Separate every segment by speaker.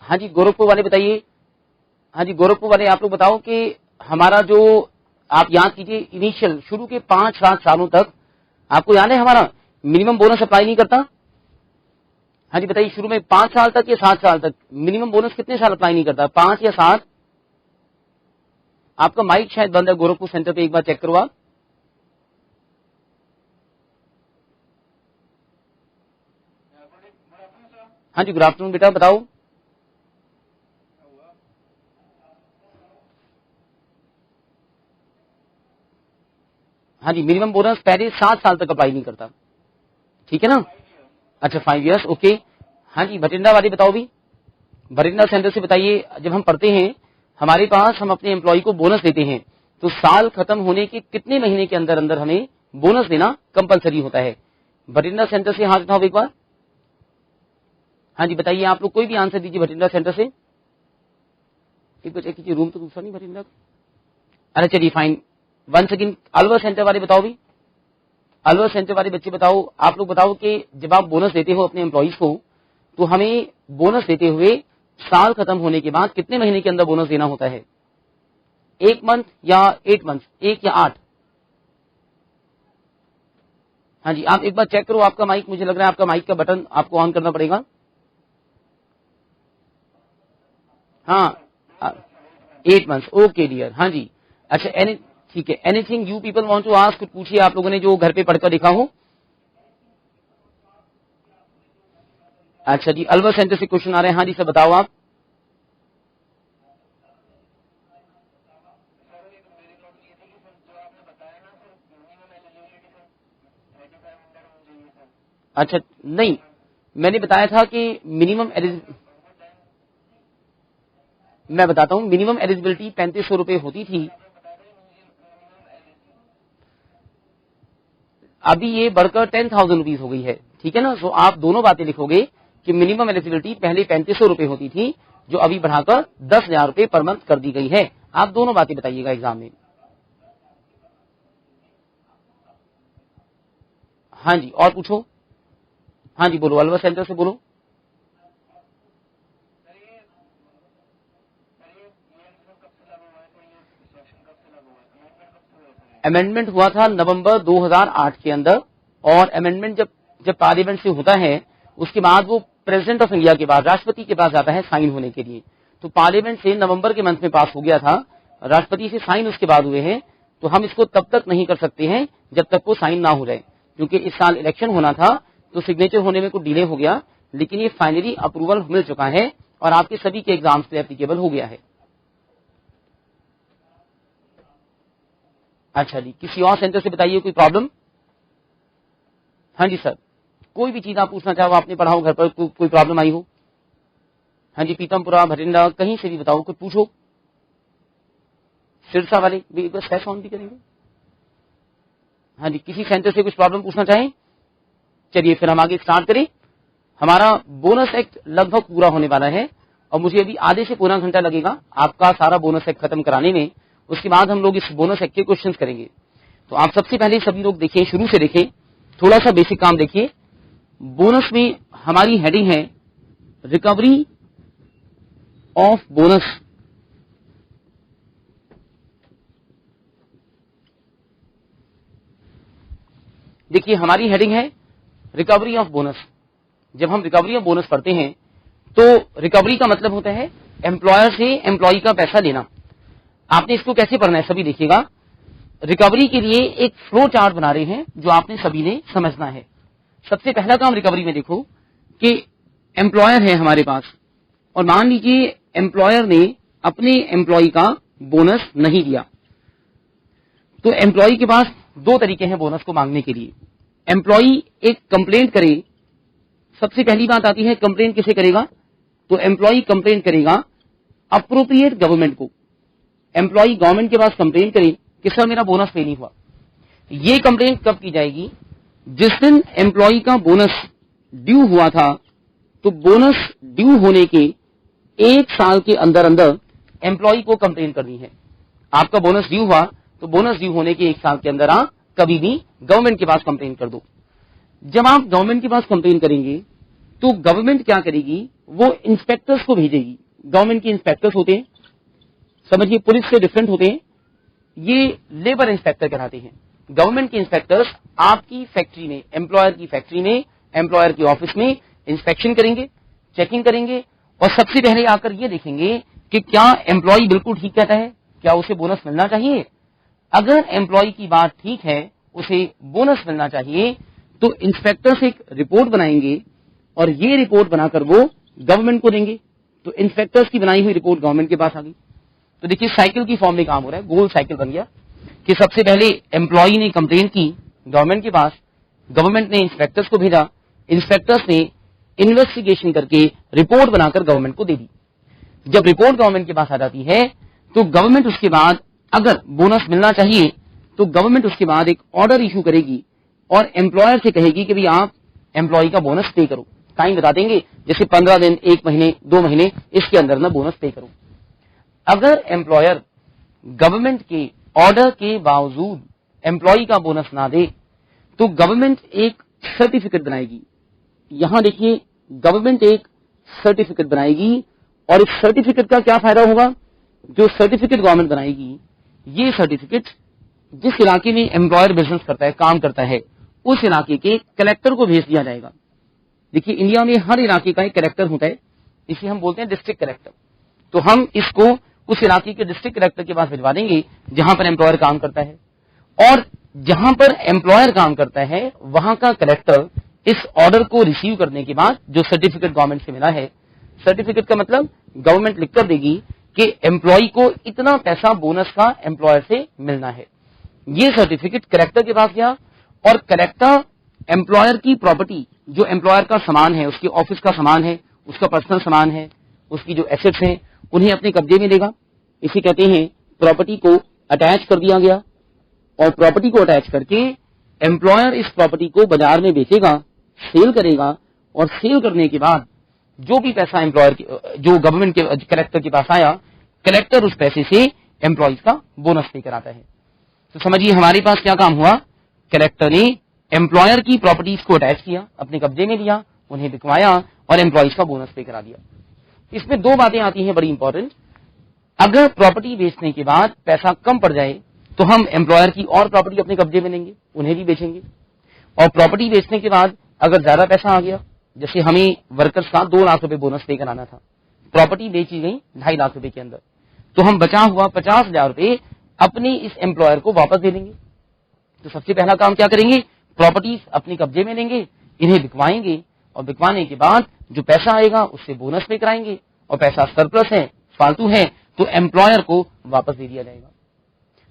Speaker 1: हाँ जी गोरखपुर वाले बताइए। हाँ जी गोरखपुर वाले आप लोग बताओ कि हमारा जो आप याद कीजिए इनिशियल शुरू के 5-7 सालों तक आपको याद है हमारा मिनिमम बोनस अप्लाई नहीं करता। हाँ जी बताइए शुरू में 5 साल तक या 7 साल तक मिनिमम बोनस कितने साल अप्लाई नहीं करता, 5 या 7? आपका माइक शायद बंद है गोरखपुर सेंटर पे, एक बार चेक करो आप। हाँ जी गुड आफ्टरनून बेटा बताओ। हाँ जी मिनिमम बोनस पहले 7 साल तक अप्लाई नहीं करता, ठीक है ना। अच्छा 5 इयर्स ओके। हाँ जी भटिंडा वाले बताओ भी, भटिंडा सेंटर से बताइए। जब हम पढ़ते हैं हमारे पास हम अपने एम्प्लॉय को बोनस देते हैं तो साल खत्म होने के कितने महीने के अंदर अंदर हमें बोनस देना कंपलसरी होता है। भटिंडा सेंटर से हाथ उठाओ एक बार। हाँ जी बताइए आप लोग कोई भी आंसर दीजिए भटिंडा सेंटर से। एक बार चेक कीजिए रूम तो दूसरा नहीं भटिंडा। अरे चलिए fine. One second Alwar centre वाले बताओ भी, अलवर सेंटर वाले बच्चे बताओ। आप लोग बताओ कि जब आप बोनस देते हो अपने एम्प्लॉइज को तो हमें बोनस देते हुए साल खत्म होने के बाद कितने महीने के अंदर बोनस देना होता है, 1 मंथ या 8 मंथ, 1 या 8? हाँ जी आप एक बार चेक करो आपका माइक, मुझे लग रहा है आपका माइक का बटन आपको ऑन करना पड़ेगा। हाँ 8 मंथ ओके डियर। हाँ जी अच्छा ठीक है। Anything you people want to ask, कुछ पूछिए आप लोगों ने जो घर पे पढ़कर देखा हो। अच्छा जी अलवर सेंटर से क्वेश्चन आ रहे हैं। हाँ जी सर बताओ आप। अच्छा नहीं मैंने बताया था कि मैं बताता हूँ मिनिमम एलिजिबिलिटी 3500 रुपए होती थी, अभी ये बढ़कर 10,000 रुपीज हो गई है, ठीक है ना। तो आप दोनों बातें लिखोगे कि मिनिमम एलिजिबिलिटी पहले 3500 रुपए होती थी जो अभी बढ़ाकर 10,000 रुपए पर मंथ कर दी गई है। आप दोनों बातें बताइएगा एग्जाम में। हाँ जी और पूछो। हाँ जी बोलो अलवर सेंटर से बोलो। अमेंडमेंट हुआ था नवंबर 2008 के अंदर, और अमेंडमेंट जब जब पार्लियामेंट से होता है उसके बाद वो प्रेसिडेंट ऑफ इंडिया के बाद राष्ट्रपति के पास जाता है साइन होने के लिए। तो पार्लियामेंट से नवंबर के मंथ में पास हो गया था, राष्ट्रपति से साइन उसके बाद हुए हैं, तो हम इसको तब तक नहीं कर सकते हैं जब तक वो साइन ना हो जाए, क्योंकि इस साल इलेक्शन होना था तो सिग्नेचर होने में कुछ डिले हो गया, लेकिन ये फाइनली अप्रूवल मिल चुका है और आपके सभी के एग्जाम्स पे एप्लीकेबल हो गया है। अच्छा जी किसी और सेंटर से बताइए कोई प्रॉब्लम। हाँ जी सर कोई भी चीज आप पूछना चाहो, आपने पढ़ा हो घर पर, कोई प्रॉब्लम आई हो। हाँ जी पीतमपुरा भटिंडा कहीं से भी बताओ, कुछ पूछो। सिरसा वाले भी एक बार सेस ऑन भी करेंगे। हाँ जी किसी सेंटर से कुछ प्रॉब्लम पूछना चाहें। चलिए फिर हम आगे स्टार्ट करें। हमारा बोनस एक्ट लगभग पूरा होने वाला है और मुझे अभी आधे से पौना घंटा लगेगा आपका सारा बोनस एक्ट खत्म कराने में। उसके बाद हम लोग इस बोनस एक्ट के क्वेश्चन करेंगे। तो आप सबसे पहले सभी लोग देखें, शुरू से देखें, थोड़ा सा बेसिक काम देखिए। बोनस में हमारी हेडिंग है रिकवरी ऑफ बोनस। देखिए हमारी हेडिंग है रिकवरी ऑफ बोनस। जब हम रिकवरी ऑफ बोनस पढ़ते हैं तो रिकवरी का मतलब होता है एम्प्लॉयर से एम्प्लॉय का पैसा लेना। आपने इसको कैसे पढ़ना है सभी देखिएगा। रिकवरी के लिए एक फ्लो चार्ट बना रहे हैं जो आपने सभी ने समझना है। सबसे पहला काम रिकवरी में देखो कि एम्प्लॉयर है हमारे पास, और मान लीजिए एम्प्लॉयर ने अपने एम्प्लॉय का बोनस नहीं दिया, तो एम्प्लॉय के पास 2 तरीके हैं बोनस को मांगने के लिए। एम्प्लॉय एक कंप्लेंट करे। सबसे पहली बात आती है कंप्लेंट किसे करेगा, तो एम्प्लॉय कंप्लेंट करेगा अप्रोप्रिएट गवर्नमेंट को। एम्प्लॉय गवर्नमेंट के पास कंप्लेंट करे कि सर मेरा बोनस पे नहीं हुआ। ये कंप्लेंट कब की जाएगी, जिस दिन एम्प्लॉय का बोनस ड्यू हुआ था, तो बोनस ड्यू होने के 1 साल के अंदर अंदर एम्प्लॉय को कंप्लेंट करनी है। आपका बोनस ड्यू हुआ तो बोनस ड्यू होने के 1 साल के अंदर आप कभी भी गवर्नमेंट के पास कंप्लेंट कर दो। जब आप गवर्नमेंट के पास कंप्लेंट करेंगे तो गवर्नमेंट क्या करेगी, वो इंस्पेक्टर्स को भेजेगी। गवर्नमेंट के इंस्पेक्टर्स होते हैं, समझिए पुलिस से डिफरेंट होते हैं, ये लेबर इंस्पेक्टर कहलाते हैं। गवर्नमेंट के इंस्पेक्टर्स आपकी फैक्ट्री में, एम्प्लॉयर की फैक्ट्री में, एम्प्लॉयर के ऑफिस में इंस्पेक्शन करेंगे, चेकिंग करेंगे और सबसे पहले आकर ये देखेंगे कि क्या एम्प्लॉय बिल्कुल ठीक कहता है, क्या उसे बोनस मिलना चाहिए। अगर एम्प्लॉय की बात ठीक है, उसे बोनस मिलना चाहिए, तो इंस्पेक्टर्स एक रिपोर्ट बनाएंगे और ये रिपोर्ट बनाकर वो गवर्नमेंट को देंगे। तो इंस्पेक्टर्स की बनाई हुई रिपोर्ट गवर्नमेंट के पास आ गई। तो देखिए साइकिल की फॉर्म में काम हो रहा है, गोल साइकिल बन गया कि सबसे पहले एम्प्लॉय ने कंप्लेन की गवर्नमेंट के पास, गवर्नमेंट ने इंस्पेक्टर्स को भेजा, इंस्पेक्टर्स ने इन्वेस्टिगेशन करके रिपोर्ट बनाकर गवर्नमेंट को दे दी। जब रिपोर्ट गवर्नमेंट के पास आ जाती है तो गवर्नमेंट उसके बाद अगर बोनस मिलना चाहिए तो गवर्नमेंट उसके बाद एक ऑर्डर इशू करेगी और एम्प्लॉयर से कहेगी कि भाई आप एम्प्लॉय का बोनस पे करो। टाइम बता देंगे, जैसे 15 दिन, 1 महीने, 2 महीने, इसके अंदर ना बोनस पे करो। अगर एम्प्लॉयर गवर्नमेंट के ऑर्डर के बावजूद एम्प्लॉय का बोनस ना दे तो गवर्नमेंट एक सर्टिफिकेट बनाएगी। यहां देखिए गवर्नमेंट एक सर्टिफिकेट बनाएगी और इस सर्टिफिकेट का क्या फायदा होगा, जो सर्टिफिकेट गवर्नमेंट बनाएगी, ये सर्टिफिकेट जिस इलाके में एम्प्लॉयर बिजनेस करता है, काम करता है, उस इलाके के कलेक्टर को भेज दिया जाएगा। देखिए इंडिया में हर इलाके का एक कलेक्टर होता है, इसे हम बोलते हैं डिस्ट्रिक्ट कलेक्टर। तो हम इसको उस इलाके के डिस्ट्रिक्ट कलेक्टर के पास भिजवा देंगे जहां पर एम्प्लॉयर काम करता है, और जहां पर एम्प्लॉयर काम करता है वहां का कलेक्टर इस ऑर्डर को रिसीव करने के बाद, जो सर्टिफिकेट गवर्नमेंट से मिला है, सर्टिफिकेट का मतलब गवर्नमेंट लिख कर देगी कि एम्प्लॉय को इतना पैसा बोनस का एम्प्लॉयर से मिलना है। ये सर्टिफिकेट कलेक्टर के पास गया और कलेक्टर एम्प्लॉयर की प्रॉपर्टी, जो एम्प्लॉयर का सामान है, उसके ऑफिस का सामान है, उसका पर्सनल सामान है, उसकी जो एसेट्स हैं, उन्हें अपने कब्जे में लेगा। इसे कहते हैं प्रॉपर्टी को अटैच कर दिया गया। और प्रॉपर्टी को अटैच करके एम्प्लॉयर इस प्रॉपर्टी को बाजार में बेचेगा, सेल करेगा, और सेल करने के बाद जो भी पैसा एम्प्लॉयर जो गवर्नमेंट के कलेक्टर के पास आया, कलेक्टर उस पैसे से एम्प्लॉयज का बोनस पे कराता है। तो समझिए हमारे पास क्या काम हुआ, कलेक्टर ने एम्प्लॉयर की प्रॉपर्टीज को अटैच किया, अपने कब्जे में लिया, उन्हें बिकवाया और एम्प्लॉयज का बोनस पे करा दिया। इसमें दो बातें आती हैं बड़ी इंपॉर्टेंट। अगर प्रॉपर्टी बेचने के बाद पैसा कम पड़ जाए तो हम एम्प्लॉयर की और प्रॉपर्टी अपने कब्जे में लेंगे, उन्हें भी बेचेंगे। और प्रॉपर्टी बेचने के बाद अगर ज्यादा पैसा आ गया, जैसे हमें वर्कर्स का 2 लाख रुपए बोनस पे कराना था, प्रॉपर्टी बेची गई 2.5 लाख रुपए के अंदर, तो हम बचा हुआ 50,000 रुपए अपने इस एम्प्लॉयर को वापस दे देंगे। तो सबसे पहला काम क्या करेंगे, प्रॉपर्टीज अपने कब्जे में लेंगे, इन्हें बिकवाएंगे, और बिकवाने के बाद जो पैसा आएगा उससे बोनस पे कराएंगे, और पैसा सरप्लस है, फालतू है, तो एम्प्लॉयर को वापस दे दिया जाएगा।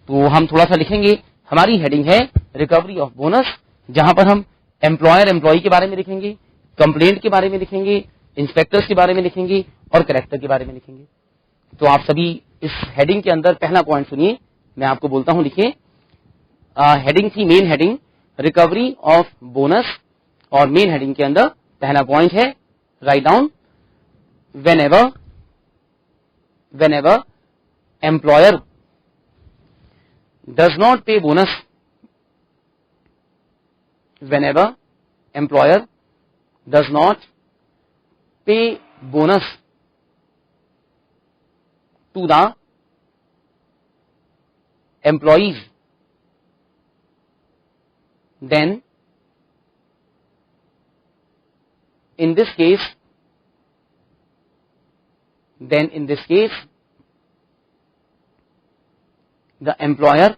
Speaker 1: तो हम थोड़ा सा लिखेंगे, हमारी हेडिंग है रिकवरी ऑफ बोनस, जहां पर हम एम्प्लॉयर एम्प्लॉय के बारे में लिखेंगे, कंप्लेंट के बारे में लिखेंगे, इंस्पेक्टर्स के बारे में लिखेंगे और कलेक्टर के बारे में लिखेंगे। तो आप सभी इस हेडिंग के अंदर पहला पॉइंट सुनिए, मैं आपको बोलता हूं, लिखिए। हेडिंग थी main heading recovery of bonus, और मेन हेडिंग के अंदर पहला पॉइंट है, write down, whenever employer does not pay bonus, whenever employer does not pay bonus to the employees, then in this case the employer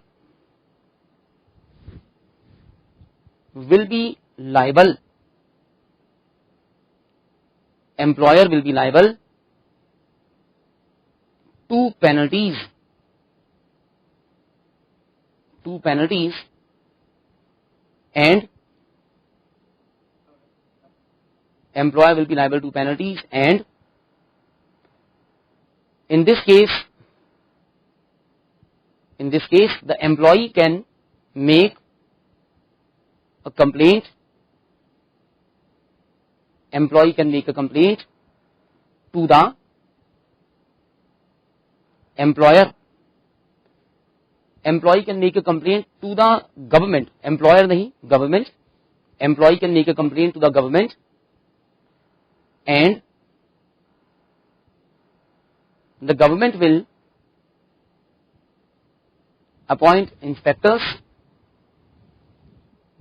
Speaker 1: will be liable, to penalties, and employer will be liable to penalties, and in this case the employee can make a complaint, to the employer, employee can make a complaint to the government, employer नहीं, government, employee can make a complaint to the government and the government will appoint inspectors.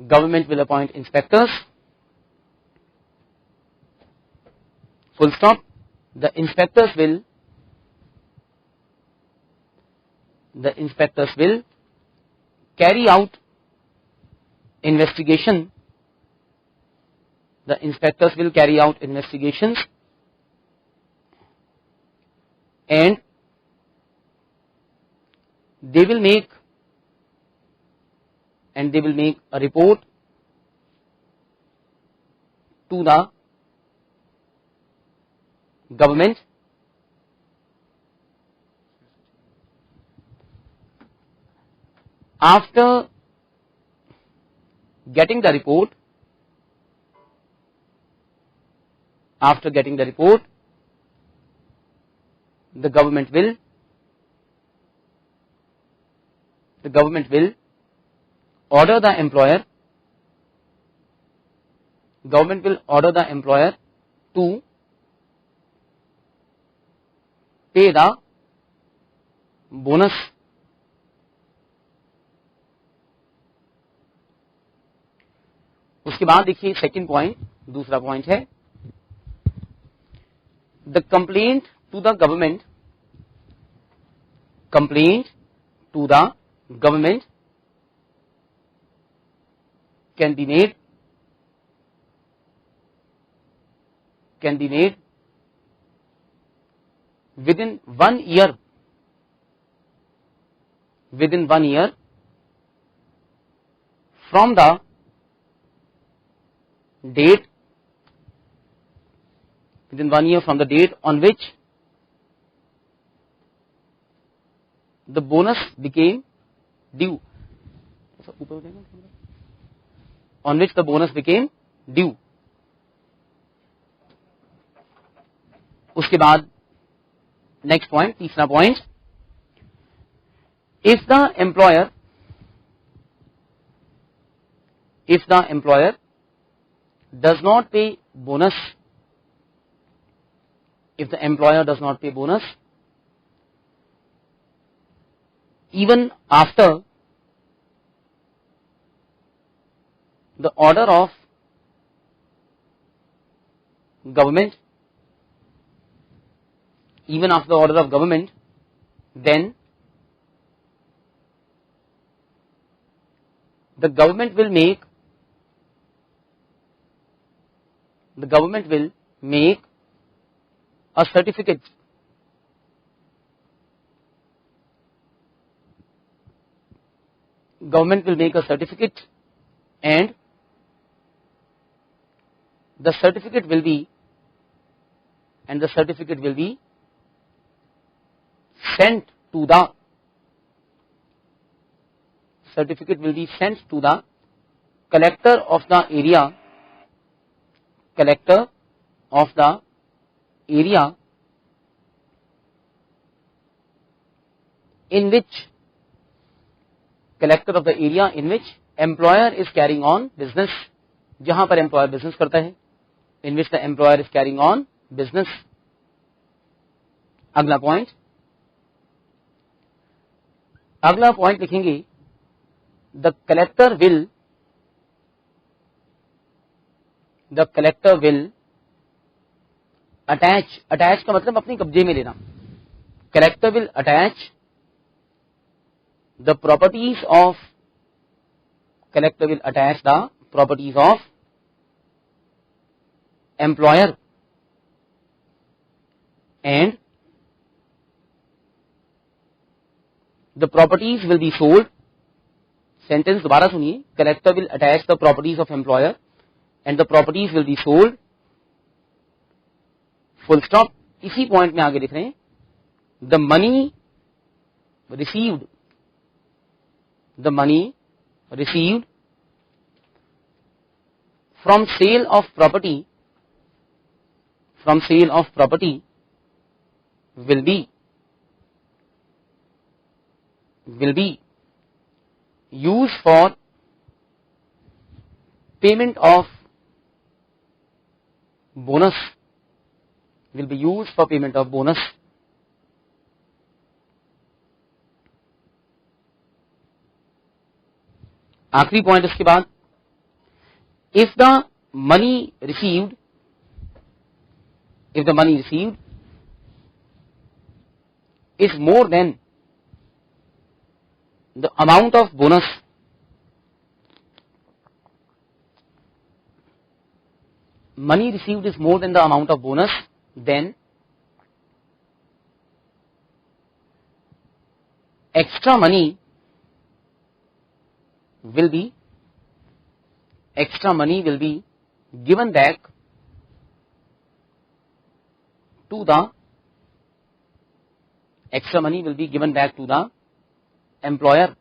Speaker 1: Government will appoint inspectors. Full stop. The inspectors will carry out investigation. The inspectors will carry out investigations and they will make a report to the government. After getting the report, the government will order the employer to pay the bonus. उसके बाद देखिए second point, दूसरा point है the complaint to the government can be made within 1 year from the date on which the bonus became due. उसके बाद next point, तीसरा point, if the employer does not pay bonus, even after the order of government, then the government will make a certificate and the certificate will be sent to the collector of the area in which employer is carrying on business, जहां पर employer business करता है, in which the employer is carrying on business. अगला point लिखेंगे the collector will attach का मतलब अपने कब्जे में लेना. Collector will attach the properties of employer and the properties will be sold. Sentence दोबारा सुनिए, collector will attach the properties of employer and the properties will be sold. Full stop. इसी point में आगे लिख रहे हैं the money received from sale of property will be used for payment of bonus will be used for payment of bonus. आखिरी point इसके बाद, if the money received is more than the amount of bonus, money received is more than the amount of bonus, then extra money will be given back to the employer.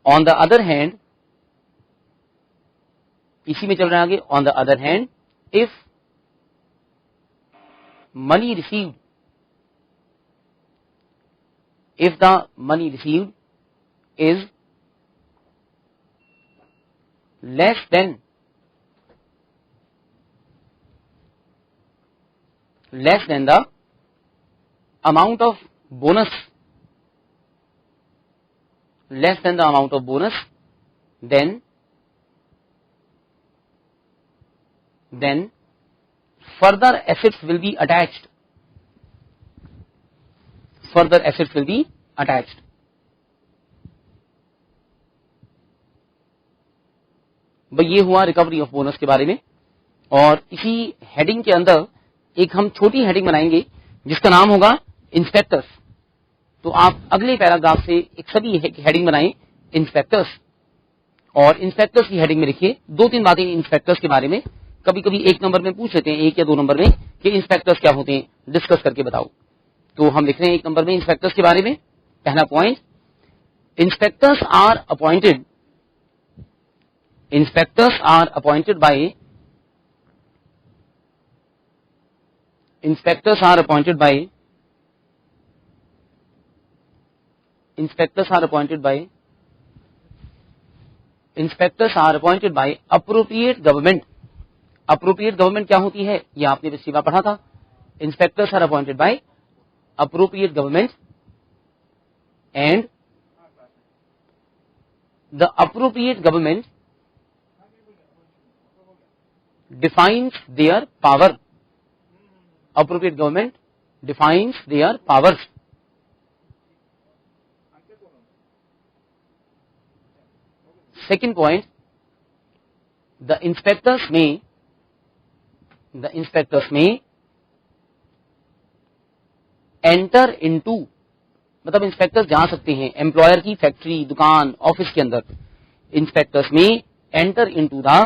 Speaker 1: On the other hand, इसी में चल रहा है आगे, on the other hand, if the money received is less than the amount of bonus, then further assets will be attached. भाई ये हुआ recovery of bonus के बारे में। और इसी हेडिंग के अंदर एक हम छोटी हेडिंग बनाएंगे जिसका नाम होगा इंस्पेक्टर्स। तो आप अगले पैराग्राफ से एक सभी हेडिंग बनाएं इंस्पेक्टर्स, और इंस्पेक्टर्स की हेडिंग में लिखिए 2-3 बातें इंस्पेक्टर्स के बारे में। कभी कभी 1 नंबर में पूछ लेते हैं, 1 या 2 नंबर में, कि इंस्पेक्टर्स क्या होते हैं, डिस्कस करके बताओ। तो हम लिख रहे हैं 1 नंबर में इंस्पेक्टर्स के बारे में। पहला point, inspectors are appointed by appropriate government। Appropriate government क्या होती है, ये आपने पिछली बार पढ़ा था। Inspectors are appointed by appropriate government and the appropriate government defines their power. Appropriate government defines their powers. Second point, the inspectors may enter into, मतलब इंस्पेक्टर्स जा सकते हैं एम्प्लॉयर की फैक्ट्री, दुकान, ऑफिस के अंदर। इंस्पेक्टर्स में enter into the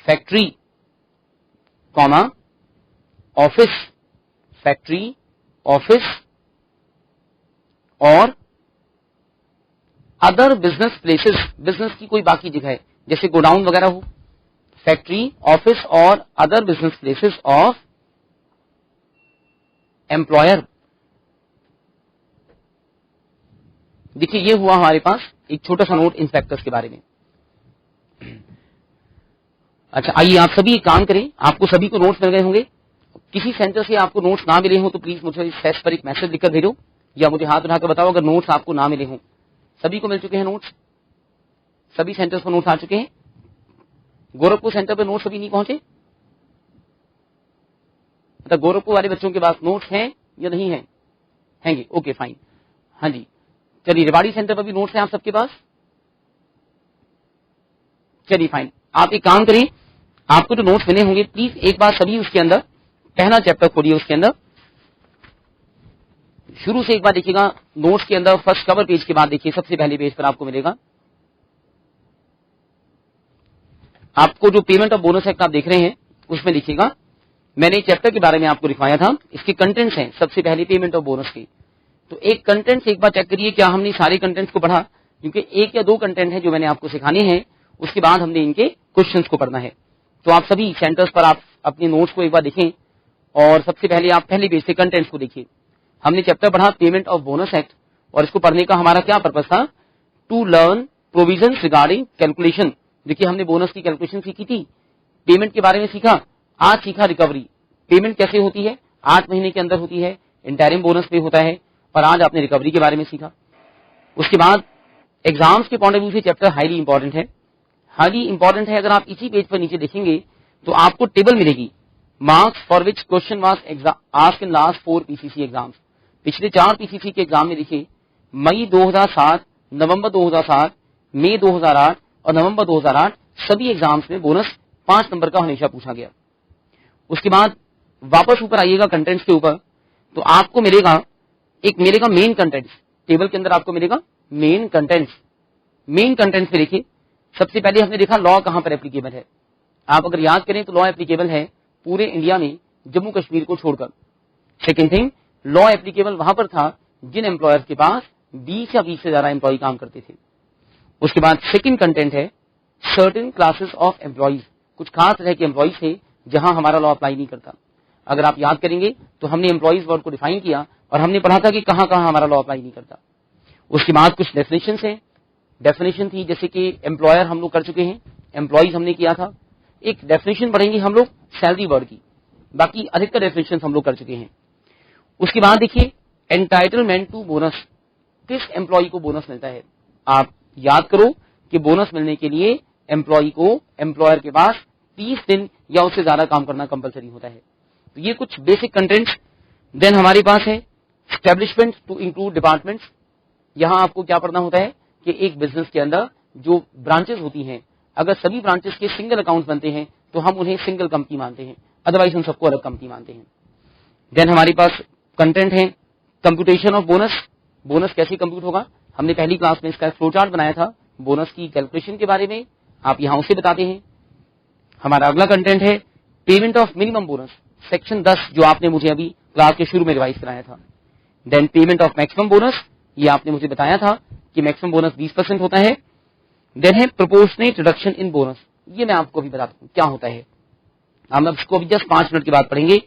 Speaker 1: factory, comma office, factory, office और अदर बिजनेस प्लेसेस, बिजनेस की कोई बाकी जगह जैसे गोडाउन वगैरह हो, फैक्ट्री, ऑफिस और other business places of employer. देखिए ये हुआ हमारे पास एक छोटा सा नोट इंस्पेक्टर्स के बारे में। अच्छा, आइए आप सभी एक काम करें, आपको सभी को नोट्स मिल गए होंगे। किसी सेंटर से आपको नोट्स ना मिले हो तो प्लीज मुझे इस सेट पर एक मैसेज लिखकर भेजो, या मुझे हाथ उठाकर बताओ अगर नोट्स आपको ना मिले हो। सभी को मिल चुके हैं नोट्स? सभी सेंटर्स पर नोट्स आ चुके हैं? गोरखपुर सेंटर पर नोट्स अभी नहीं पहुंचे? मतलब गोरखपुर वाले बच्चों के पास नोट्स हैं या नहीं है? हैंगे, ओके फाइन। हाँ जी, चलिए रेवाड़ी सेंटर पर भी नोट्स हैं आप सबके पास? चलिए फाइन। आप एक काम करें, आपको जो नोट्स मिले होंगे प्लीज एक बार सभी उसके अंदर पहला चैप्टर खोलिए, उसके अंदर शुरू से एक बार देखिएगा। नोट्स के अंदर फर्स्ट कवर पेज के बाद देखिए, सबसे पहले पेज पर आपको मिलेगा, आपको जो पेमेंट ऑफ बोनस एक्ट आप देख रहे हैं उसमें लिखिएगा। मैंने चैप्टर के बारे में आपको लिखवाया था, इसके कंटेंट्स हैं सबसे पहले पेमेंट ऑफ बोनस की। तो एक कंटेंट्स एक बार चेक करिए क्या हमने सारे कंटेंट्स को पढ़ा, क्योंकि 1 या 2 कंटेंट है जो मैंने आपको सिखाने हैं, उसके बाद हमने इनके क्वेश्चंस को पढ़ना है। तो आप सभी सेंटर्स पर आप अपने नोट्स को एक बार देखें, और सबसे पहले आप पहले पेज से कंटेंट्स को देखिए। हमने चैप्टर पढ़ा पेमेंट ऑफ बोनस एक्ट, और इसको पढ़ने का हमारा क्या पर्पस था, to learn provisions regarding calculation. देखिए हमने बोनस की कैलकुलेशन सीखी थी, पेमेंट के बारे में सीखा, आज सीखा रिकवरी। पेमेंट कैसे होती है, 8 महीने के अंदर होती है, इंटरिम बोनस पे होता है, और आज आपने रिकवरी के बारे में सीखा। उसके बाद एग्जाम्स के पॉइंट ऑफ व्यू से चैप्टर हाईली इंपॉर्टेंट है, हाईली इंपॉर्टेंट है। अगर आप इसी पेज पर नीचे देखेंगे तो आपको टेबल मिलेगी, marks for which question was asked in last 4 PCC exams. पिछले 4 पीसीसी के एग्जाम में देखिए मई 2007, नवंबर 2007, मई 2008 और नवंबर 2008 सभी एग्जाम्स में बोनस 5 नंबर का हमेशा पूछा गया। उसके बाद वापस ऊपर आइएगा कंटेंट्स के ऊपर, तो आपको मिलेगा मेन कंटेंट्स। टेबल के अंदर आपको मिलेगा मेन कंटेंट्स। मेन कंटेंट्स में देखिए सबसे पहले हमने देखा लॉ कहां पर एप्लीकेबल है। आप अगर याद करें तो लॉ एप्लीकेबल है पूरे इंडिया में जम्मू कश्मीर को छोड़कर। सेकेंड थिंग, लॉ एप्लीकेबल वहां पर था जिन एम्प्लॉयर्स के पास 20 या 20 से ज्यादा एम्प्लॉय काम करते थे। उसके बाद सेकंड कंटेंट है सर्टेन क्लासेस ऑफ एम्प्लॉइज। कुछ खास तरह के एम्प्लॉइज थे जहां हमारा लॉ अप्लाई नहीं करता। अगर आप याद करेंगे तो हमने एम्प्लॉइज वर्ड को डिफाइन किया और हमने पढ़ा था कि कहां कहां हमारा लॉ अप्लाई नहीं करता। उसके बाद कुछ डेफिनेशन है, डेफिनेशन थी जैसे कि एम्प्लॉयर हम लोग कर चुके हैं, एम्प्लॉइज हमने किया था। एक डेफिनेशन पढ़ेंगे हम लोग सैलरी वर्ड की, बाकी अधिकतर डेफिनेशन हम लोग कर चुके हैं। उसके बाद देखिए एंटाइटलमेंट टू बोनस, किस एम्प्लॉय को बोनस मिलता है। आप याद करो कि बोनस मिलने के लिए एम्प्लॉय को एम्प्लॉयर के पास 30 दिन या उससे ज्यादा काम करना कंपलसरी होता है। तो ये कुछ बेसिक कंटेंट्स। देन हमारे पास है एस्टेब्लिशमेंट टू इंक्लूड डिपार्टमेंट्स। यहां आपको क्या पढ़ना होता है कि एक बिजनेस के अंदर जो ब्रांचेस होती हैं, अगर सभी ब्रांचेस के सिंगल अकाउंट बनते हैं तो हम उन्हें सिंगल कंपनी मानते हैं, अदरवाइज हम सबको अलग कंपनी मानते हैं। देन हमारे पास कंटेंट है कंप्यूटेशन ऑफ बोनस। बोनस कैसे कंप्यूट होगा, हमने पहली क्लास में इसका फ्लो चार्ट बनाया था बोनस की कैलकुलेशन के बारे में, आप यहां उसे बताते हैं। हमारा अगला कंटेंट है payment of minimum bonus, section 10 जो आपने मुझे अभी क्लास के शुरू में रिवाइज कराया था। Then payment of maximum bonus, ये आपने मुझे बताया था कि मैक्सिमम बोनस 20% होता है। देन है प्रोपोर्शनेट रिडक्शन इन बोनस, ये मैं आपको अभी बताता हूं क्या होता है, हम इसको अभी जस्ट 5 मिनट के बाद पढ़ेंगे।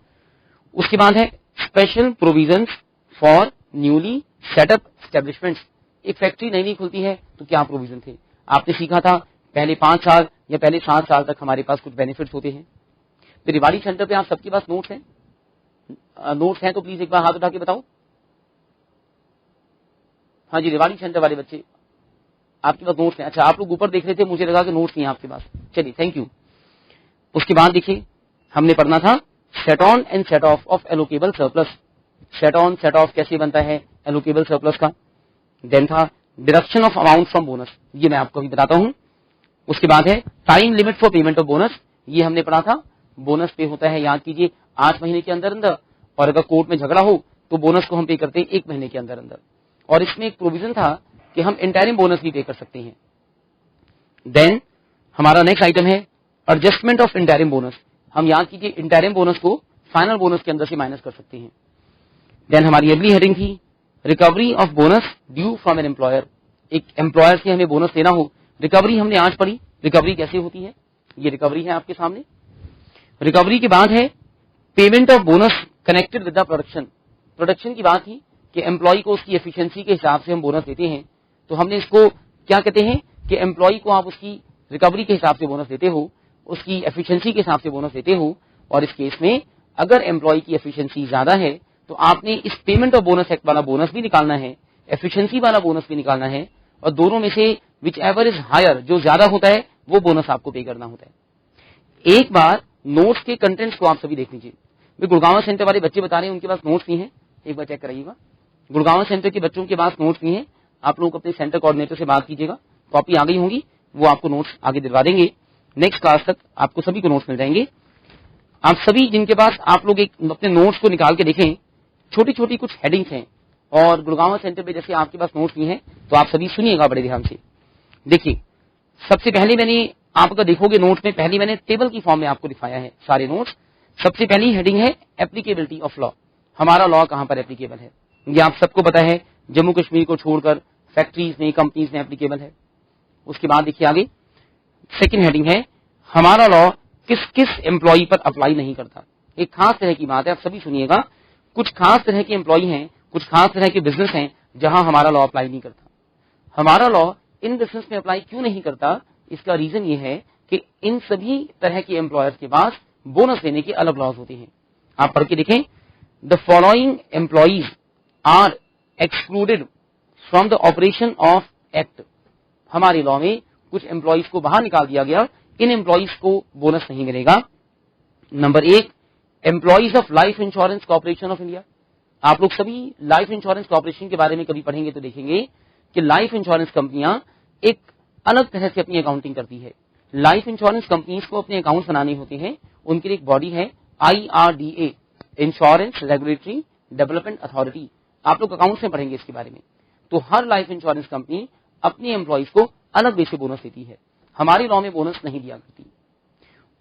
Speaker 1: उसके बाद है special provisions for newly set up establishments. एक फैक्ट्री नई खुलती है तो क्या प्रोविजन थे, आपने सीखा था पहले 5 साल या पहले 7 साल तक हमारे पास कुछ बेनिफिट्स होते हैं। तो रिवाड़ी सेंटर पे आप सबके पास नोट्स हैं, नोट्स हैं तो प्लीज एक बार हाथ उठा के बताओ। हाँ जी, रिवाड़ी सेंटर वाले बच्चे आपके पास नोट्स हैं। अच्छा, आप लोग ऊपर देख रहे थे, मुझे लगा कि नोट्स नहीं है आपके पास, चलिए थैंक यू। उसके बाद देखिए हमने पढ़ना था set on and set of allocable surplus. Set on set of कैसे बनता है एलोकेबल सरप्लस का। देन था deduction of amount from bonus, ये मैं आपको अभी बताता हूं। उसके बाद है time limit for payment of bonus, ये हमने पढ़ा था बोनस पे होता है, याद कीजिए 8 महीने के अंदर अंदर, और अगर कोर्ट में झगड़ा हो तो बोनस को हम पे करते हैं 1 महीने के अंदर अंदर। और इसमें एक प्रोविजन था कि हम इंटरिम बोनस भी पे कर सकते हैं। देन हमारा नेक्स्ट आइटम है एडजस्टमेंट ऑफ इंटरिम बोनस। हम याद कीजिए इंटरिम बोनस को फाइनल बोनस के अंदर से माइनस कर सकते हैं। देन हमारी अगली हेडिंग थी recovery of bonus due from an employer. एक एम्प्लॉयर से हमें बोनस लेना हो, रिकवरी हमने आज पढ़ी, रिकवरी कैसे होती है, ये रिकवरी है आपके सामने। रिकवरी के बाद है payment of bonus connected with the production. Production की बात थी कि एम्प्लॉय को उसकी एफिशिएंसी के हिसाब से हम बोनस देते हैं, तो हमने इसको क्या कहते हैं कि एम्प्लॉय को आप उसकी रिकवरी के हिसाब से बोनस देते हो, उसकी एफिशिएंसी के हिसाब से बोनस देते हो। और इस केस में अगर एम्प्लॉय की एफिशिएंसी ज्यादा है तो आपने इस पेमेंट ऑफ बोनस एक्ट वाला बोनस भी निकालना है, एफिशिएंसी वाला बोनस भी निकालना है, और दोनों में से विच एवर इज हायर, जो ज्यादा होता है वो बोनस आपको पे करना होता है। एक बार नोट्स के कंटेंट्स को आप सभी देख लीजिए। वे गुड़गांव सेंटर वाले बच्चे बता रहे हैं उनके पास नोट्स नहीं है, एक बार चेक कराइएगा। गुड़गांव सेंटर के बच्चों के पास नोट्स नहीं है, आप लोग अपने सेंटर कोऑर्डिनेटर से बात कीजिएगा, कॉपी आ गई होंगी, वो आपको नोट्स आगे दिलवा देंगे। नेक्स्ट क्लास तक आपको सभी को नोट्स मिल जाएंगे। आप सभी जिनके पास, आप लोग एक अपने नोट्स को निकाल के देखें, छोटी छोटी कुछ हेडिंग्स हैं, और गुड़गांव सेंटर पे जैसे आपके पास नोट्स नहीं है तो आप सभी सुनिएगा बड़े ध्यान से। देखिए सबसे पहले मैंने, आप अगर देखोगे नोट्स में, पहली मैंने टेबल की फॉर्म में आपको दिखाया है सारे नोट्स। सबसे पहली हेडिंग है एप्लीकेबिलिटी ऑफ लॉ, हमारा लॉ कहां पर एप्लीकेबल है। ये आप सबको पता है जम्मू कश्मीर को छोड़कर फैक्ट्रीज में, कंपनीज में एप्लीकेबल है। उसके बाद देखिए आगे सेकंड हेडिंग है हमारा लॉ किस किस एम्प्लॉय पर अप्लाई नहीं करता। एक खास तरह की बात है, आप सभी सुनिएगा, कुछ खास तरह के एम्प्लॉय हैं, कुछ खास तरह के बिजनेस हैं जहां हमारा लॉ अप्लाई नहीं करता। हमारा लॉ इन बिजनेस में अप्लाई क्यों नहीं करता, इसका रीजन ये है कि इन सभी तरह के एम्प्लॉयर्स के पास बोनस देने के अलग लॉज होते हैं। आप पढ़ के देखें, the following employees are excluded from the operation of act. हमारे लॉ में कुछ एम्प्लॉइज को बाहर निकाल दिया गया, इन एम्प्लॉइज को बोनस नहीं मिलेगा। Number 1, employees of life insurance corporation of India. आप लोग सभी लाइफ इंश्योरेंस कॉर्पोरेशन के बारे में कभी पढ़ेंगे तो देखेंगे कि लाइफ इंश्योरेंस कंपनियां एक अलग तरह से अपनी अकाउंटिंग करती है। लाइफ इंश्योरेंस कंपनीज को अपने अकाउंट बनाने होते हैं, उनके लिए एक बॉडी है IRDA, insurance regulatory development authority. आप लोग अकाउंट्स में पढ़ेंगे इसके बारे में। तो हर लाइफ इंश्योरेंस कंपनी अपने एम्प्लॉइज को अलग वे से बोनस देती है, हमारे लॉ में बोनस नहीं दिया करती।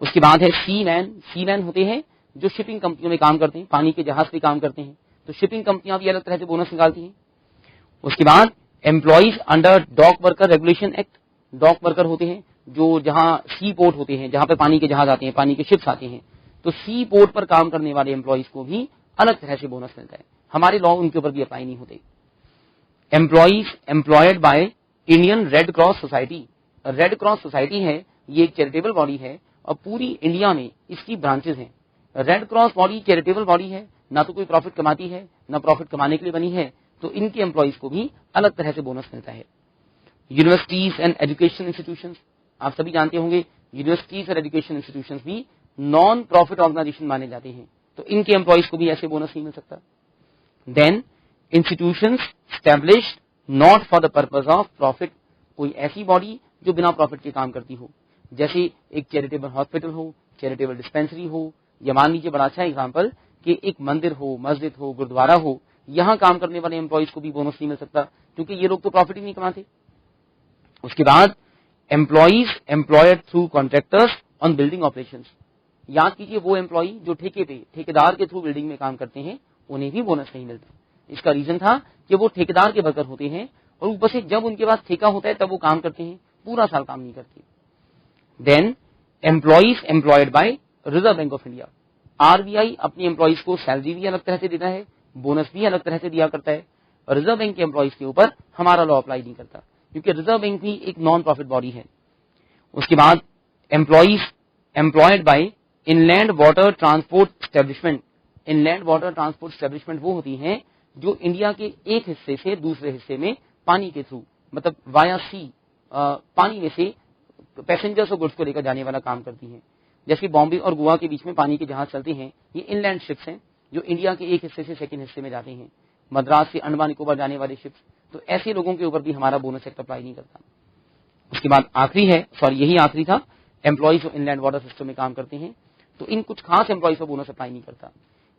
Speaker 1: उसके बाद है सीमैन होते हैं जो शिपिंग कंपनियों में काम करते हैं, पानी के जहाज पे काम करते हैं, तो शिपिंग कंपनियां भी अलग तरह से बोनस निकालती हैं। उसके बाद employees under dock worker regulation act. Dock worker होते हैं जो जहां सी पोर्ट होते हैं, जहां पे पानी के जहाज आते हैं, पानी के शिप्स आते हैं, तो सी पोर्ट पर काम करने वाले एम्प्लॉइज को भी अलग तरह से बोनस मिलता है, हमारे लॉ उनके ऊपर भी अप्लाई नहीं होते। Employees employed by Indian red cross society. Red cross society है, ये एक चैरिटेबल बॉडी है और पूरी इंडिया में इसकी ब्रांचेस हैं। Red cross body charitable body है, ना तो कोई प्रॉफिट कमाती है, ना प्रॉफिट कमाने के लिए बनी है, तो इनके एम्प्लॉइज को भी अलग तरह से बोनस मिलता है। यूनिवर्सिटीज एंड एजुकेशन इंस्टीट्यूशंस, आप सभी जानते होंगे यूनिवर्सिटीज और एजुकेशन इंस्टीट्यूशंस भी नॉन प्रॉफिट ऑर्गेनाइजेशन माने जाते हैं, तो इनके एम्प्लॉइज को भी ऐसे बोनस नहीं मिल सकता। Then institutions established not for the purpose of profit, कोई ऐसी बॉडी जो बिना प्रॉफिट के काम करती हो, जैसे एक चैरिटेबल हॉस्पिटल हो, चैरिटेबल डिस्पेंसरी हो, या मान लीजिए बड़ा अच्छा एग्जाम्पल कि एक मंदिर हो, मस्जिद हो, गुरुद्वारा हो, यहां काम करने वाले एम्प्लॉइज को भी बोनस नहीं मिल सकता, क्योंकि ये लोग तो प्रॉफिट ही नहीं कमाते। उसके बाद employees employed through contractors on building operations. याद कीजिए वो एम्प्लॉई जो ठेके पे ठेकेदार के थ्रू बिल्डिंग में काम करते हैं, उन्हें भी बोनस नहीं मिलता। इसका रीजन था कि वो ठेकेदार के वर्कर होते हैं और ऊपर से जब उनके पास ठेका होता है तब वो काम करते हैं, पूरा साल काम नहीं करते। Then employees employed by Reserve Bank of India. RBI अपनी एम्प्लॉइज को सैलरी भी अलग तरह से देता है, बोनस भी अलग तरह से दिया करता है, और रिजर्व बैंक के एम्प्लॉइज के ऊपर हमारा लॉ अप्लाई नहीं करता, क्योंकि रिजर्व बैंक भी एक नॉन प्रॉफिट बॉडी है। उसके बाद employees employed bye inland water transport establishment. Inland water transport establishment वो होती हैं जो इंडिया के एक हिस्से से दूसरे हिस्से में पानी के थ्रू, मतलब वाया सी, पानी में से पैसेंजर्स और गुड्स को लेकर जाने वाला काम करती हैं। जैसे बॉम्बे और गोवा के बीच में पानी के जहाज चलते हैं, ये इनलैंड शिप्स हैं जो इंडिया के एक हिस्से से सेकंड हिस्से में जाते हैं। मद्रास से अंडमान निकोबार जाने वाले शिप्स, तो ऐसे लोगों के ऊपर भी हमारा बोनस एक्ट अप्लाई नहीं करता। उसके बाद आखिरी है, यही आखिरी था, एम्प्लॉइज जो इनलैंड वाटर सिस्टम में काम करते हैं, तो इन कुछ खास एम्प्लॉइज को बोनस अप्लाई नहीं करता।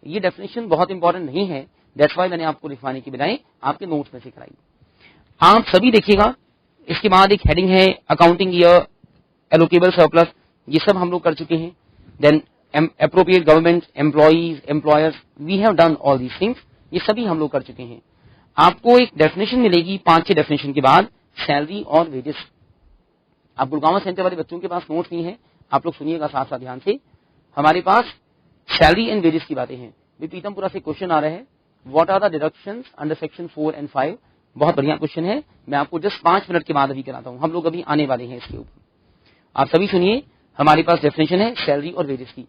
Speaker 1: ये डेफिनेशन बहुत इंपॉर्टेंट नहीं है, दैट्स व्हाई मैंने आपको लिखवाने की बजाय आपके नोट्स में से कराई। आप सभी देखिएगा, इसके बाद एक हेडिंग है अकाउंटिंग ईयर, एलोकेबल सरप्लस, ये सब हम लोग कर चुके हैं। Then appropriate government, employees, employers, we have done all these things, ये सभी हम लोग कर चुके हैं। आपको एक डेफिनेशन मिलेगी 5-6 डेफिनेशन के बाद, सैलरी और वेजेस। आप गुड़गांव सेंटर वाले बच्चों के पास नोट्स नहीं है, आप लोग सुनिएगा साथ साथ ध्यान से। हमारे पास सैलरी एंड वेजेस की बातें हैं। पीतमपुरा से क्वेश्चन आ रहा है, what are the deductions under section 4 and 5। बहुत बढ़िया क्वेश्चन है, मैं आपको जस्ट 5 मिनट के बाद अभी कराता हूं, हम लोग अभी आने वाले हैं इसके ऊपर। आप सभी सुनिए, हमारे पास डेफिनेशन है सैलरी और वेजेस की।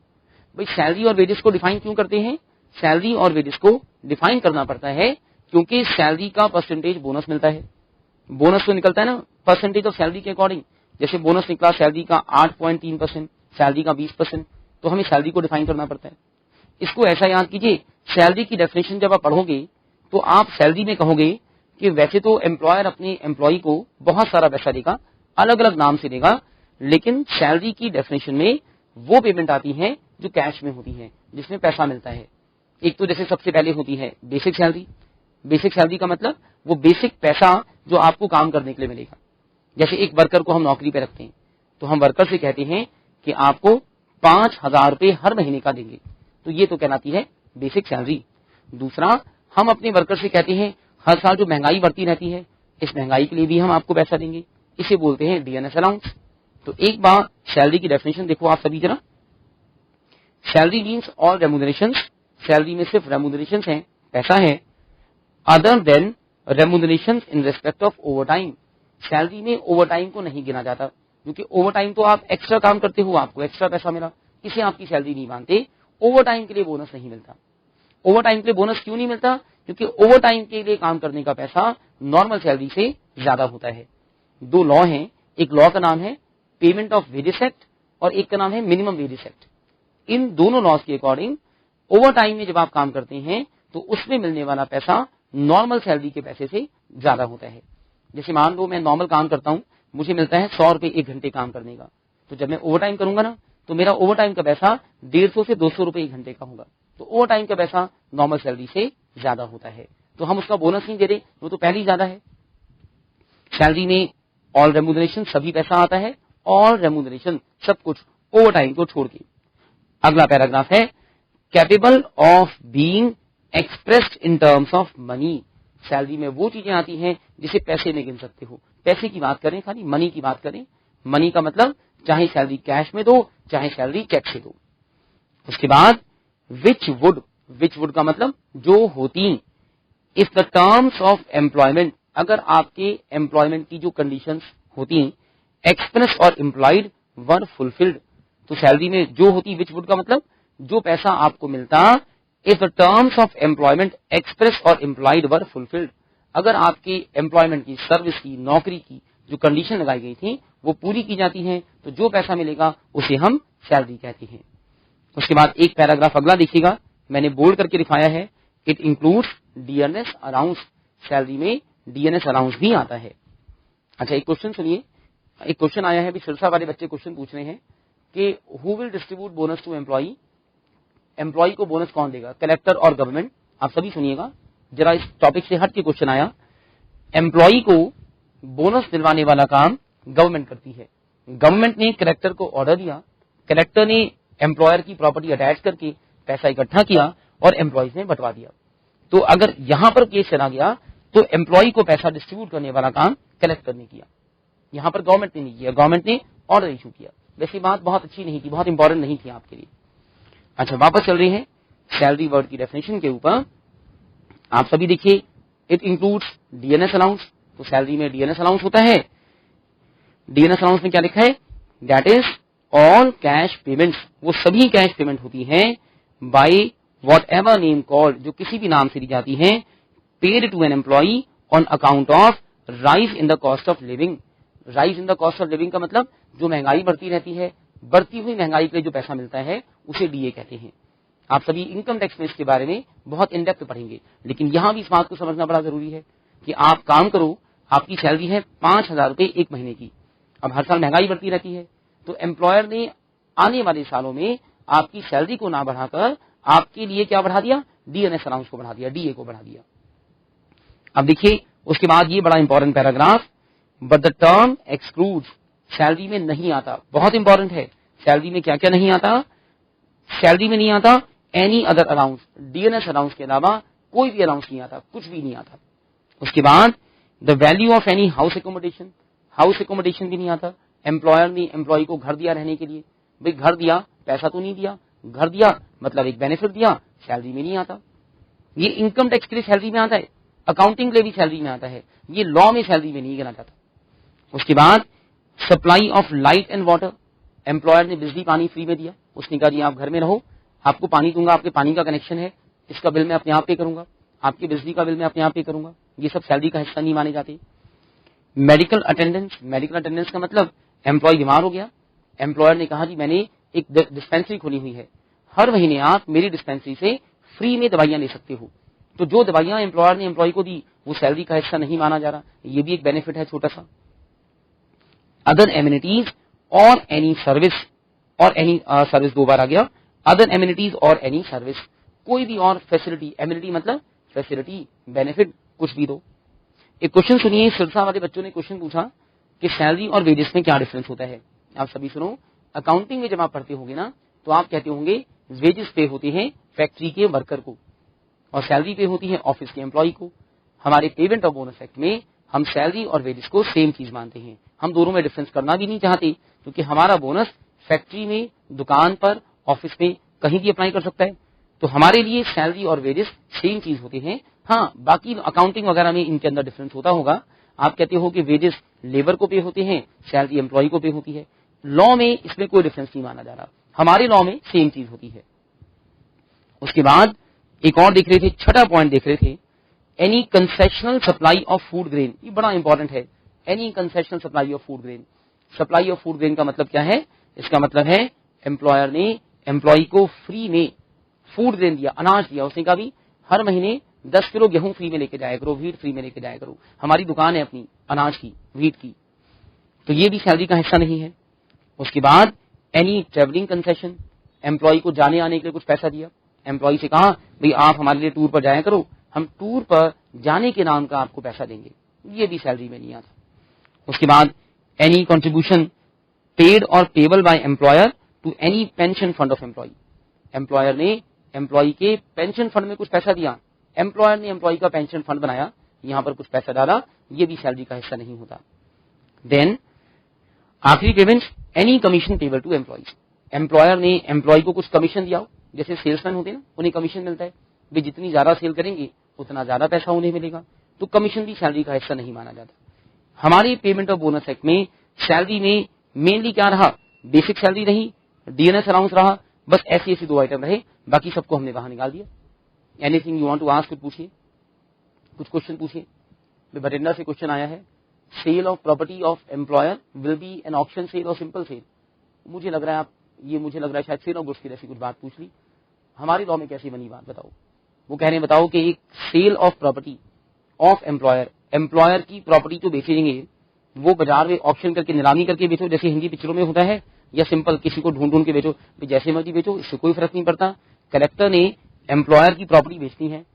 Speaker 1: भाई सैलरी और वेजेस को डिफाइन क्यों करते हैं? सैलरी और वेजेस को डिफाइन करना पड़ता है क्योंकि सैलरी का परसेंटेज बोनस मिलता है। बोनस तो निकलता है ना परसेंटेज ऑफ सैलरी के अकॉर्डिंग, जैसे बोनस निकला सैलरी का 8.3%, सैलरी का 20%, तो हमें सैलरी को डिफाइन करना पड़ता है। इसको ऐसा याद कीजिए, सैलरी की डेफिनेशन जब आप पढ़ोगे तो आप सैलरी में कहोगे कि वैसे तो एम्प्लॉयर अपने एम्प्लॉय को बहुत सारा पैसा देगा, अलग अलग नाम से देगा, लेकिन सैलरी की डेफिनेशन में वो पेमेंट आती है जो कैश में होती है, जिसमें पैसा मिलता है। एक तो जैसे सबसे पहले होती है बेसिक सैलरी। बेसिक सैलरी का मतलब वो बेसिक पैसा जो आपको काम करने के लिए मिलेगा। जैसे एक वर्कर को हम नौकरी पे रखते हैं तो हम वर्कर से कहते हैं कि आपको 5,000 रुपए हर महीने का देंगे, तो ये तो कहलाती है बेसिक सैलरी। दूसरा, हम अपने वर्कर से कहते हैं हर साल जो महंगाई बढ़ती रहती है, इस महंगाई के लिए भी हम आपको पैसा देंगे, इसे बोलते हैं डीएनएस अलाउंस। तो एक बार सैलरी की डेफिनेशन देखो आप सभी जरा। Salary means all remunerations, salary में सिर्फ रेम्यूनरेशंस हैं, पैसा है, other than remunerations in respect of overtime. Salary में ओवर टाइम को नहीं गिना जाता, क्योंकि ओवर टाइम तो आप एक्स्ट्रा काम करते हो, आपको एक्स्ट्रा पैसा मिला, इसे आपकी सैलरी नहीं मानते। ओवर टाइम के लिए बोनस नहीं मिलता। ओवर टाइम के लिए बोनस क्यों नहीं मिलता? क्योंकि ओवर टाइम के लिए काम करने का पैसा नॉर्मल सैलरी से ज्यादा होता है। दो लॉ हैं, एक लॉ का नाम है पेमेंट ऑफ वेजेस एक्ट और एक का नाम है मिनिमम वेजेस एक्ट। इन दोनों लॉज के अकॉर्डिंग ओवर टाइम में जब आप काम करते हैं तो उसमें मिलने वाला पैसा नॉर्मल सैलरी के पैसे से ज्यादा होता है। जैसे मान लो मैं नॉर्मल काम करता हूं, मुझे मिलता है 100 रुपए 1 घंटे काम करने का, तो जब मैं ओवर टाइम करूंगा ना तो मेरा ओवर टाइम का पैसा 150 से 200 रुपए 1 घंटे का होगा। तो ओवर टाइम का पैसा नॉर्मल सैलरी से ज्यादा होता है, तो हम उसका बोनस नहीं दे रहे, वो तो पहले ही ज्यादा है। सैलरी में ऑल रेम्यूनरेशन सभी पैसा आता है, ऑल रेम्यूनरेशन सब कुछ ओवर टाइम को छोड़ के। अगला पैराग्राफ है capable of being expressed in terms of money. Salary में वो चीजें आती हैं जिसे पैसे में गिन सकते हो। पैसे की बात करें, खाली मनी की बात करें, मनी का मतलब चाहे सैलरी कैश में दो चाहे सैलरी चेक से दो। उसके बाद विच वुड का मतलब जो होती, if the terms of employment, अगर आपके एम्प्लॉयमेंट की जो कंडीशंस होती एक्सप्रेस और इम्प्लॉयड वर फुलफिल्ड, तो सैलरी में जो होती विच वुड का मतलब जो पैसा आपको मिलता if the terms of employment express और इम्प्लॉयड वर फुलफिल्ड, अगर आपकी एम्प्लॉयमेंट की, सर्विस की, नौकरी की जो कंडीशन लगाई गई थी वो पूरी की जाती है, तो जो पैसा मिलेगा उसे हम सैलरी कहते हैं। उसके बाद एक पैराग्राफ अगला देखिएगा, मैंने बोल्ड करके दिखाया है, it includes DNS allowance. Salary में डीएनएस अलाउंस भी आता है। अच्छा, एक क्वेश्चन सुनिए, एक क्वेश्चन आया है, अभी सिरसा वाले बच्चे क्वेश्चन पूछ रहे हैं कि who will distribute bonus to employee, employee को बोनस कौन देगा, कलेक्टर और गवर्नमेंट। आप सभी सुनिएगा, जरा इस टॉपिक से हट के क्वेश्चन आया। एम्प्लॉय को बोनस दिलवाने वाला काम गवर्नमेंट करती है। गवर्नमेंट ने कलेक्टर को ऑर्डर दिया, कलेक्टर ने एम्प्लॉयर की प्रॉपर्टी अटैच करके पैसा इकट्ठा किया और एम्प्लॉयज ने बंटवा दिया। तो अगर यहां पर केस चला गया तो एम्प्लॉय को पैसा डिस्ट्रीब्यूट करने वाला काम कलेक्टर ने किया, यहां पर गवर्नमेंट ने नहीं किया, गवर्नमेंट ने ऑर्डर इशू किया। वैसे बात बहुत अच्छी नहीं थी, बहुत इंपॉर्टेंट नहीं थी आपके लिए। अच्छा, वापस चल रही है सैलरी वर्ड की डेफिनेशन के ऊपर। आप सभी देखिए, इट इंक्लूड्स डीएनएस अलाउंस, तो सैलरी में डीएनएस अलाउंस होता है। डीएनएस अलाउंस में क्या लिखा है, that is all cash payments, वो सभी कैश पेमेंट होती है by whatever name called, जो किसी भी नाम से दी जाती है, paid to an employee on account of rise in the cost of living. Rise in the cost of living का मतलब जो महंगाई बढ़ती रहती है, बढ़ती हुई महंगाई के लिए जो पैसा मिलता है उसे डीए कहते हैं। आप सभी इनकम टैक्स में इसके बारे में बहुत इन डेप्थ पढ़ेंगे, लेकिन यहां भी इस बात को समझना बड़ा जरूरी है कि आप काम करो, आपकी सैलरी है 5,000 रुपए एक महीने की, अब हर साल महंगाई बढ़ती रहती है, तो एम्प्लॉयर ने आने वाले सालों में आपकी सैलरी को ना बढ़ाकर आपके लिए क्या बढ़ा दिया, डीएनएस अलाउंस को बढ़ा दिया, डीए को बढ़ा दिया। अब देखिए उसके बाद ये बड़ा important paragraph, but the term excludes, salary में नहीं आता, बहुत इंपॉर्टेंट है। सैलरी में क्या क्या नहीं आता, सैलरी में नहीं आता any other allowance, DNS allowance के अलावा कोई भी अलाउंस नहीं आता, कुछ भी नहीं आता। उसके बाद the value of any house accommodation, house accommodation भी नहीं आता। एम्प्लॉयर ने एम्प्लॉय को घर दिया रहने के लिए, भाई घर दिया, पैसा तो नहीं दिया, घर दिया मतलब एक बेनिफिट दिया, सैलरी में नहीं आता। ये इनकम टैक्स के लिए सैलरी में आता है, अकाउंटिंग के लिए भी सैलरी में आता है, ये लॉ में सैलरी में नहीं गिना जाता। उसके बाद supply of light and water, employer ने बिजली पानी फ्री में दिया, उसने कहा जी आप घर में रहो, आपको पानी दूंगा, आपके पानी का कनेक्शन है, इसका बिल मैं अपने आप पे करूंगा, आपकी बिजली का बिल मैं अपने आप पे करूंगा, ये सब सैलरी का हिस्सा नहीं माने जाते। मेडिकल अटेंडेंस, मेडिकल अटेंडेंस का मतलब एम्प्लॉय बीमार हो गया, एम्प्लॉयर ने कहा जी मैंने एक डिस्पेंसरी खोली हुई है, हर महीने आप मेरी डिस्पेंसरी से फ्री में दवाइयां ले सकते हो, तो जो दवाइयां एम्प्लॉयर ने एम्प्लॉय को दी वो सैलरी का हिस्सा नहीं माना जा रहा, ये भी एक बेनिफिट है छोटा सा। अदर एमिनिटीज और एनी सर्विस, और एनी सर्विस दो बार आ गया, अदर एमिनिटीज और एनी सर्विस, कोई भी और फैसिलिटी, एमिनिटी मतलब फैसिलिटी, बेनिफिट, कुछ भी दो। एक क्वेश्चन सुनिए, सिरसा वाले बच्चों ने क्वेश्चन पूछा कि सैलरी और वेजेस में क्या डिफरेंस होता है। आप सभी सुनो, अकाउंटिंग में जब आप पढ़ते होंगे ना तो आप कहते होंगे वेजेस पे होते हैं फैक्ट्री के वर्कर को और सैलरी पे होती है ऑफिस के एम्प्लॉय को। हमारे पेमेंट ऑफ बोनस एक्ट में हम सैलरी और वेजेस को सेम चीज मानते हैं, हम दोनों में डिफरेंस करना भी नहीं चाहते, क्योंकि हमारा बोनस फैक्ट्री में, दुकान पर, ऑफिस में कहीं भी अप्लाई कर सकता है, तो हमारे लिए सैलरी और वेजेस सेम चीज होते हैं। हाँ, बाकी अकाउंटिंग वगैरह में इनके अंदर डिफरेंस होता होगा, आप कहते हो कि वेजेस लेबर को पे होते हैं, सैलरी एम्प्लॉय को पे होती है। लॉ में इसमें कोई डिफरेंस नहीं माना जा रहा, हमारे लॉ में सेम चीज होती है। उसके बाद एक और देख रहे थे, छठा पॉइंट देख रहे थे, any concessional supply of food grain. ये बड़ा इंपॉर्टेंट है, any concessional supply of food grain. Supply of food grain का मतलब क्या है? इसका मतलब है एम्प्लॉयर ने एम्प्लॉय को फ्री में फूड ग्रेन दिया, अनाज दिया। उसने कहा भी हर महीने 10 किलो गेहूं फ्री में लेके जाया करो, व्हीट फ्री में लेके जाया करो। हमारी दुकान है अपनी अनाज की, व्हीट की, तो ये भी सैलरी का हिस्सा नहीं है। उसके बाद एनी ट्रेवलिंग कंसेशन, एम्प्लॉय को जाने आने के लिए कुछ पैसा दिया। एम्प्लॉय से कहा भाई आप हमारे लिए टूर पर जाया करो, हम टूर पर जाने के नाम का आपको पैसा देंगे, ये भी सैलरी में नहीं आता। उसके बाद एनी कंट्रीब्यूशन पेड और payable by employer to any pension fund of employee. Employer ने एम्प्लॉय के पेंशन फंड में कुछ पैसा दिया, एम्प्लॉयर ने एम्प्लॉय का पेंशन फंड बनाया, यहां पर कुछ पैसा डाला, ये भी सैलरी का हिस्सा नहीं होता। देन आखिरी payment any commission payable to employees. Employer ने एम्प्लॉय को कुछ कमीशन दिया, जैसे सेल्समैन होते हैं ना, उन्हें कमीशन मिलता है, वे जितनी ज्यादा सेल करेंगे उतना ज्यादा पैसा उन्हें मिलेगा, तो कमीशन भी सैलरी का हिस्सा नहीं माना जाता। हमारे पेमेंट ऑफ बोनस एक्ट में सैलरी में मेनली क्या रहा? बेसिक सैलरी रही, डीएनएस अलाउंस रहा, बस ऐसी 2 आइटम रहे, बाकी सबको हमने बाहर निकाल दिया। Anything you want to ask, कुछ पूछिए, कुछ क्वेश्चन पूछिए। बठिंडा से क्वेश्चन आया है, sale of property of employer will be an auction sale और सिंपल सेल। मुझे लग रहा है शायद सेल ऑफ गुड्स की ऐसी कुछ बात पूछ ली। हमारे लॉ में कैसी बनी बात बताओ? वो कह रहे हैं बताओ कि एक sale of property of employer, employer की प्रॉपर्टी जो बेचेंगे वो बाजार में ऑप्शन करके नीलामी करके बेचो, जैसे हिंदी पिक्चरों में होता है, या सिंपल किसी को ढूंढ ढूंढ के बेचो, जैसे मर्जी बेचो, इससे कोई फर्क नहीं पड़ता। कलेक्टर ने एम्प्लॉयर की प्रॉपर्टी बेचनी है,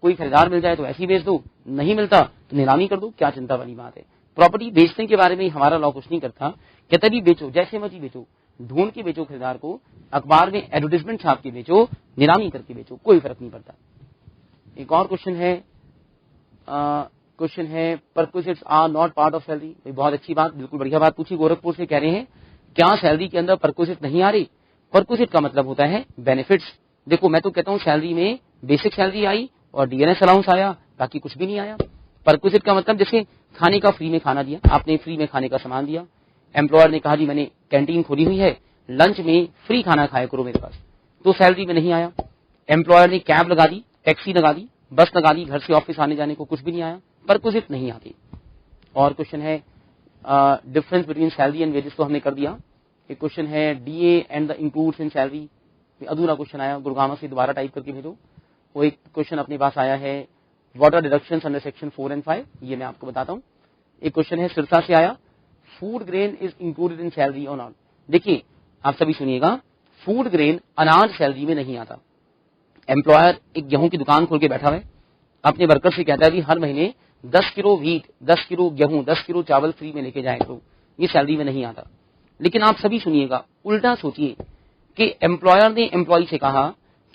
Speaker 1: कोई खरीदार मिल जाए तो ऐसी बेच दो, नहीं मिलता तो नीलामी कर दो, क्या चिंता वाली बात है। प्रॉपर्टी बेचने के बारे में हमारा लॉ कुछ नहीं करता, कहता भी बेचो, जैसे मर्जी बेचो, ढूंढ के बेचो खरीदार को, अखबार में एडवर्टाइजमेंट छाप के बेचो, नीलामी करके बेचो, कोई फर्क नहीं पड़ता। एक और क्वेश्चन है perquisites are not part of salary. बहुत अच्छी बात, बिल्कुल बढ़िया बात पूछी। गोरखपुर से कह रहे हैं क्या सैलरी के अंदर परक्विजिट नहीं आ रही? परक्विजिट का मतलब होता है बेनिफिट्स। देखो मैं तो कहता हूँ सैलरी में बेसिक सैलरी आई और डीएनएस अलाउंस आया, बाकी कुछ भी नहीं आया। परक्विजिट का मतलब जैसे खाने का फ्री में खाना दिया, आपने फ्री में खाने का सामान दिया, एम्प्लॉयर ने कहा जी मैंने कैंटीन खोली हुई है, लंच में फ्री खाना खाया करो मेरे पास, तो सैलरी में नहीं आया। एम्प्लॉयर ने कैब लगा दी, टैक्सी लगा दी, बस लगा दी, घर से ऑफिस आने जाने को, कुछ भी नहीं आया, परक्विजिट नहीं आती। और क्वेश्चन है difference between salary and wages, तो हमने कर दिया। एक क्वेश्चन है DA and the includes in salary, अधूरा क्वेश्चन आया, गुड़गांव से दोबारा टाइप करके भेजो। वो एक क्वेश्चन अपने पास आया है what are deductions under section 4 and 5, ये मैं आपको बताता हूँ। एक क्वेश्चन है सिरसा से आया, food grain is included in salary और नॉट। देखिए आप सभी सुनिएगा, फूड ग्रेन अनाज सैलरी में नहीं आता। एम्प्लॉयर एक गेहूं की दुकान खोल के बैठा है, अपने वर्कर से कहता है भी हर महीने 10 किलो व्हीट, 10 किलो गेहूं, 10 किलो चावल फ्री में लेके जाए, तो ये सैलरी में नहीं आता। लेकिन आप सभी सुनिएगा, उल्टा सोचिए कि एम्प्लॉयर ने एम्प्लॉय से कहा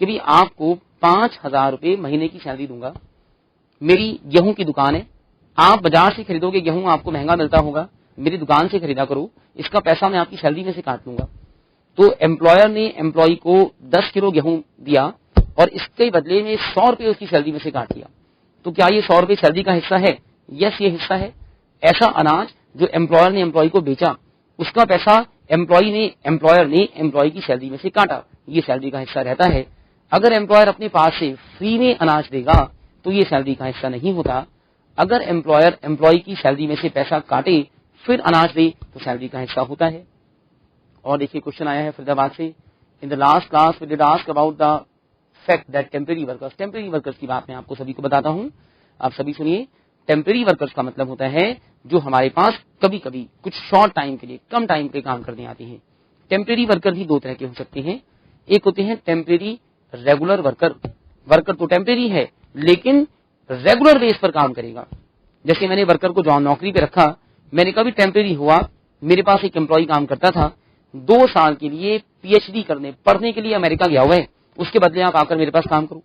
Speaker 1: कि भी आपको 5,000 रुपए महीने की सैलरी दूंगा, मेरी गेहूं की दुकान है, आप बाजार से खरीदोगे गेहूं, आपको महंगा मिलता होगा, मेरी दुकान से खरीदा करो, इसका पैसा मैं आपकी सैलरी में से काट लूंगा। तो एम्प्लॉयर ने एम्प्लॉय को 10 किलो गेहूं दिया और इसके बदले में 100 रुपए उसकी सैलरी में से काट लिया। तो क्या ये 100 रुपए सैलरी का हिस्सा है? यस, ये हिस्सा है। ऐसा अनाज जो एम्प्लॉयर ने एम्प्लॉय को बेचा, उसका पैसा एम्प्लॉयर ने एम्प्लॉय की सैलरी में से काटा, ये सैलरी का हिस्सा रहता है। अगर एम्प्लॉयर अपने पास से फ्री में अनाज देगा तो ये सैलरी का हिस्सा नहीं होता। अगर एम्प्लॉयर एम्प्लॉय की सैलरी में से पैसा काटे फिर अनाज दे तो सैलरी का हिस्सा होता है। और देखिए क्वेश्चन आया है फरीदाबाद से, in the last class we did ask about the fact that temporary workers की बात मैं आपको सभी को बताता हूं, आप सभी सुनिए। टेम्परेरी वर्कर्स का मतलब होता है जो हमारे पास कभी कभी कुछ शॉर्ट टाइम के लिए, कम टाइम पे काम करने आते हैं। टेम्परेरी वर्कर भी 2 तरह के हो सकते हैं, एक होते हैं टेम्परेरी रेगुलर वर्कर, वर्कर तो टेम्परेरी है लेकिन रेगुलर बेस पर काम करेगा। जैसे मैंने वर्कर को जॉब नौकरी पे रखा, मैंने कभी टेम्परेरी हुआ, मेरे पास एक एम्प्लॉय काम करता था, 2 साल के लिए पीएचडी करने पढ़ने के लिए अमेरिका गया हुआ है, उसके बदले आप आकर मेरे पास काम करो,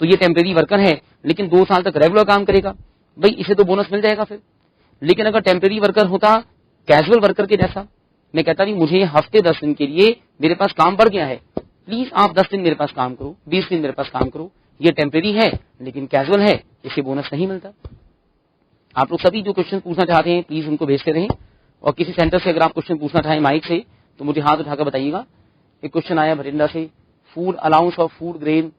Speaker 1: तो ये टेम्परेरी वर्कर है लेकिन 2 साल तक रेगुलर काम करेगा, भाई इसे तो बोनस मिल जाएगा फिर। लेकिन अगर टेम्परेरी वर्कर होता कैजुअल वर्कर के जैसा, मैं कहता नहीं मुझे हफ्ते 10 दिन के लिए मेरे पास काम बढ़ गया है, प्लीज आप 10 दिन मेरे पास काम करो, 20 दिन मेरे पास काम करो, ये टेम्परेरी है लेकिन कैजुअल है, इसे बोनस नहीं मिलता। आप लोग सभी जो क्वेश्चन पूछना चाहते हैं प्लीज उनको भेजते रहें, और किसी सेंटर से अगर आप क्वेश्चन पूछना चाहें माइक से तो मुझे हाथ उठाकर बताइएगा। एक क्वेश्चन आया भटिंडा से, फूड अलाउंस और फूड ग्रेन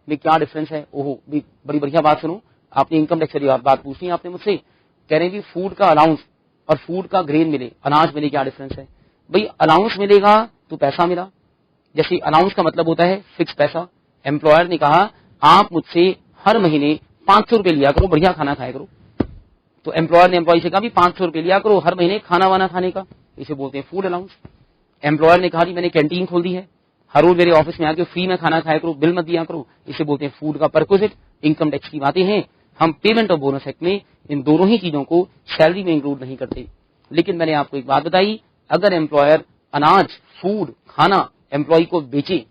Speaker 1: में क्या डिफरेंस है। ओहो, बड़ी बढ़िया बात सुनो, आपने इनकम टैक्स की बात पूछी है आपने मुझसे, कह रहे हैं कि फूड का अलाउंस और फूड का ग्रेन मिले, अनाज मिले, क्या डिफरेंस है। भाई अलाउंस मिलेगा तो पैसा मिला, जैसे अलाउंस का मतलब होता है फिक्स पैसा। एम्प्लॉयर ने कहा आप मुझसे हर महीने 500 रुपए लिया करो, बढ़िया खाना खाया करो, तो एम्प्लॉयर ने एम्प्लॉय से कहा भी 500 रुपए लिया करो हर महीने खाना वाना खाने का, इसे बोलते हैं फूड अलाउंस। एम्प्लॉयर ने कहा जी मैंने कैंटीन खोल दी है, हर रोज मेरे ऑफिस में आके फ्री में खाना खाया करो, बिल मत दिया करो, इसे बोलते हैं फूड का परक्विजिट। इनकम टैक्स की बातें हैं, हम पेमेंट ऑफ बोनस एक्ट में इन दोनों ही चीजों को सैलरी में इंक्लूड नहीं करते। लेकिन मैंने आपको एक बात बताई, अगर एम्प्लॉयर अनाज फूड खाना एम्प्लॉय को बेचे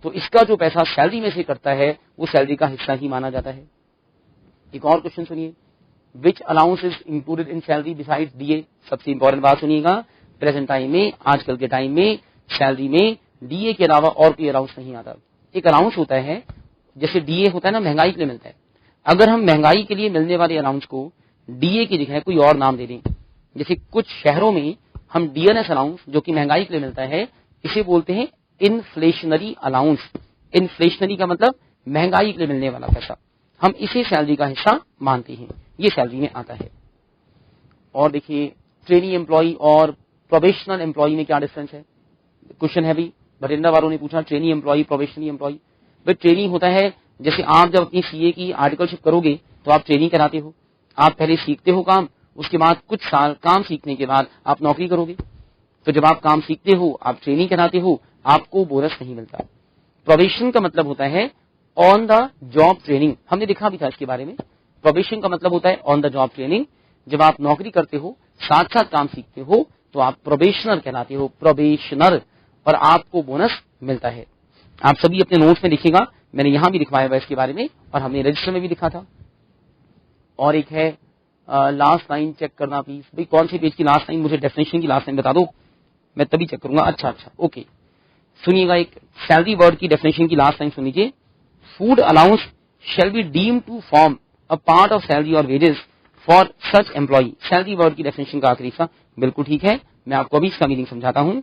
Speaker 1: तो इसका जो पैसा सैलरी में से करता है वो सैलरी का हिस्सा ही माना जाता है। एक और क्वेश्चन सुनिए, which allowance is included in salary besides DA. सबसे इंपॉर्टेंट बात सुनिएगा, प्रेजेंट टाइम में आजकल के टाइम में सैलरी में डीए के अलावा और कोई अलाउंस नहीं आता। एक अलाउंस होता है, जैसे डीए होता है ना महंगाई के लिए मिलता है, अगर हम महंगाई के लिए मिलने वाले अलाउंस को डीए की जगह कोई और नाम दे दें, जैसे कुछ शहरों में हम डीएनएस अलाउंस जो कि महंगाई के लिए मिलता है इसे बोलते हैं इन्फ्लेशनरी अलाउंस। इन्फ्लेशनरी का मतलब महंगाई के लिए मिलने वाला पैसा, हम इसे सैलरी का हिस्सा मानते हैं, ये सैलरी में आता है। और देखिए ट्रेनी एम्प्लॉय और प्रोबेशनल एम्प्लॉय में क्या डिफरेंस है। क्वेश्चन है भी भटिंडा वालों ने पूछा, ट्रेनी एम्प्लॉय प्रोबेशनरी एम्प्लॉय। भाई ट्रेनी होता है, जैसे आप जब अपनी सीए की आर्टिकलशिप करोगे तो आप ट्रेनिंग कराते हो, आप पहले सीखते हो काम, उसके बाद कुछ साल काम सीखने के बाद आप नौकरी करोगे, तो जब आप काम सीखते हो आप ट्रेनिंग कराते हो, आपको बोनस नहीं मिलता। प्रोबेशन का मतलब होता है ऑन द जॉब ट्रेनिंग, हमने देखा भी था इसके बारे में। प्रोबेशन का मतलब होता है ऑन द जॉब ट्रेनिंग, जब आप नौकरी करते हो साथ साथ काम सीखते हो तो आप प्रोबेशनर कहलाते हो, प्रोबेशनर, और आपको बोनस मिलता है। आप सभी अपने नोट्स में लिखिएगा, मैंने यहां भी लिखवाया हुआ इसके बारे में और हमने रजिस्टर में भी लिखा था। और एक है लास्ट लाइन चेक करना प्लीज, भाई कौन सी पेज की लास्ट लाइन, मुझे डेफिनेशन की लास्ट लाइन बता दो, मैं तभी चेक करूंगा। अच्छा ओके, सुनिएगा, एक सैलरी वर्ड की डेफिनेशन की लास्ट लाइन सुनिए, food allowance shall be deem to form a part of salary और wages for such employ. Salary word की डेफिनेशन का आखिरी हिस्सा बिल्कुल ठीक है, मैं आपको अभी इसका मीनिंग समझाता हूं।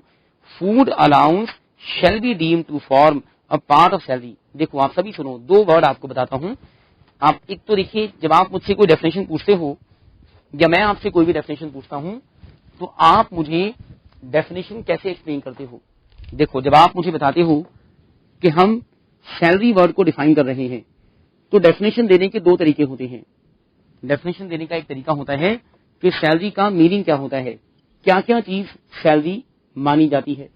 Speaker 1: Food allowance shall be deem to form a part of salary. देखो आप सभी सुनो, दो वर्ड आपको बताता हूं। आप एक तो देखिए, जब आप मुझसे कोई डेफिनेशन पूछते हो या मैं आपसे कोई भी डेफिनेशन पूछता हूं तो आप मुझे डेफिनेशन कैसे एक्सप्लेन करते हो। देखो जब आप मुझे बताते हो कि हम सैलरी वर्ड को डिफाइन कर रहे हैं तो डेफिनेशन देने के दो तरीके होते हैं। डेफिनेशन देने का एक तरीका होता है कि सैलरी का मीनिंग क्या होता है, क्या क्या चीज सैलरी मानी जाती है।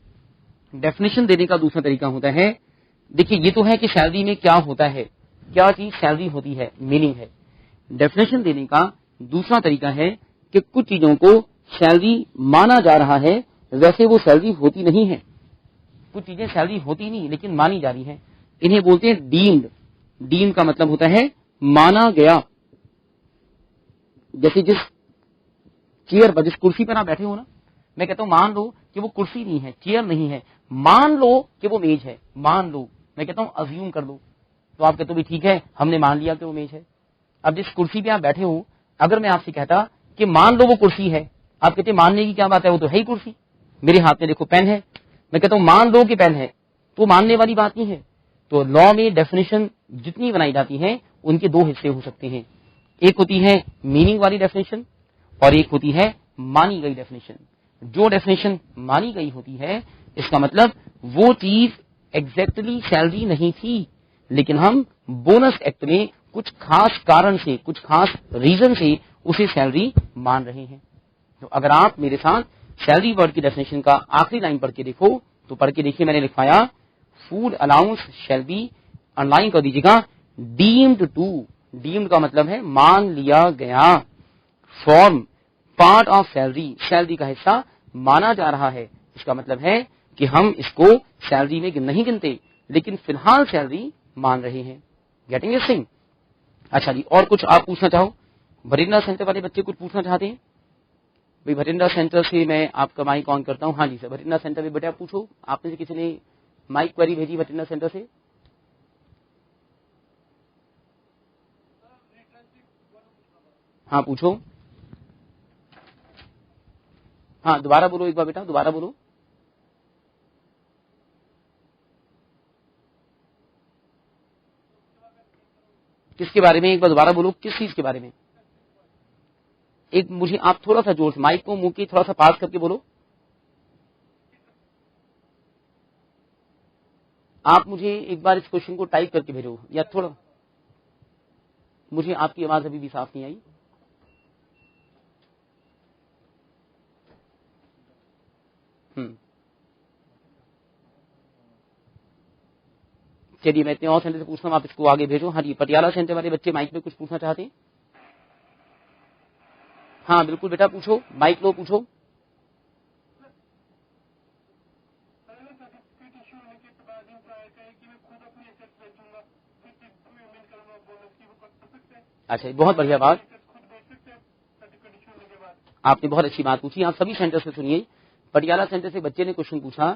Speaker 1: डेफिनेशन देने का दूसरा तरीका होता है, देखिए ये तो है कि सैलरी में क्या होता है, क्या चीज सैलरी होती है, मीनिंग है। डेफिनेशन देने का दूसरा तरीका है कि कुछ चीजों को सैलरी माना जा रहा है, वैसे वो सैलरी होती नहीं है, कुछ चीजें सैलरी होती नहीं लेकिन मानी जा रही हैं, इन्हें बोलते हैं डीम्ड। डीम्ड का मतलब होता है माना गया। जैसे जिस चेयर पर, जिस कुर्सी पर आप बैठे हो ना, मैं कहता हूं मान लो कि वो कुर्सी नहीं है, चेयर नहीं है, मान लो कि वो मेज है, मान लो, मैं कहता हूं अज्यूम कर लो, तो आप कहते हो भी ठीक है हमने मान लिया कि वो मेज है। अब जिस कुर्सी पे आप बैठे हो, अगर मैं आपसे कहता कि मान लो वो कुर्सी है, आप कहते मानने की क्या बात है, वो तो है ही कुर्सी। मेरे हाथ में देखो पेन है, मैं कहता हूं मान लो कि पेन है, तो मानने वाली बात नहीं है। तो लॉ में डेफिनेशन जितनी बनाई जाती है उनके दो हिस्से हो सकते हैं, एक होती है मीनिंग वाली डेफिनेशन और एक होती है मानी गई डेफिनेशन। जो डेफिनेशन मानी गई होती है इसका मतलब वो चीज एग्जैक्टली सैलरी नहीं थी, लेकिन हम बोनस एक्ट में कुछ खास कारण से, कुछ खास रीजन से उसे सैलरी मान रहे हैं। तो अगर आप मेरे साथ सैलरी वर्ड की डेफिनेशन का आखिरी लाइन पढ़ के देखो, तो पढ़ के देखिए, मैंने लिखवाया food allowance shall B, online कर दीजिएगा, डीम्ड टू, डीम्ड का मतलब है मान लिया गया, form part of salary, salary का हिस्सा माना जा रहा है। इसका मतलब है कि हम इसको सैलरी में नहीं गिनते लेकिन फिलहाल सैलरी मान रहे हैं। Getting this thing. अच्छा जी, और कुछ आप पूछना चाहो, भटिंडा सेंटर वाले बच्चे कुछ पूछना चाहते हैं। भाई भटिंडा सेंटर से मैं आपका माइक ऑन करता हूँ। हाँ जी सर, भटिंडा सेंटर में बेटा पूछो, आपने से किसी ने माइक क्वेरी भेजी भटिंडा सेंटर से। हाँ पूछो। हाँ दोबारा बोलो एक बार बेटा, दोबारा बोलो। किसके बारे में, एक बार दोबारा बोलो, किस चीज के बारे में? एक मुझे आप थोड़ा सा जोर से माइक को मुंह की थोड़ा सा पास करके बोलो। आप मुझे एक बार इस क्वेश्चन को टाइप करके भेजो, या थोड़ा, मुझे आपकी आवाज अभी भी साफ नहीं आई। चलिए मैं इतने और सेंटर से पूछता हूँ, आप इसको आगे भेजो। हाँ जी, पटियाला सेंटर वाले बच्चे माइक में कुछ पूछना चाहते हैं? हाँ बिल्कुल बेटा पूछो, माइक लो, पूछो। अच्छा, बहुत बढ़िया बात, आपने बहुत अच्छी बात पूछी। आप सभी सेंटर से सुनिए। पटियाला सेंटर से बच्चे ने क्वेश्चन पूछा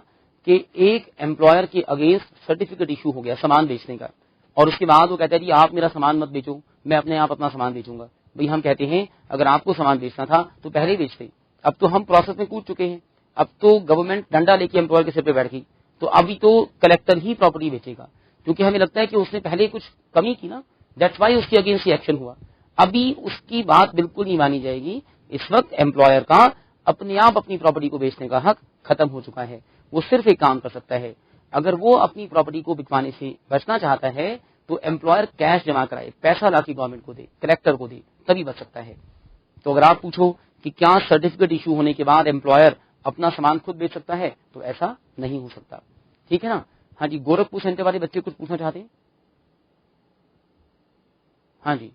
Speaker 1: कि एक एम्प्लॉयर के अगेंस्ट सर्टिफिकेट इशू हो गया सामान बेचने का, और उसके बाद वो कहता है जी आप मेरा सामान मत बेचो, मैं अपने आप अपना सामान बेचूंगा। भाई हम कहते हैं अगर आपको सामान बेचना था तो पहले ही बेचते, अब तो हम प्रोसेस में कूद चुके हैं, अब तो गवर्नमेंट डंडा लेके एम्प्लॉयर के सिर पे बैठ गई, तो अभी तो कलेक्टर ही प्रॉपर्टी बेचेगा, क्योंकि हमें लगता है कि उसने पहले कुछ कमी की ना, दैट्स वाई उसके अगेंस्ट एक्शन हुआ। अभी उसकी बात बिल्कुल नहीं मानी जाएगी। इस वक्त एम्प्लॉयर का अपने आप अपनी प्रॉपर्टी को बेचने का हक खत्म हो चुका है। वो सिर्फ एक काम कर सकता है, अगर वो अपनी प्रॉपर्टी को बिकवाने से बचना चाहता है तो एम्प्लॉयर कैश जमा कराए, पैसा लाके गवर्नमेंट को दे, कलेक्टर को दे, तभी बच सकता है। तो अगर आप पूछो कि क्या सर्टिफिकेट इशू होने के बाद एम्प्लॉयर अपना सामान खुद बेच सकता है, तो ऐसा नहीं हो सकता। ठीक है ना? हाँ जी, गोरखपुर सेंटर वाले बच्चे कुछ पूछना चाहते हैं? हाँ जी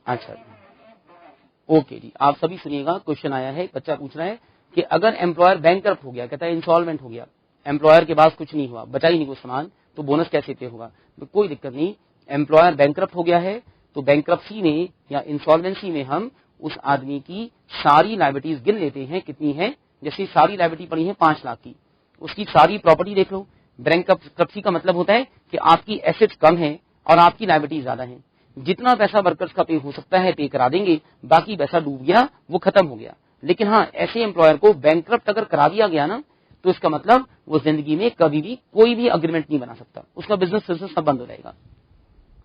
Speaker 1: अच्छा ओके जी, आप सभी सुनिएगा। क्वेश्चन आया है, बच्चा पूछ रहा है कि अगर एम्प्लॉयर बैंकरप्ट हो गया, कहता है इंसॉल्वेंट हो गया, एम्प्लॉयर के पास कुछ नहीं हुआ, बचा ही नहीं कुछ सामान, तो बोनस कैसे पे होगा? तो कोई दिक्कत नहीं, एम्प्लॉयर बैंकरप्ट हो गया है तो बैंकरप्सी में या इंसॉल्वेंसी में हम उस आदमी की सारी लायबिलिटीज गिन लेते हैं, कितनी है। जैसे सारी लायबिलिटी पड़ी है 5 लाख की, उसकी सारी प्रॉपर्टी देख लो। बैंकरप्सी का मतलब होता है कि आपकी एसेट्स कम है और आपकी लायबिलिटी ज्यादा है, जितना पैसा वर्कर्स का पे हो सकता है पे करा देंगे, बाकी पैसा डूब गया, वो खत्म हो गया। लेकिन हाँ, ऐसे एम्प्लॉयर को बैंकरप्ट अगर करा दिया गया ना, तो इसका मतलब वो जिंदगी में कभी भी कोई भी अग्रीमेंट नहीं बना सकता, उसका बिजनेस सब बंद हो जाएगा।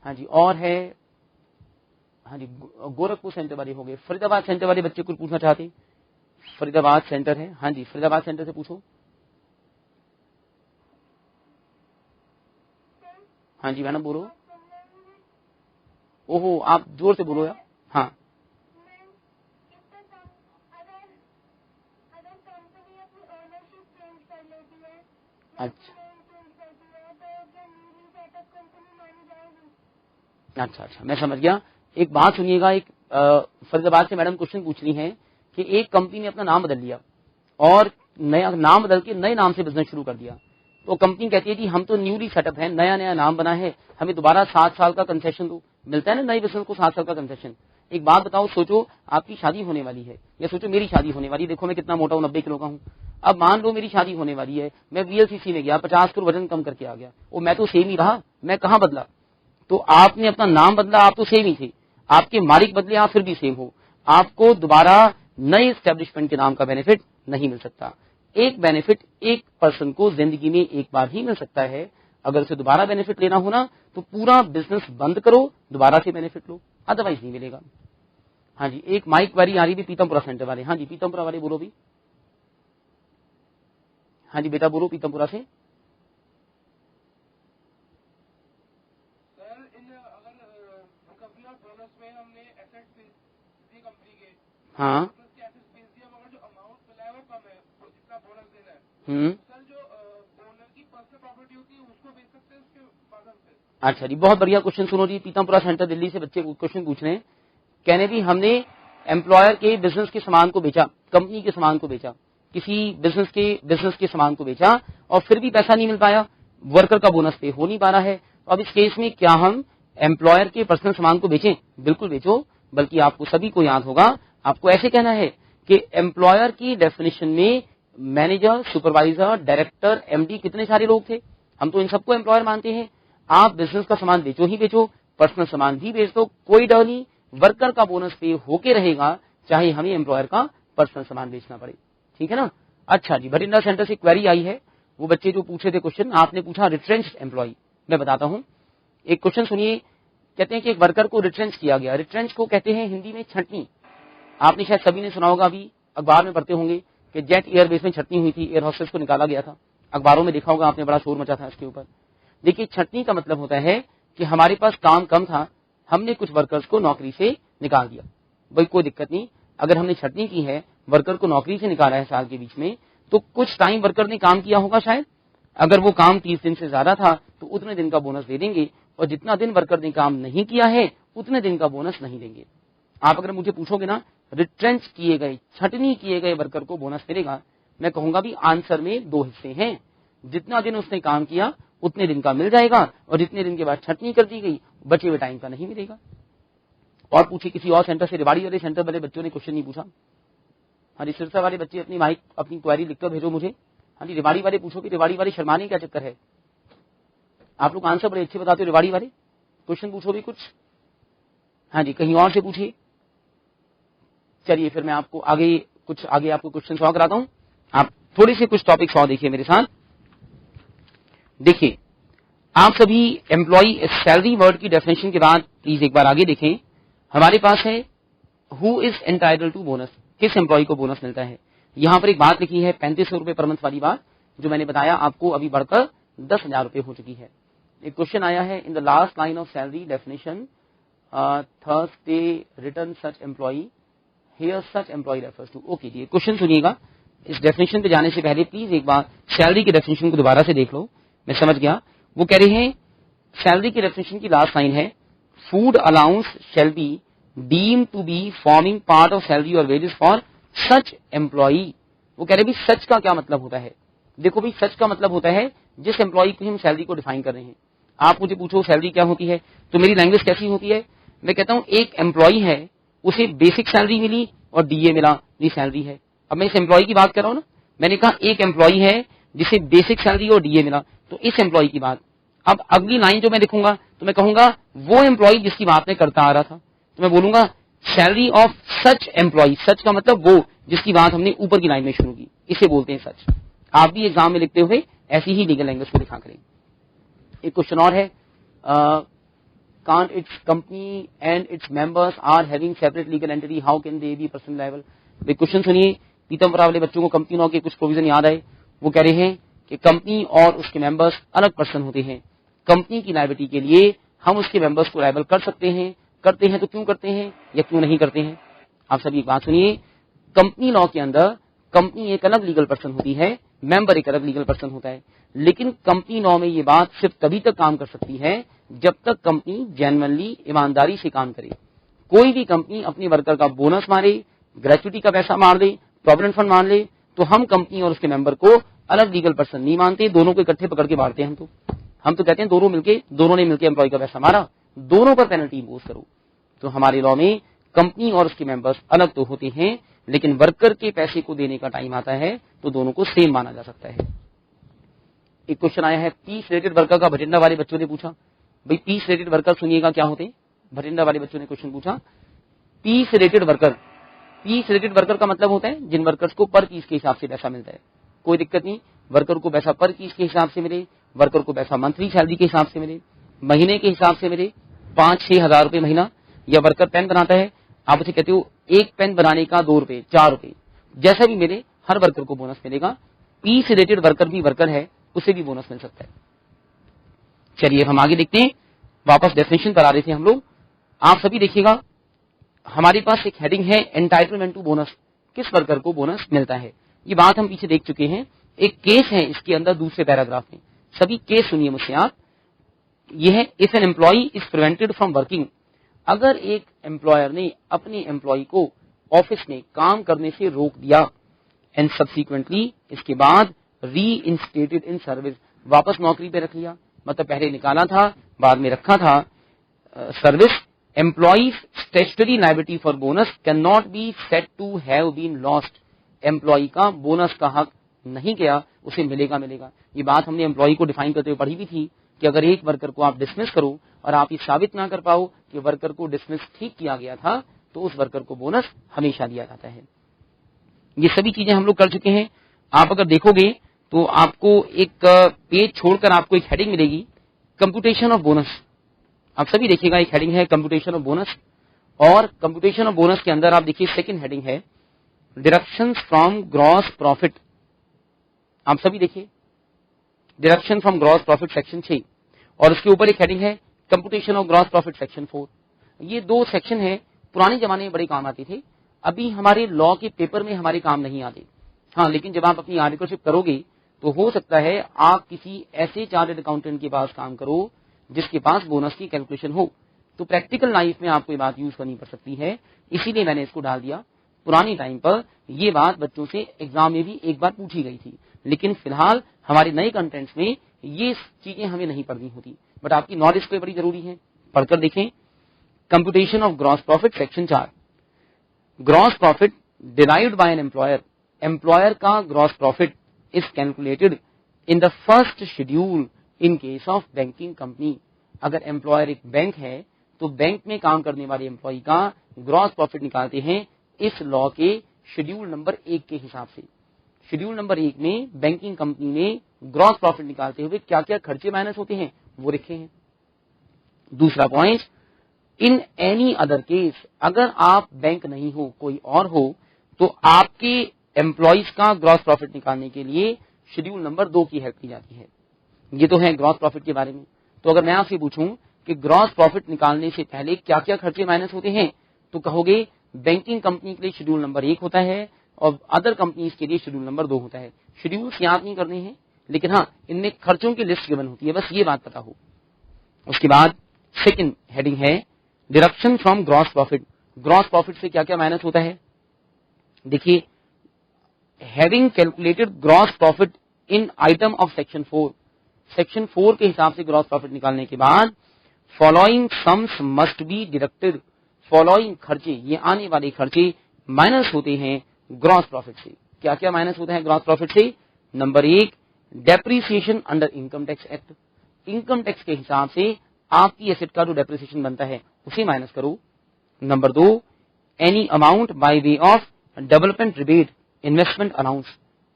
Speaker 1: हाँ जी, और है, हाँ जी गोरखपुर सेंटर वाले हो गए। फरीदाबाद सेंटर वाले बच्चे कुछ पूछना चाहते? फरीदाबाद सेंटर है, हाँ जी फरीदाबाद सेंटर से पूछो। हाँ जी मैडम बोलो। ओहो, आप जोर से बोलो यार। हाँ अच्छा अच्छा, मैं समझ गया। एक बात सुनिएगा, एक फरीदाबाद से मैडम क्वेश्चन पूछ रही है कि एक कंपनी ने अपना नाम बदल लिया और नया नाम बदल के नए नाम से बिजनेस शुरू कर दिया। तो कंपनी कहती है कि हम तो न्यूली सेटअप है, नया नया नाम बना है, हमें दोबारा 7 साल का कंसेशन दो। मिलता है ना नई बिजनेस को 7 साल का कंसेशन। एक बात बताओ, सोचो आपकी शादी होने वाली है, या सोचो मेरी शादी होने वाली है, देखो मैं कितना मोटा हूं, 90 किलो का हूं। अब मान लो मेरी शादी होने वाली है, मैं वीएलसीसी में गया, 50 किलो वजन कम करके आ गया, और मैं तो सेम ही रहा, मैं कहाँ बदला? तो आपने अपना नाम बदला, आप तो सेम ही थे, आपके मालिक बदले, आप फिर भी सेम हो। आपको दोबारा नए एस्टेब्लिशमेंट के नाम का बेनिफिट नहीं मिल सकता। एक बेनिफिट एक पर्सन को जिंदगी में एक बार ही मिल सकता है। अगर उसे दोबारा बेनिफिट लेना हो ना, तो पूरा बिजनेस बंद करो, दोबारा से बेनिफिट लो, अदरवाइज नहीं मिलेगा। हाँ जी, एक माइक वारी आ रही थी पीतमपुरा सेंटर वाले। हाँ जी पीतमपुरा वाले बोलो भी। हाँ जी बेटा बोलो पीतमपुरा से। हाँ अच्छा जी, बहुत बढ़िया क्वेश्चन। सुनो जी, पीतमपुरा सेंटर दिल्ली से बच्चे क्वेश्चन पूछ रहे हैं, कहने भी हमने एम्प्लॉयर के बिजनेस के सामान को बेचा, कंपनी के सामान को बेचा, किसी बिजनेस के सामान को बेचा, और फिर भी पैसा नहीं मिल पाया, वर्कर का बोनस पे हो नहीं पा रहा है। तो अब इस केस में क्या हम एम्प्लॉयर के पर्सनल सामान को बेचें? बिल्कुल बेचो, बल्कि आपको सभी को याद होगा, आपको ऐसे कहना है कि एम्प्लॉयर की डेफिनेशन में मैनेजर, सुपरवाइजर, डायरेक्टर, एमडी, कितने सारे लोग थे। हम तो इन सबको एम्प्लॉयर मानते हैं। आप बिजनेस का सामान बेचो ही बेचो, पर्सनल सामान भी बेच दो, कोई डर नहीं, वर्कर का बोनस पे होके रहेगा, चाहे हमें एम्प्लॉयर का पर्सनल सामान बेचना पड़े। ठीक है ना। अच्छा जी, भटिंडा सेंटर से क्वेरी आई है, वो बच्चे जो पूछे थे क्वेश्चन, आपने पूछा रिट्रेंच्ड एम्प्लॉय। मैं बताता हूं, एक क्वेश्चन सुनिए। कहते हैं कि एक वर्कर को रिट्रेंच किया गया। रिट्रेंच को कहते हैं हिंदी में छंटनी। आपने शायद सभी ने सुना होगा, अभी अखबार में पढ़ते होंगे कि जेट एयरबेस में छंटनी हुई थी, एयर होस्टेस को निकाला गया था। अखबारों में देखा होगा आपने, बड़ा शोर मचा था इसके ऊपर। देखिए, छंटनी का मतलब होता है कि हमारे पास काम कम था, हमने कुछ वर्कर्स को नौकरी से निकाल दिया। भाई कोई दिक्कत नहीं, अगर हमने छंटनी की है, वर्कर को नौकरी से निकाला है साल के बीच में, तो कुछ टाइम वर्कर ने काम किया होगा शायद। अगर वो काम 30 दिन से ज्यादा था तो उतने दिन का बोनस दे देंगे, और जितना दिन वर्कर ने काम नहीं किया है उतने दिन का बोनस नहीं देंगे। आप अगर मुझे पूछोगे ना, रिट्रेंच किए गए, छटनी किए गए वर्कर को बोनस मिलेगा, मैं कहूंगा भी आंसर में 2 हिस्से हैं। जितना दिन उसने काम किया उतने दिन का मिल जाएगा, और जितने दिन के बाद छटनी कर दी गई बचे हुए टाइम का नहीं मिलेगा। और पूछे किसी और सेंटर से, रेवाड़ी वाले सेंटर वाले बच्चों ने क्वेश्चन नहीं पूछा। हाँ जी, सिरसा वाले बच्चे अपनी क्वेरी लिखकर भेजो मुझे। हाँ जी, रेवाड़ी वाले पूछो कि रेवाड़ी वाले शर्माने क्या चक्कर है। आप लोग आंसर बड़े अच्छे बताते हो, रेवाड़ी वाले क्वेश्चन पूछो भी कुछ। हाँ जी, कहीं और से पूछिए। चलिए फिर मैं आपको आगे आपको क्वेश्चन सॉल्व कराता हूं। आप थोड़े से कुछ टॉपिक्स और देखिए मेरे साथ। देखिए, आप सभी एम्प्लॉई सैलरी वर्ड की डेफिनेशन के बाद प्लीज एक बार आगे देखें। हमारे पास है who is entitled to bonus, किस एम्प्लॉय को बोनस मिलता है। यहां पर एक बात लिखी है 3500 रुपए पर मंथ वाली बात, जो मैंने बताया आपको अभी बढ़कर 10,000 रुपए हो चुकी है। एक क्वेश्चन आया है, in the last line of salary definition Thursday return such employee here such employee refers to. Okay जी, क्वेश्चन सुनिएगा। इस डेफिनेशन पे जाने से पहले प्लीज एक बार सैलरी की डेफिनेशन को दोबारा से देख लो। मैं समझ गया, वो कह रहे हैं सैलरी की डेफिनेशन की लास्ट लाइन है, food allowance shall be deemed to be forming part of salary और वेजेस फॉर सच एम्प्लॉई। वो कह रहे हैं सच का क्या मतलब होता है। देखो भाई, सच का मतलब होता है जिस एम्प्लॉय की हम सैलरी को डिफाइन कर रहे हैं। आप मुझे पूछो सैलरी क्या होती है, तो मेरी लैंग्वेज कैसी होती है। मैं कहता हूं एक एम्प्लॉय है, उसे बेसिक सैलरी मिली और डीए मिला, ये सैलरी है। अब मैं इस एम्प्लॉय की बात कर रहा हूं ना, मैंने कहा एक एम्प्लॉय है जिसे बेसिक सैलरी और डीए मिला, तो इस एम्प्लॉय की बात। अब अगली लाइन जो मैं लिखूंगा तो मैं कहूंगा वो एम्प्लॉय जिसकी बात मैं करता आ रहा था, तो मैं बोलूंगा सैलरी ऑफ सच एम्प्लॉय। सच का मतलब वो जिसकी बात हमने ऊपर की लाइन में शुरू की, इसे बोलते हैं सच। आप भी एग्जाम में लिखते हुए ऐसी ही लीगल लैंग्वेज को दिखा करें। एक क्वेश्चन और है, can't its company and its members are having separate legal entity, how can they be personally liable। Way question सुनिए, पीतमपुरा वाले बच्चों को कंपनी लॉ के कुछ प्रोविजन याद आए। वो कह रहे हैं कि कंपनी और उसके मेंबर्स अलग पर्सन होते हैं। कंपनी की लायबिलिटी के लिए हम उसके मेंबर्स को लायबल कर सकते हैं, करते हैं तो क्यों करते हैं या क्यों नहीं करते हैं। आप सभी एक बात सुनिए, कंपनी लॉ के अंदर कंपनी एक अलग लीगल पर्सन होती है, मेंबर एक अलग लीगल पर्सन होता है। लेकिन कंपनी लॉ में ये बात सिर्फ तभी तक काम कर सकती है जब तक कंपनी जेन्युइनली ईमानदारी से काम करे। कोई भी कंपनी अपने वर्कर का बोनस मारे, ग्रेचुइटी का पैसा मार दे, प्रोविडेंट फंड मार ले, तो हम कंपनी और उसके मेंबर को अलग लीगल पर्सन नहीं मानते, दोनों को इकट्ठे पकड़ के बांटते हैं। हम तो कहते हैं दोनों ने मिलकर एम्प्लॉय का पैसा मारा, दोनों पर पेनल्टी इम्पोज करो। तो हमारे लॉ में कंपनी और उसके मेंबर्स अलग तो होते हैं, लेकिन वर्कर के पैसे को देने का टाइम आता है तो दोनों को सेम माना जा सकता है। एक क्वेश्चन आया है, पीस रेटेड वर्कर का भटिंडा वाले बच्चों ने पूछा। भाई पीस रेटेड वर्कर सुनिएगा क्या होते हैं। भटिंडा वाले बच्चों ने क्वेश्चन पूछा, piece rated worker. Piece rated worker का मतलब होता है जिन वर्कर्स को पर पीस के हिसाब से पैसा मिलता है। कोई दिक्कत नहीं, वर्कर को पैसा पर पीस के हिसाब से मिले, वर्कर को पैसा मंथली सैलरी के हिसाब से मिले, महीने के हिसाब से मिले, 5-6 हजार रुपए महीना। या वर्कर पेन बनाता है, आप उसे कहते हो एक पेन बनाने का 2 रुपए 4 रुपए, जैसा भी मिले हर वर्कर को बोनस मिलेगा। पीस रेटेड वर्कर भी वर्कर है, उसे भी बोनस मिल सकता है। चलिए हम आगे देखते हैं, वापस डेफिनेशन पर आ रहे थे हम लोग। आप सभी देखिएगा, हमारे पास एक हेडिंग है एंटाइटलमेंट टू बोनस, किस वर्कर को बोनस मिलता है। ये बात हम पीछे देख चुके हैं। एक केस है इसके अंदर दूसरे पैराग्राफ में, सभी केस सुनिए मुझसे आप। यह है, if an employee is prevented from working. अगर एक एम्प्लॉयर ने अपने एम्प्लॉय को ऑफिस में काम करने से रोक दिया, एंड सब्सिक्वेंटली इसके बाद री इंस्टेटेड इन सर्विस, वापस नौकरी पे रख लिया, मतलब पहले निकाला था बाद में रखा था service, employees statutory liability for bonus can not be said to have been lost. Employee का बोनस का हक नहीं किया उसे मिलेगा मिलेगा। ये बात हमने एम्प्लॉय को डिफाइन करते हुए पढ़ी भी थी कि अगर एक वर्कर को आप डिसमिस करो और आप ये साबित ना कर पाओ कि वर्कर को डिसमिस ठीक किया गया था तो उस वर्कर को बोनस हमेशा दिया जाता है। ये सभी चीजें हम लोग कर चुके हैं। आप अगर देखोगे तो आपको एक पेज छोड़कर आपको एक हेडिंग मिलेगी, कंप्यूटेशन ऑफ बोनस। आप सभी देखिएगा एक हेडिंग है कंप्यूटेशन ऑफ बोनस, और कंप्यूटेशन ऑफ बोनस के अंदर आप देखिए सेकंड हेडिंग है डिडक्शंस फ्रॉम ग्रॉस प्रॉफिट। आप सभी देखिए deduction from gross profit section 6, और उसके ऊपर एक हेडिंग है computation of gross profit section 4। ये दो सेक्शन है, पुराने जमाने में बड़े काम आते थे, अभी हमारे लॉ के पेपर में हमारे काम नहीं आते। हाँ, लेकिन जब आप अपनी आर्टिकलशिप करोगे तो हो सकता है आप किसी ऐसे चार्टर्ड अकाउंटेंट के पास काम करो जिसके पास बोनस की कैलकुलेशन हो, तो प्रैक्टिकल लाइफ में आपको ये बात यूज करनी पड़ सकती है। इसीलिए मैंने इसको डाल दिया। पुरानी टाइम पर ये बात बच्चों से एग्जाम में भी एक बार पूछी गई थी, लेकिन फिलहाल हमारे नए कंटेंट्स में ये चीजें हमें नहीं पढ़नी होती, बट आपकी नॉलेज पे बड़ी जरूरी है। पढ़कर देखें computation of gross profit section 4। Gross profit derived by an employer, employer का gross profit is calculated in the first schedule in case of banking company. अगर एम्प्लॉयर एक बैंक है तो बैंक में काम करने वाले एम्प्लॉय का ग्रॉस प्रॉफिट निकालते हैं इस लॉ के शेड्यूल नंबर 1 के हिसाब से। शेड्यूल नंबर 1 में बैंकिंग कंपनी में ग्रॉस प्रॉफिट निकालते हुए क्या क्या खर्चे माइनस होते हैं वो लिखे हैं। दूसरा point, in any other case, अगर आप बैंक नहीं हो कोई और हो तो आपके एम्प्लॉइज का ग्रॉस प्रॉफिट निकालने के लिए शेड्यूल नंबर 2 की हेल्प की जाती है। ये तो है ग्रॉस प्रॉफिट के बारे में। तो अगर मैं आपसे पूछूं कि ग्रॉस प्रॉफिट निकालने से पहले क्या क्या खर्चे माइनस होते हैं, तो कहोगे बैंकिंग कंपनी के लिए शेड्यूल नंबर 1 होता है और अदर कंपनीज के लिए शेड्यूल नंबर 2 होता है। शेड्यूल्स याद नहीं करने हैं, लेकिन हाँ इनमें खर्चों की लिस्ट गिवन होती है, बस ये बात पता हो। उसके बाद सेकंड हेडिंग है deduction from gross profit. Gross profit से क्या क्या माइनस होता है, देखिए having calculated gross profit in item of section 4, section 4 के हिसाब से ग्रॉस प्रॉफिट निकालने के बाद following sums must be deducted. Following खर्चे, ये आने वाले खर्चे माइनस होते हैं ग्रॉस प्रॉफिट से। क्या क्या माइनस होता है ग्रॉस प्रॉफिट से? Number 1 depreciation under income tax act, income tax के हिसाब से आपकी एसेट का जो डेप्रिसिएशन बनता है उसे माइनस करो। Number 2 any amount by way of development rebate investment allowance.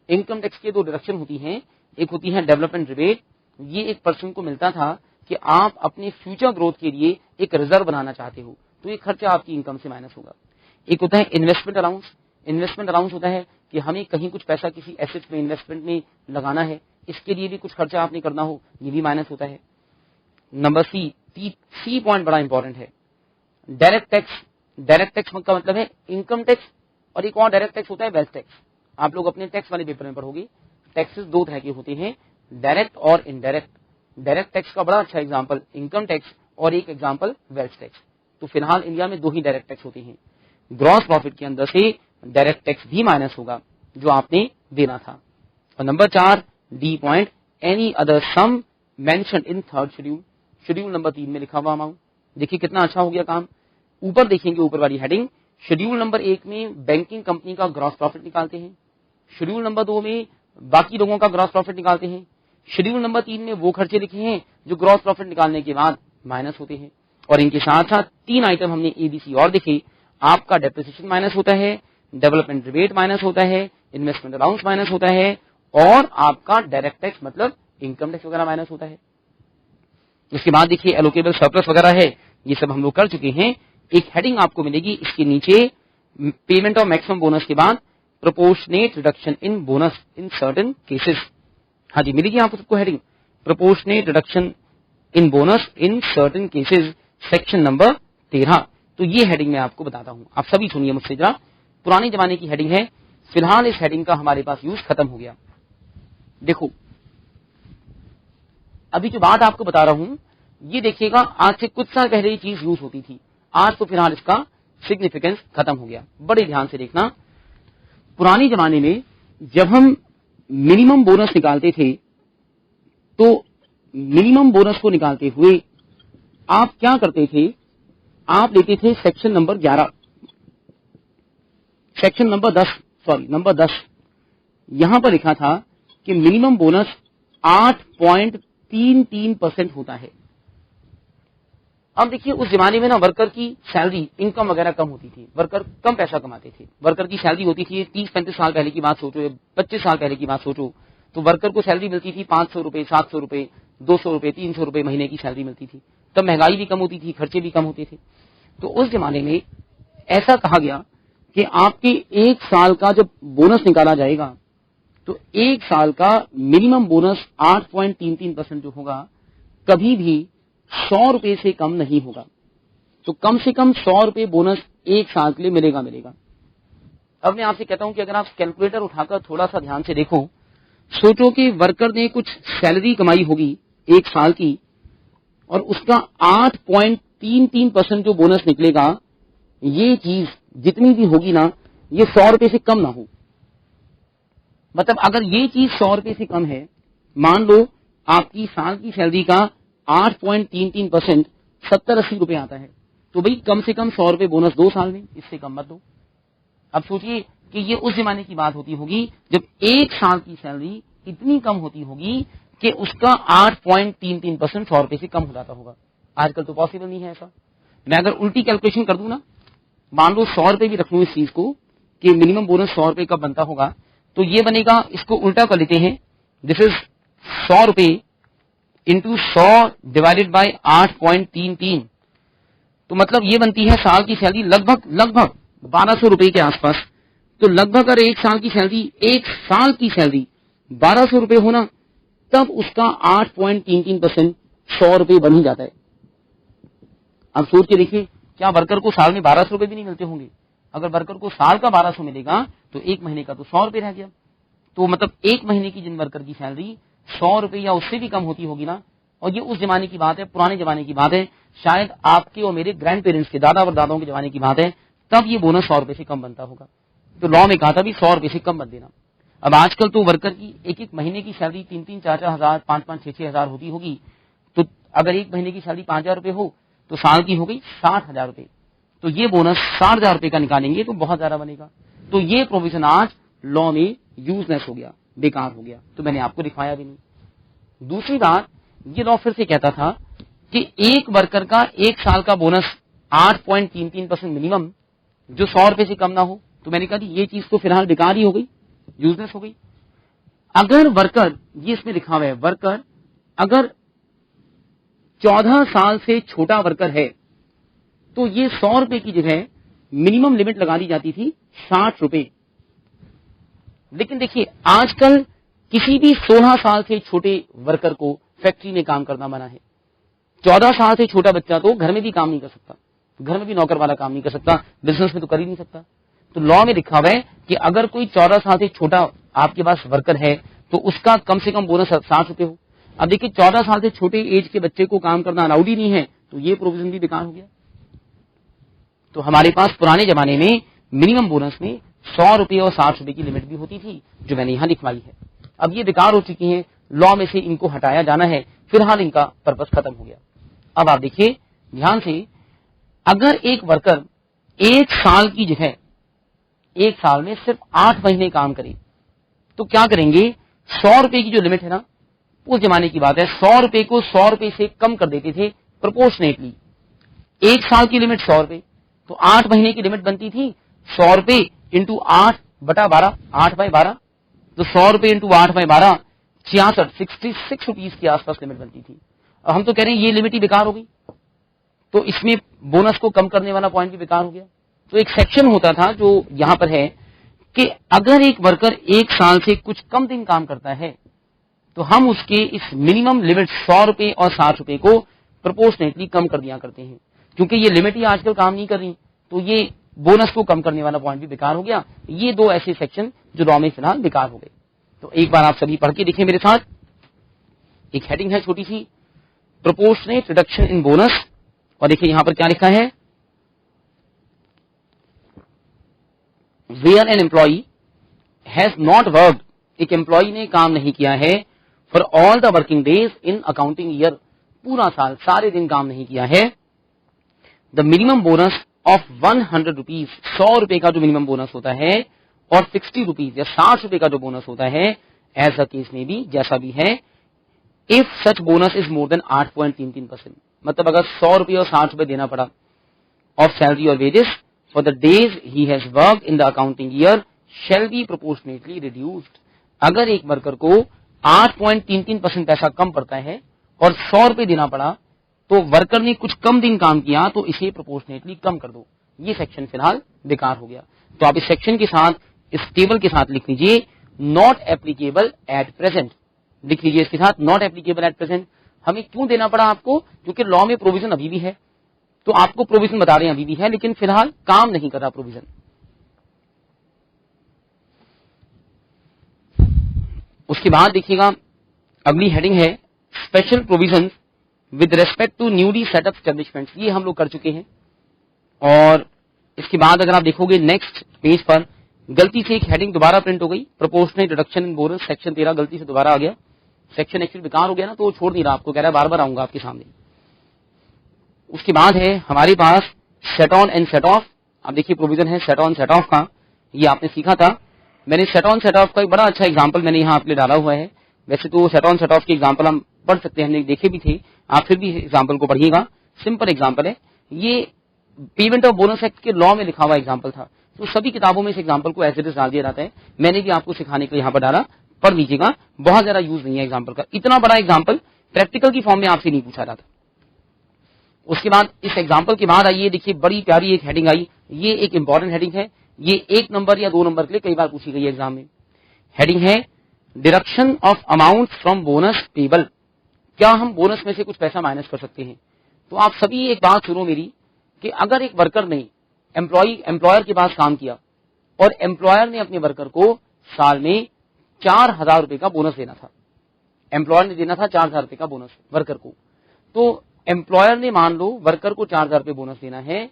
Speaker 1: Income tax के दो डिडक्शन होती हैं, एक होती है डेवलपमेंट रिबेट, ये एक पर्सन को मिलता था कि आप अपने फ्यूचर ग्रोथ के लिए एक रिजर्व बनाना चाहते हो, तो ये खर्चा आपकी इनकम से माइनस होगा। एक होता है इन्वेस्टमेंट अलाउंस, इन्वेस्टमेंट अलाउंस होता है कि हमें कहीं कुछ पैसा किसी एसेट में इन्वेस्टमेंट में लगाना है, इसके लिए भी कुछ खर्चा आपने करना हो, ये भी माइनस होता है। नंबर सी पॉइंट बड़ा इंपॉर्टेंट है, डायरेक्ट टैक्स। डायरेक्ट टैक्स का मतलब है इनकम टैक्स, और एक और डायरेक्ट टैक्स होता है वेल्थ टैक्स। आप लोग अपने टैक्स वाले पेपर में पढ़ोगे, टैक्सेस दो तरह के होते हैं, डायरेक्ट और इनडायरेक्ट। डायरेक्ट टैक्स का बड़ा अच्छा एग्जांपल इनकम टैक्स और एक एग्जांपल वेल्थ टैक्स। तो फिलहाल इंडिया में 2 ही डायरेक्ट टैक्स होते हैं। ग्रॉस प्रॉफिट के अंदर से डायरेक्ट टैक्स भी माइनस होगा जो आपने देना था। और number 4 D point any other sum mentioned in third schedule, schedule number 3 में लिखा हुआ अमाउंट। देखिए कितना अच्छा हो गया काम। ऊपर देखेंगे ऊपर वाली हेडिंग, शेड्यूल नंबर 1 में बैंकिंग कंपनी का ग्रॉस प्रॉफिट निकालते हैं, शेड्यूल नंबर 2 में बाकी लोगों का ग्रॉस प्रॉफिट निकालते हैं, शेड्यूल नंबर 3 में वो खर्चे लिखे हैं जो ग्रॉस प्रॉफिट निकालने के बाद माइनस होते हैं। और इनके साथ साथ 3 आइटम हमने एबीसी और देखे, आपका डेप्रिसिएशन माइनस होता है, डेवलपमेंट रिबेट माइनस होता है, इन्वेस्टमेंट अलाउंस माइनस होता है, और आपका डायरेक्ट टैक्स मतलब इनकम टैक्स वगैरह माइनस होता है। इसके बाद देखिए एलोकेबल सरप्लस वगैरह है, ये सब हम लोग कर चुके हैं। एक हेडिंग आपको मिलेगी इसके नीचे, पेमेंट ऑफ मैक्सिमम बोनस के बाद proportionate reduction in bonus in certain cases. हाँ जी, मिलेगी आपको सबको heading proportionate reduction in bonus in certain cases, section number 13। तो ये हेडिंग मैं आपको बताता हूं, आप सभी सुनिए मुझसे जरा। पुराने जमाने की हेडिंग है, फिलहाल इस हेडिंग का हमारे पास यूज खत्म हो गया। देखो अभी जो बात आपको बता रहा हूं ये देखिएगा, आज से कुछ साल पहले ये चीज यूज होती थी, आज तो फिलहाल इसका सिग्निफिकेंस खत्म हो गया। बड़े ध्यान से देखना, पुराने जमाने में जब हम मिनिमम बोनस निकालते थे तो मिनिमम बोनस को निकालते हुए आप क्या करते थे, आप लेते थे सेक्शन नंबर 11, सेक्शन नंबर 10, यहां पर लिखा था कि मिनिमम बोनस 8.33% होता है। अब देखिए उस जमाने में ना वर्कर की सैलरी इनकम वगैरह कम होती थी, वर्कर कम पैसा कमाते थे। वर्कर की सैलरी होती थी 30-35 साल पहले की बात सोचो, 25 साल पहले की बात सोचो, तो वर्कर को सैलरी मिलती थी 500 रुपए, 700 रुपए, 200 रुपए, 300 रुपए महीने की सैलरी मिलती थी। तब महंगाई भी कम होती थी, खर्चे भी कम होते थे। तो उस जमाने में ऐसा कहा गया कि आपके एक साल का जब बोनस निकाला जाएगा तो एक साल का मिनिमम बोनस 8.33% जो होगा कभी भी 100 रुपए से कम नहीं होगा। तो कम से कम 100 रुपए बोनस एक साल के लिए मिलेगा। अब मैं आपसे कहता हूं कि अगर आप कैलकुलेटर उठाकर थोड़ा सा ध्यान से देखो, सोचो कि वर्कर ने कुछ सैलरी कमाई होगी एक साल की और उसका 8.33% जो बोनस निकलेगा, ये चीज जितनी भी होगी ना, ये 100 रुपए से कम ना हो। मतलब अगर ये चीज 100 रुपए से कम है, मान लो आपकी साल की सैलरी का 8.33% 70-80 रुपए आता है, तो भाई कम से कम 100 रुपए बोनस 2 साल में, इससे कम मत दो। अब सोचिए कि ये उस जमाने की बात होती होगी जब एक साल की सैलरी इतनी कम होती होगी कि उसका 8.33% 100 रुपए से कम हो जाता होगा। आजकल तो पॉसिबल नहीं है ऐसा। मैं अगर उल्टी कैलकुलेशन कर दूं ना, मान लो 100 रुपए भी रख लूं इस चीज को कि मिनिमम बोनस 100 रुपए कब बनता होगा, तो ये बनेगा, इसको उल्टा कर लेते हैं, दिस इज 100 रुपए इंटू 100 डिवाइडेड बाय 8.33, तो मतलब ये बनती है साल की सैलरी लगभग 1200 रुपए के आसपास। तो लगभग अगर एक साल की सैलरी 1200 रुपए होना, तब उसका 8.33% 100 रुपए बन ही जाता है। अब सोच के देखिए, क्या वर्कर को साल में 1200 रुपए भी नहीं मिलते होंगे? अगर वर्कर को साल का 1200 मिलेगा तो एक महीने का तो 100 रुपए रह गया। तो मतलब एक महीने की जिन वर्कर की सैलरी 100 रुपए या उससे भी कम होती होगी ना, और ये उस जमाने की बात है, पुराने जमाने की बात है, शायद आपके और मेरे ग्रैंड पेरेंट्स के, दादा और दादाओं के जमाने की बात है, तब ये बोनस 100 रुपए से कम बनता होगा। तो लॉ में कहा था भी 100 रुपए से कम मत देना। अब आजकल तो वर्कर की एक महीने की सैलरी 3-3, 4-4 हजार, 5-5, 6-6 हजार होती होगी। तो अगर एक महीने की सैलरी 5,000 रुपए हो तो साल की हो गई 60,000 रुपए। तो ये बोनस 60,000 रुपए का निकालेंगे तो बहुत ज्यादा बनेगा। तो ये प्रोविजन आज लॉ में यूजलेस हो गया, बेकार हो गया, तो मैंने आपको दिखाया भी नहीं। दूसरी बात, ये लॉ फिर से कहता था कि एक वर्कर का एक साल का बोनस 8.33% मिनिमम, जो 100 रुपए से कम ना हो। तो मैंने कहा ये चीज तो फिलहाल बेकार ही हो गई, यूजलेस हो गई। अगर वर्कर, ये इसमें लिखा हुआ है, वर्कर अगर 14 साल से छोटा वर्कर है तो ये 100 रुपए की जगह मिनिमम लिमिट लगा दी जाती थी 60 रुपए। लेकिन देखिए आजकल किसी भी 16 साल से छोटे वर्कर को फैक्ट्री में काम करना मना है। 14 साल से छोटा बच्चा तो घर में भी काम नहीं कर सकता, घर में भी नौकर वाला काम नहीं कर सकता, बिजनेस में तो कर ही नहीं सकता। तो लॉ में लिखा हुआ है कि अगर कोई 14 साल से छोटा आपके पास वर्कर है तो उसका कम से कम बोनस 60 रुपए हो। अब देखिए 14 साल से छोटे एज के बच्चे को काम करना अलाउड ही नहीं है, तो ये प्रोविजन भी बेकार हो गया। तो हमारे पास पुराने जमाने में मिनिमम बोनस में 100 रुपए और 60 रुपए की लिमिट भी होती थी, जो मैंने यहां लिखवाई है। अब ये बेकार हो चुकी हैं, लॉ में से इनको हटाया जाना है, फिलहाल इनका पर्पस खत्म हो गया। अब आप देखिए ध्यान से, अगर एक वर्कर एक साल की जगह एक साल में सिर्फ 8 महीने काम करे तो क्या करेंगे, 100 रुपए की जो लिमिट है ना, उस जमाने की बात है, 100 रुपए को 100 रुपए से कम कर देते थे प्रोपोर्शनेटली। एक साल की लिमिट 100 रुपए, तो 8 महीने की लिमिट बनती थी 100 रुपए इंटू 8/12, 8/12, तो 100 रुपए इंटू 8/12 66 रुपीज के आसपास लिमिट बनती थी। अब हम तो कह रहे हैं ये लिमिट ही बेकार हो गई, तो इसमें बोनस को कम करने वाला पॉइंट भी बेकार हो गया। तो एक सेक्शन होता था जो यहां पर है कि अगर एक वर्कर एक साल से कुछ कम दिन काम करता है तो हम उसके इस मिनिमम लिमिट 100 रुपए और 60 रुपए को प्रोपोर्शनेटली कम कर दिया करते हैं। क्योंकि ये लिमिट ही आजकल काम नहीं कर रही, तो ये बोनस को कम करने वाला पॉइंट भी बेकार हो गया। ये दो ऐसे सेक्शन जो लॉ में फिलहाल बेकार हो गए। तो एक बार आप सभी पढ़ के देखिए मेरे साथ। एक हेडिंग है छोटी सी, प्रोपोर्शनेट रिडक्शन इन बोनस, और देखिए यहां पर क्या लिखा है, where an employee has not worked, एक एम्प्लॉई ने काम नहीं किया है, for all the working days in accounting year, पूरा साल सारे दिन काम नहीं किया है, the minimum bonus of 100 rupees, 100 रुपए का जो मिनिमम बोनस होता है और 60 रुपीज या 60 रुपए का जो बोनस होता है, एज अ केस में भी जैसा भी है, if such bonus is more than 8.33%, मतलब अगर 100 रुपए और 60 रुपए देना पड़ा ऑफ सैलरी और wages for the days he has work in the accounting year shall be proportionately reduced. अगर एक वर्कर को 8.33% पैसा कम पड़ता है और 100 रुपए देना पड़ा, तो वर्कर ने कुछ कम दिन काम किया तो इसे प्रोपोर्शनेटली कम कर दो। ये सेक्शन फिलहाल बेकार हो गया। तो आप इस सेक्शन के साथ, इस टेबल के साथ लिख लीजिए नॉट एप्लीकेबल एट प्रेजेंट, लिख लीजिए इसके साथ नॉट एप्लीकेबल एट प्रेजेंट। हमें क्यों देना पड़ा आपको? क्योंकि लॉ में प्रोविजन अभी भी है, तो आपको प्रोविजन बता रहे हैं अभी भी है, लेकिन फिलहाल काम नहीं कर रहा प्रोविजन। उसके बाद देखिएगा अगली हेडिंग है special provision with respect to newly set up establishments. ये हम लोग कर चुके हैं। और इसके बाद अगर आप देखोगे नेक्स्ट पेज पर गलती से एक हेडिंग दोबारा प्रिंट हो गई, proportional reduction in bonus, section 13 गलती से दोबारा आ गया। सेक्शन एक्चुअली बेकार हो गया ना, तो वो छोड़ नहीं रहा आपको, कह रहा है बार बार आऊंगा आपके सामने। उसके बाद है हमारे पास set on and set off. अब देखिए प्रोविजन है सेट ऑन सेट ऑफ का, ये आपने सीखा था। मैंने सेट ऑन सेट ऑफ का एक बड़ा अच्छा एग्जाम्पल मैंने यहाँ आपके लिए डाला हुआ है। वैसे तो सेट ऑन सेट ऑफ के एग्जाम्पल हम पढ़ सकते हैं, हमने देखे भी थे, आप फिर भी एग्जाम्पल को पढ़िएगा। सिंपल एग्जाम्पल है ये, पेमेंट ऑफ बोनस एक्ट के लॉ में लिखा हुआ एग्जाम्पल था, तो सभी किताबों में इस एग्जाम्पल को एज इट इज डाल दिया जाता है। मैंने भी आपको सिखाने के लिए यहाँ पर डाला, पढ़ लीजिएगा। बहुत ज्यादा यूज नहीं है एग्जाम्पल का, इतना बड़ा एग्जाम्पल प्रैक्टिकल की फॉर्म में आपसे नहीं पूछा जाता। उसके बाद इस एग्जाम्पल के बाद आइए देखिए बड़ी प्यारी एक हेडिंग आई, ये एक इंपॉर्टेंट हेडिंग है, ये 1 नंबर या 2 नंबर के लिए कई बार पूछी गई है एग्जाम में। हेडिंग है deduction of amount from bonus payable. क्या हम बोनस में से कुछ पैसा माइनस कर सकते हैं? तो आप सभी एक बात सुनो मेरी, कि अगर एक वर्कर ने एम्प्लॉयर के पास काम किया और एम्प्लॉयर ने अपने वर्कर को साल में 4,000 रुपए का बोनस देना था, एम्प्लॉयर ने देना था 4,000 रुपए का बोनस वर्कर को, तो एम्प्लॉयर ने मान लो वर्कर को 4,000 रुपए बोनस देना है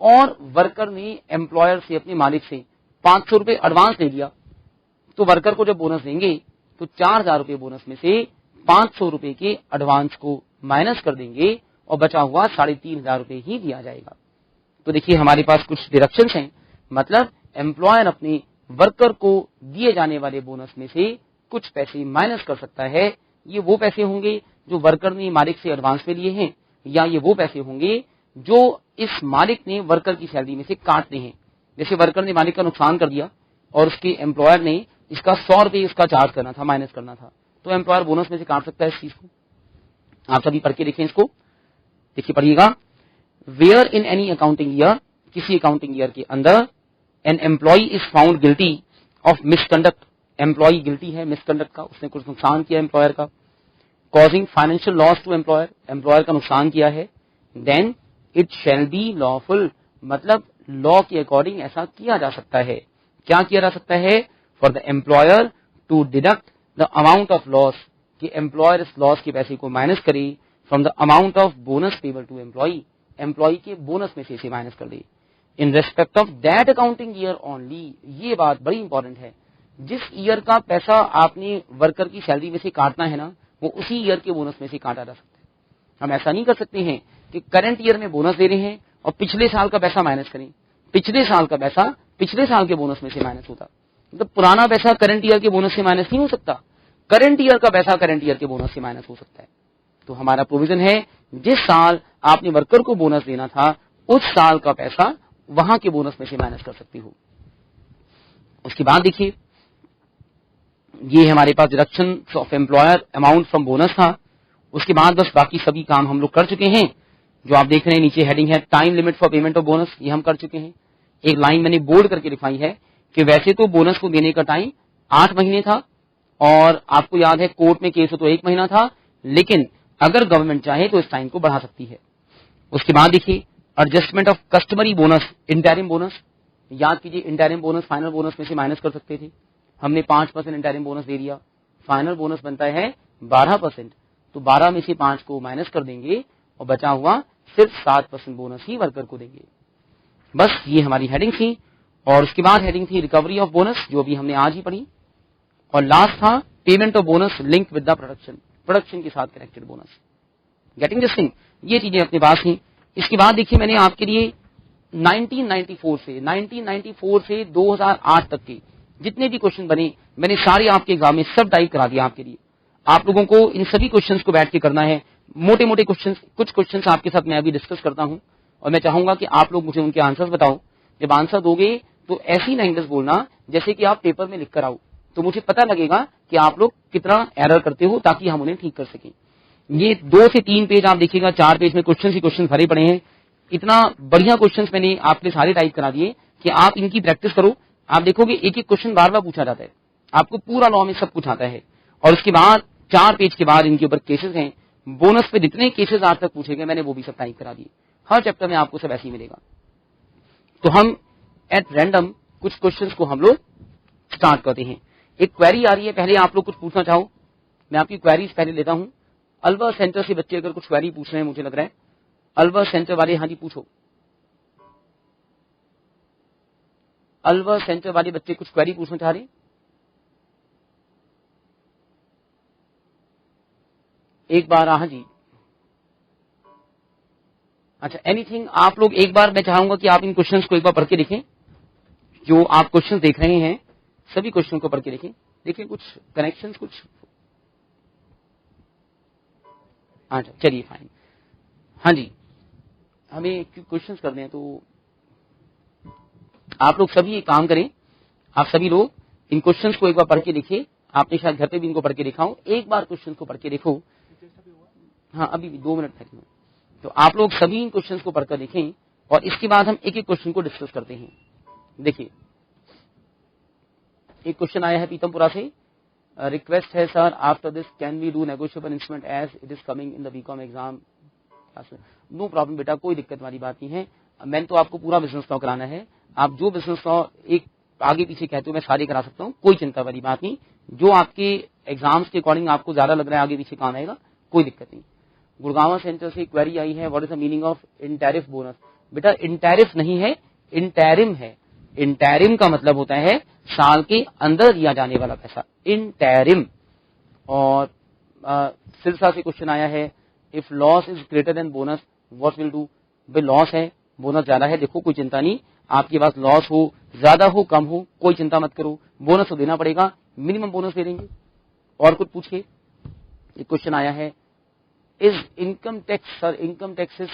Speaker 1: और वर्कर ने एम्प्लॉयर से, अपने मालिक से 500 रुपए एडवांस ले लिया, तो वर्कर को जब बोनस देंगे तो 4,000 रुपए बोनस में से 500 रुपए के एडवांस को माइनस कर देंगे और बचा हुआ 3,500 रुपए ही दिया जाएगा। तो देखिए हमारे पास कुछ डिडक्शंस हैं, मतलब एम्प्लॉयर अपने वर्कर को दिए जाने वाले बोनस में से कुछ पैसे माइनस कर सकता है। ये वो पैसे होंगे जो वर्कर ने मालिक से एडवांस में लिए हैं, या ये वो पैसे होंगे जो इस मालिक ने वर्कर की सैलरी में से काटने हैं। जैसे वर्कर ने मालिक का नुकसान कर दिया और उसके एम्प्लॉयर ने इसका 100 रुपए इसका चार्ज करना था, माइनस करना था, तो एम्प्लॉयर बोनस में से काट सकता है इस चीज को। आप सभी पढ़ के देखें इसको, देखिए पढ़िएगा। Where in any accounting year, किसी अकाउंटिंग ईयर के अंदर, an employee is found guilty of misconduct, employee guilty है मिसकंडक्ट का, उसने कुछ नुकसान किया एम्प्लॉयर का, causing financial loss to employer, employer का नुकसान किया है, then it shall be lawful, मतलब लॉ के अकॉर्डिंग ऐसा किया जा सकता है। क्या किया जा सकता है? For the employer to deduct the amount of loss, कि एम्प्लॉयर इस लॉस के पैसे को माइनस करे from the amount of bonus payable to employee, employee के बोनस में से इसे माइनस कर दे, in respect of that accounting year only. ये बात बड़ी इंपॉर्टेंट है, जिस ईयर का पैसा आपने वर्कर की सैलरी में से काटना है ना, वो उसी ईयर के बोनस में से काटा जा सकता है। हम ऐसा नहीं कर सकते हैं कि करंट ईयर में बोनस दे रहे हैं और पिछले साल का पैसा माइनस करें, पिछले साल का पैसा पिछले साल के बोनस में से माइनस होता, मतलब पुराना पैसा करंट ईयर के बोनस से माइनस नहीं हो सकता, करंट ईयर का पैसा करंट ईयर के बोनस से माइनस हो सकता है। तो हमारा प्रोविजन है, जिस साल आपने वर्कर को बोनस देना था उस साल का पैसा वहां के बोनस में से माइनस कर सकती हो। उसके बाद देखिए ये हमारे पास deduction of employer amount from bonus था। उसके बाद बस बाकी सभी काम हम लोग कर चुके हैं। जो आप देख रहे हैं नीचे हेडिंग है time limit for payment of bonus, ये हम कर चुके हैं। एक लाइन मैंने बोल्ड करके लिखाई है कि वैसे तो बोनस को देने का टाइम 8 महीने था और आपको याद है कोर्ट में केस हो तो 1 महीना था, लेकिन अगर गवर्नमेंट चाहे तो इस टाइम को बढ़ा सकती है। उसके बाद देखिए adjustment of customary bonus, interim bonus, याद कीजिए इंटरिम बोनस फाइनल बोनस में से माइनस कर सकते थे। हमने 5% इंटरिम बोनस दे दिया, फाइनल बोनस बनता है 12%, तो 12 में से 5 को माइनस कर देंगे और बचा हुआ सिर्फ 7% बोनस ही वर्कर को देंगे। बस ये हमारी हेडिंग थी। और उसके बाद हेडिंग थी रिकवरी ऑफ बोनस, जो भी हमने आज ही पढ़ी। और लास्ट था payment of bonus link with the production, production के साथ connected bonus. Getting this thing, ये चीजें अपने पास थी। इसके बाद देखिए मैंने आपके लिए 1994 से 2008 तक की जितने भी क्वेश्चन बने मैंने सारे आपके एग्जाम में सब टाइप करा दिया आपके लिए। आप लोगों को इन सभी क्वेश्चंस को बैठ के करना है। मोटे मोटे क्वेश्चंस, कुछ क्वेश्चंस आपके साथ मैं अभी डिस्कस करता हूं और मैं चाहूंगा कि आप लोग मुझे उनके आंसर्स बताओ। जब आंसर दोगे तो ऐसी लैंग्वेज बोलना जैसे कि आप पेपर में लिख कर आओ, तो मुझे पता लगेगा कि आप लोग कितना एरर करते हो, ताकि हम उन्हें ठीक कर सकें। ये 2 से 3 पेज आप देखिएगा, 4 पेज में क्वेश्चन ही क्वेश्चन भरे पड़े हैं। इतना बढ़िया क्वेश्चन मैंने आपके सारे टाइप करा दिए कि आप इनकी प्रैक्टिस करो। आप देखोगे एक एक क्वेश्चन बार बार पूछा जाता है, आपको पूरा लॉ में सब कुछ आता है। और उसके बाद 4 पेज के बाद इनके ऊपर केसेस हैं। बोनस पे जितने केसेस आज तक पूछे गए मैंने वो भी सब टाइप करा दिए। हर चैप्टर में आपको सब ऐसे ही मिलेगा। तो हम एट रैंडम कुछ क्वेश्चंस को हम लोग स्टार्ट करते हैं। एक क्वेरी आ रही है, पहले आप लोग कुछ पूछना चाहो, मैं आपकी क्वेरीज पहले लेता हूं। अल्वा सेंटर से बच्चे अगर कुछ क्वेरी पूछ रहे हैं, मुझे लग रहा है अल्वा सेंटर वाले, हाँ जी पूछो। अल्वा सेंटर वाले बच्चे कुछ क्वेरी पूछना चाह रहे हैं? एक बार, हाँ जी, अच्छा एनीथिंग। आप लोग एक बार, मैं चाहूंगा कि आप इन क्वेश्चंस को एक बार पढ़ के देखें। जो आप क्वेश्चंस देख रहे हैं सभी क्वेश्चन को पढ़ के देखें। देखिए कुछ कनेक्शंस कुछ, अच्छा चलिए फाइन। हाँ जी, हमें क्वेश्चंस करने हैं, तो आप लोग सभी एक काम करें, आप सभी लोग इन क्वेश्चंस को एक बार पढ़ के देखिए। आपने शायद घर पे भी इनको पढ़ के देखा हो, एक बार क्वेश्चंस को पढ़ के देखो। हाँ अभी भी 2 मिनट तक। तो आप लोग सभी इन क्वेश्चंस को पढ़कर देखें और इसके बाद हम एक एक क्वेश्चन को डिस्कस करते हैं। देखिए एक क्वेश्चन आया है पीतमपुरा से, रिक्वेस्ट है sir after this can we do negotiable instrument as it is coming in the BCom exam. No problem बेटा, कोई दिक्कत वाली बात नहीं है। मैंने तो आपको पूरा बिजनेस लॉ कराना है, आप जो बिजनेस लॉ एक आगे पीछे कहते हो मैं सारे करा सकता हूँ, कोई चिंता वाली बात नहीं। जो आपके एग्जाम्स के अकॉर्डिंग आपको ज्यादा लग रहा है आगे पीछे काम आएगा, कोई दिक्कत नहीं। गुड़गांव सेंटर से क्वेरी आई है, what is the meaning of interim bonus. बेटा इंटैरिफ नहीं है, इंटैरिम है। इंटैरिम का मतलब होता है साल के अंदर दिया जाने वाला पैसा, इंटैरिम। और सिरसा से क्वेश्चन आया है, if loss is greater than bonus what will do. भाई लॉस है, बोनस ज्यादा है, देखो कोई चिंता नहीं, आपके पास लॉस हो, ज्यादा हो, कम हो, कोई चिंता मत करो, बोनस तो देना पड़ेगा, मिनिमम बोनस दे देंगे। और कुछ पूछिए। एक क्वेश्चन आया है, is income tax, sir income tax is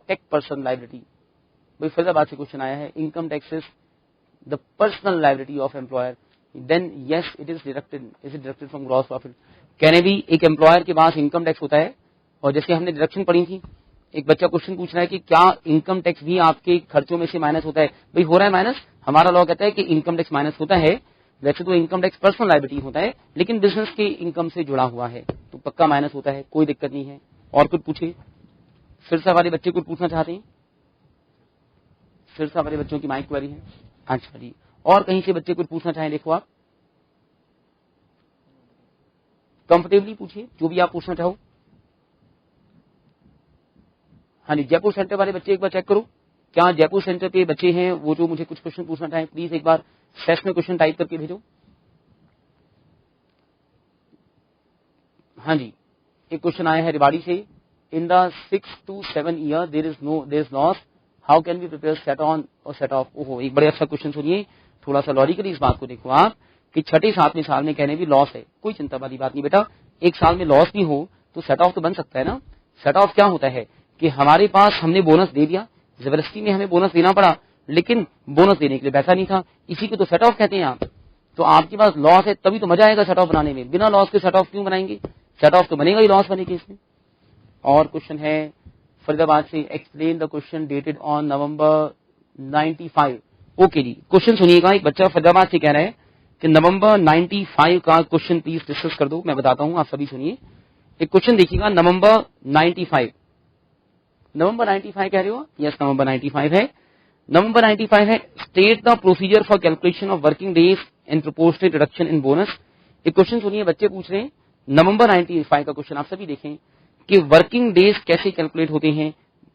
Speaker 1: take person liability. भाई फरीदाबाद से क्वेश्चन आया है, income tax is the personal liability of employer, then yes it is deducted, is it deducted from gross profit. कहने भी एक employer के पास income tax होता है, और जैसे हमने डिडक्शन पढ़ी थी, एक बच्चा क्वेश्चन पूछ रहा है कि क्या इनकम टैक्स भी आपके खर्चों में से माइनस होता है। भाई हो रहा है माइनस, हमारा लॉ कहता है कि इनकम टैक्स माइनस होता है। वैसे तो इनकम टैक्स पर्सनल लाइबिलिटी होता है, लेकिन बिजनेस के इनकम से जुड़ा हुआ है तो पक्का माइनस होता है, कोई दिक्कत नहीं है। और कुछ पूछे। सिरसा वाले बच्चे कुछ पूछना चाहते हैं? सिरसा वाले बच्चों की माइक क्वेरी है, अच्छा जी। और कहीं से बच्चे कुछ पूछना चाहें, देखो आप कंफर्टेबली पूछिए, जो भी आप पूछना चाहो। हाँ जी, जयपुर सेंटर वाले बच्चे एक बार चेक करो, क्या जयपुर सेंटर के बच्चे हैं वो जो मुझे कुछ क्वेश्चन पूछना चाहें, प्लीज एक बार सेशन में क्वेश्चन टाइप करके भेजो। हाँ जी, एक क्वेश्चन आया है रिवाड़ी से, in the 6 to 7 year there is loss, how can we prepare set on और सेट ऑफ। ओहो, एक बड़े अच्छा क्वेश्चन सुनिए, थोड़ा सा लॉजिकली इस बात को देखो आप कि 6ठे 7वें साल में कहने भी लॉस है, कोई चिंता वाली बात नहीं बेटा। एक साल में लॉस भी हो तो सेट ऑफ तो बन सकता है ना। सेट ऑफ क्या होता है कि हमारे पास हमने बोनस दे दिया, जबरदस्ती में हमें बोनस देना पड़ा, लेकिन बोनस देने के लिए पैसा नहीं था, इसी को तो सेट ऑफ कहते हैं आप। तो आपके पास लॉस है तभी तो मजा आएगा सेट ऑफ बनाने में, बिना लॉस के सेट ऑफ क्यों बनाएंगे, सेट ऑफ तो बनेगा ही लॉस बने केस में। और क्वेश्चन है फरीदाबाद से, explain the question dated on November 95। Okay जी, क्वेश्चन सुनिएगा। एक बच्चा फरीदाबाद से कह रहा है कि नवंबर 95 का क्वेश्चन प्लीज डिस्कस कर दो। मैं बताता हूं, आप सभी सुनिए। एक क्वेश्चन देखिएगा, नवंबर 95, नवंबर 95 कह रहे हो? यस, नवंबर 95 है। नवंबर 95 है, state the procedure for calculation of working days and proportionate reduction in bonus. एक क्वेश्चन सुनिए, बच्चे पूछ रहे हैं नवंबर 95 का क्वेश्चन, आप सभी देखें कि वर्किंग डेज कैसे कैलकुलेट होते हैं,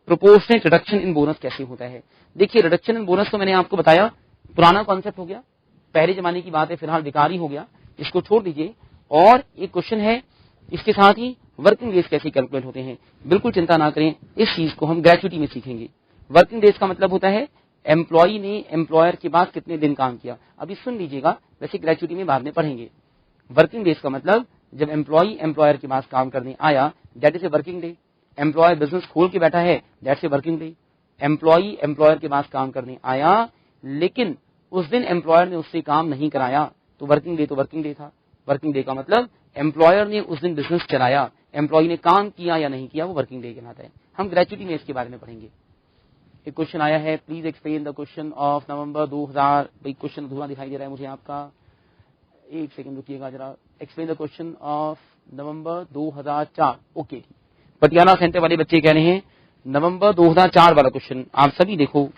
Speaker 1: प्रोपोर्शनेट रिडक्शन इन बोनस कैसे होता है। देखिए रिडक्शन इन बोनस तो मैंने आपको बताया, पुराना कॉन्सेप्ट हो गया, पहले जमाने की बात है, फिलहाल बेकार ही हो गया, इसको छोड़ दीजिए। और एक क्वेश्चन है इसके साथ ही, वर्किंग डेज कैसे कैलकुलेट होते हैं। बिल्कुल चिंता ना करें, इस चीज को हम ग्रेजुएटी में सीखेंगे। वर्किंग डेज का मतलब होता है एम्प्लॉई ने एम्प्लॉयर के पास कितने दिन काम किया। अभी सुन लीजिएगा, वैसे ग्रेचुटी में बाद में पढ़ेंगे। वर्किंग डेज का मतलब जब एम्प्लॉई एम्प्लॉयर के पास काम करने आया, that is a working day. Employer business खोल के बैठा है, that's a working day. Employee employer के पास काम करने आया, लेकिन उस दिन एम्प्लॉयर ने उससे काम नहीं कराया, तो वर्किंग डे तो वर्किंग डे था। वर्किंग डे का मतलब एम्प्लॉयर ने उस दिन बिजनेस चलाया, एम्प्लॉई ने काम किया या नहीं किया, वो वर्किंग डे कहलाता है। हम ग्रेचुटी में इसके बारे में पढ़ेंगे। एक क्वेश्चन आया है, please explain the question of November 2000। भाई क्वेश्चन अधूरा दिखाई दे रहा है मुझे आपका, एक सेकंड रुकिएगा जरा। Explain the question of November 2004। Okay, Patiala centre वाले बच्चे कह रहे हैं नवंबर 2004 वाला क्वेश्चन। आप सभी देखो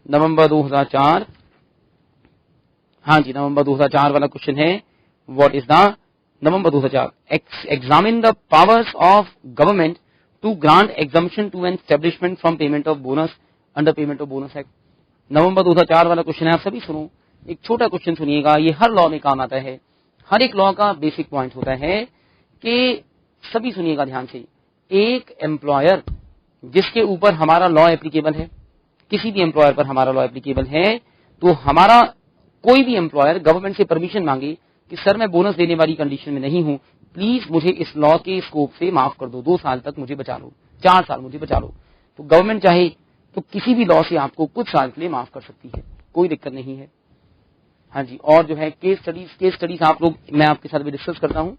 Speaker 1: नवंबर 2004, हाँ जी नवंबर 2004 वाला क्वेश्चन है। What is the November 2004 examine the powers of government to grant exemption to an establishment from payment of bonus under payment of bonus act. November 2004 वाला क्वेश्चन है, आप सभी सुनो। एक छोटा क्वेश्चन सुनिएगा, ये हर लॉ में काम आता है। हर एक लॉ का बेसिक पॉइंट होता है कि सभी सुनिएगा ध्यान से। एक एम्प्लॉयर जिसके ऊपर हमारा लॉ एप्लीकेबल है, किसी भी एम्प्लॉयर पर हमारा लॉ एप्लीकेबल है, तो हमारा कोई भी एम्प्लॉयर गवर्नमेंट से परमिशन मांगे कि सर मैं बोनस देने वाली कंडीशन में नहीं हूं, प्लीज मुझे इस लॉ के स्कोप से माफ कर दो, 2 साल तक मुझे बचा लो, 4 साल मुझे बचा लो, तो गवर्नमेंट चाहे तो किसी भी लॉ से आपको कुछ साल के लिए माफ कर सकती है, कोई दिक्कत नहीं है। हाँ जी, और जो है केस स्टडीज आप लोग, मैं आपके साथ भी डिस्कस करता हूँ।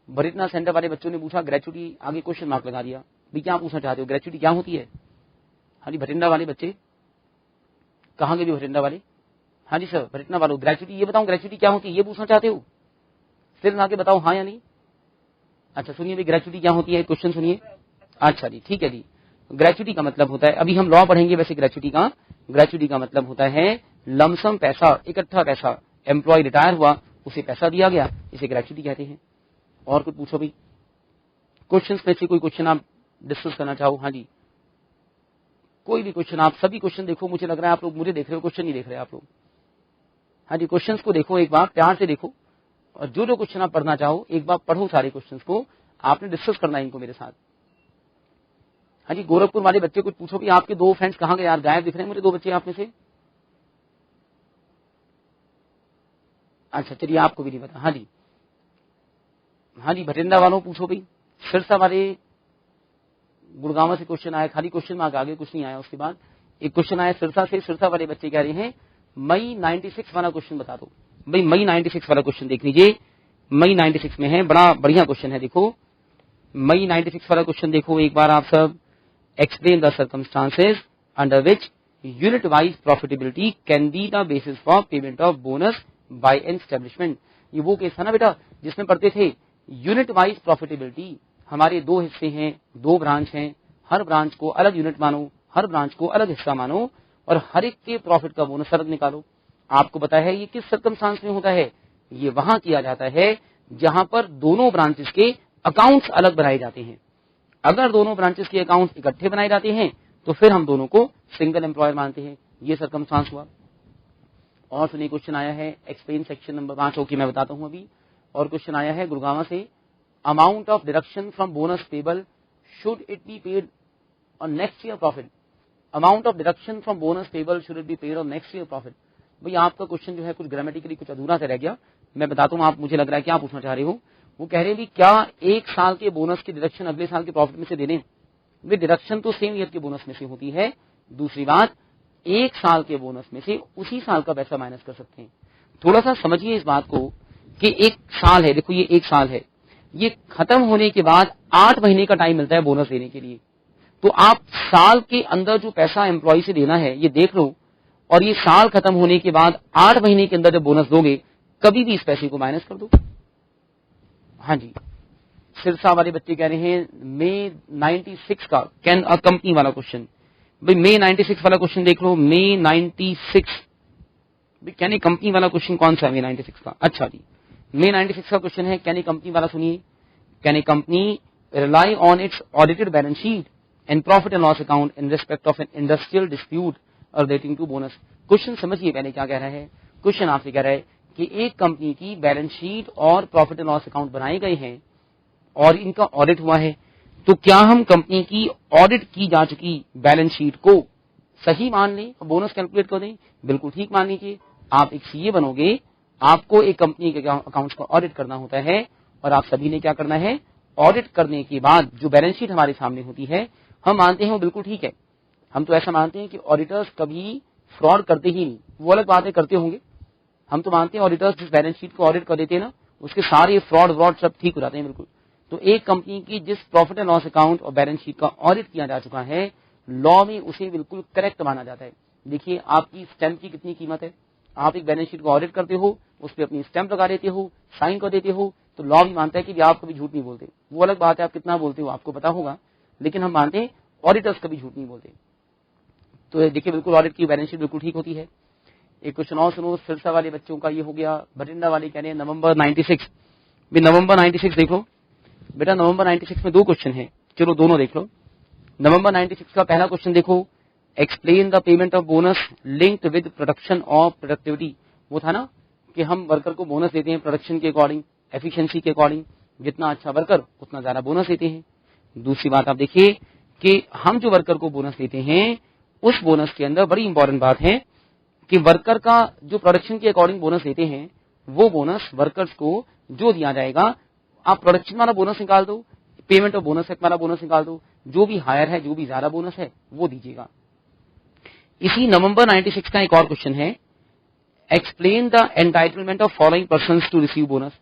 Speaker 1: भरितना सेंटर वाले बच्चों ने पूछा ग्रेचुटी, आगे क्वेश्चन मार्क लगा दिया। भी क्या पूछना चाहते हो, ग्रेचुटी क्या होती है? हाँ जी, भटिंडा वाले बच्चे कहाँ गए? भी भटिंडा वाले, हाँ जी सर भटिंडा वालों, ग्रेचुटी ये बताओ, ग्रेचुटी क्या होती है ये पूछना चाहते हो? सिर ना के बताओ हाँ या नहीं। अच्छा सुनिए भी, ग्रेचुटी क्या होती है, क्वेश्चन सुनिए। अच्छा जी ठीक है जी। ग्रेचुटी का मतलब होता है, अभी हम लॉ पढ़ेंगे वैसे ग्रेचुटी का मतलब होता है लमसम पैसा, इकट्ठा पैसा। एम्प्लॉय रिटायर हुआ, उसे पैसा दिया गया, इसे ग्रेचुटी कहते हैं। और कुछ पूछो भाई, क्वेश्चन में से कोई क्वेश्चन आप डिस्कस करना चाहो। हाँ जी, कोई भी क्वेश्चन, आप सभी क्वेश्चन देखो। मुझे लग रहा है आप लोग मुझे देख रहे हो, क्वेश्चन नहीं देख रहे आप लोग। हाँ जी, क्वेश्चंस को देखो एक बार, प्यार से देखो, और जो जो क्वेश्चन आप पढ़ना चाहो एक बार पढ़ो सारे क्वेश्चंस को, आपने डिस्कस करना है इनको मेरे साथ। हाँ जी, गोरखपुर वाले बच्चे कुछ पूछो भी, आपके 2 फ्रेंड्स कहाँ गए यार, गायब दिख रहे हैं मुझे 2 बच्चे आप में से। अच्छा चलिए, आपको भी नहीं पता। हाँ जी, हाँ जी भटिंडा वालों पूछो भाई। सिरसा वाले, गुड़गांव से क्वेश्चन आया, खाली क्वेश्चन मार्क आगे कुछ नहीं आया। उसके बाद एक क्वेश्चन आया सिरसा से, सिरसा वाले बच्चे कह रहे हैं मई 96 वाला क्वेश्चन बता दो। भाई मई 96 वाला क्वेश्चन देख लीजिए, मई 96 में है, बड़ा बढ़िया क्वेश्चन है। देखो मई 96 वाला क्वेश्चन देखो एक बार आप सब। Explain the circumstances under which unit wise profitability can be the basis for payment of bonus bye an establishment. ये वो केस था ना बेटा जिसमें पढ़ते थे यूनिट वाइज प्रॉफिटेबिलिटी। हमारे 2 हिस्से हैं, 2 ब्रांच हैं, हर ब्रांच को अलग यूनिट मानो, हर ब्रांच को अलग हिस्सा मानो, और हर एक के प्रॉफिट का बोनस अलग निकालो। आपको पता है ये किस सर्कमस्टांस में होता है? ये वहां किया जाता है जहां पर दोनों ब्रांचेस के अकाउंट्स अलग बनाए जाते हैं। अगर दोनों ब्रांचेस के अकाउंट्स इकट्ठे बनाए जाते हैं तो फिर हम दोनों को सिंगल एम्प्लॉयर मानते हैं। ये सर्कमस्टांस हुआ। और सुनिए क्वेश्चन आया है, एक्सप्लेन सेक्शन नंबर 5। ओके मैं बताता हूं अभी। और क्वेश्चन आया है गुड़गांव से, amount of deduction from bonus payable should it be paid on next year profit. Amount of deduction from bonus payable should it be paid on next year profit. भाई आपका क्वेश्चन जो है कुछ ग्रामेटिकली कुछ अधूरा से रह गया। मैं बताता हूँ, आप मुझे लग रहा है क्या पूछना चाह रहे हो। वो कह रहे हैं क्या 1 साल के बोनस की डिडक्शन अगले साल के प्रॉफिट में से दे दें? वे डिडक्शन तो सेम ईयर के बोनस में से होती है। दूसरी बात, 1 साल के बोनस में से उसी साल का पैसा माइनस कर सकते हैं। थोड़ा सा समझिए इस बात को कि 1 साल है, देखो ये 1 साल है, ये खत्म होने के बाद 8 महीने का टाइम मिलता है बोनस देने के लिए। तो आप साल के अंदर जो पैसा एम्प्लॉय से देना है ये देख लो, और ये साल खत्म होने के बाद 8 महीने के अंदर जब बोनस दोगे कभी भी इस पैसे को माइनस कर दो। हाँ जी, सिरसा वाले बच्चे कह रहे हैं मई 96 का कैन अ कंपनी वाला क्वेश्चन। भाई मई 96 वाला क्वेश्चन देख लो, मई 96 कैन ए कंपनी वाला क्वेश्चन कौन सा है मई 96 का? अच्छा जी, मई 96 का क्वेश्चन है कैन ए कंपनी वाला। सुनिए, can a company rely on its audited balance sheet and profit and loss account in respect of an industrial dispute relating to bonus. Question समझिए पहले क्या कह रहा है। क्वेश्चन आपसे कह रहा है कि एक कंपनी की बैलेंस शीट और प्रॉफिट एंड लॉस अकाउंट बनाए गए हैं और इनका ऑडिट हुआ है, तो क्या हम कंपनी की ऑडिट की जा चुकी बैलेंस शीट को सही मान लें और बोनस कैलकुलेट कर दें, बिल्कुल ठीक मान लीजिए। आप एक सीए बनोगे, आपको एक कंपनी के अकाउंट्स का ऑडिट करना होता है और आप सभी ने क्या करना है, ऑडिट करने के बाद जो बैलेंस शीट हमारे सामने होती है हम मानते हैं वो बिल्कुल ठीक है। हम तो ऐसा मानते हैं कि ऑडिटर्स कभी फ्रॉड करते ही नहीं, वो अलग बातें करते होंगे। हम तो मानते हैं ऑडिटर्स जिस बैलेंस शीट को ऑडिट कर देते हैं ना, उसके सारे फ्रॉड सब ठीक हो जाते हैं बिल्कुल। तो एक कंपनी की जिस प्रॉफिट एंड लॉस अकाउंट और बैलेंस शीट का ऑडिट किया जा चुका है, लॉ में उसे बिल्कुल करेक्ट माना जाता है। देखिए आपकी स्टैंप की कितनी कीमत है, आप एक बैलेंस शीट को ऑडिट करते हो, उस पर अपनी स्टैंप लगा देते हो, साइन कर देते हो, तो लॉ भी मानता है कि आप कभी झूठ नहीं बोलते। वो अलग बात है आप कितना बोलते हो आपको पता होगा, लेकिन हम मानते हैं ऑडिटर्स कभी झूठ नहीं बोलते। तो देखिए बिल्कुल ऑडिट की बैलेंस शीट बिल्कुल ठीक होती है। एक क्वेश्चन और सुनो, सिरसा वाले बच्चों का ये हो गया। बठिंडा वाले कह रहे हैं नवंबर 96, भी नवंबर 96 देख लो बेटा। नवंबर 96 में 2 क्वेश्चन है, चलो दोनों देख लो। नवंबर 96 का पहला क्वेश्चन देखो, explain the payment of bonus linked with production of productivity. वो था ना कि हम वर्कर को बोनस देते हैं प्रोडक्शन के अकॉर्डिंग, एफिशिएंसी के अकॉर्डिंग, जितना अच्छा वर्कर उतना ज्यादा बोनस देते हैं। दूसरी बात आप देखिए कि हम जो वर्कर को बोनस देते हैं उस बोनस के अंदर बड़ी इंपॉर्टेंट बात है कि वर्कर का जो प्रोडक्शन के अकॉर्डिंग बोनस देते हैं वो बोनस वर्कर्स को जो दिया जाएगा, आप प्रोडक्शन वाला बोनस निकाल दो, पेमेंट ऑफ बोनस वाला बोनस निकाल दो, जो भी हायर है, जो भी ज्यादा बोनस है वो दीजिएगा। इसी नवंबर 96 का एक और क्वेश्चन है, explain the entitlement of following persons to receive bonus.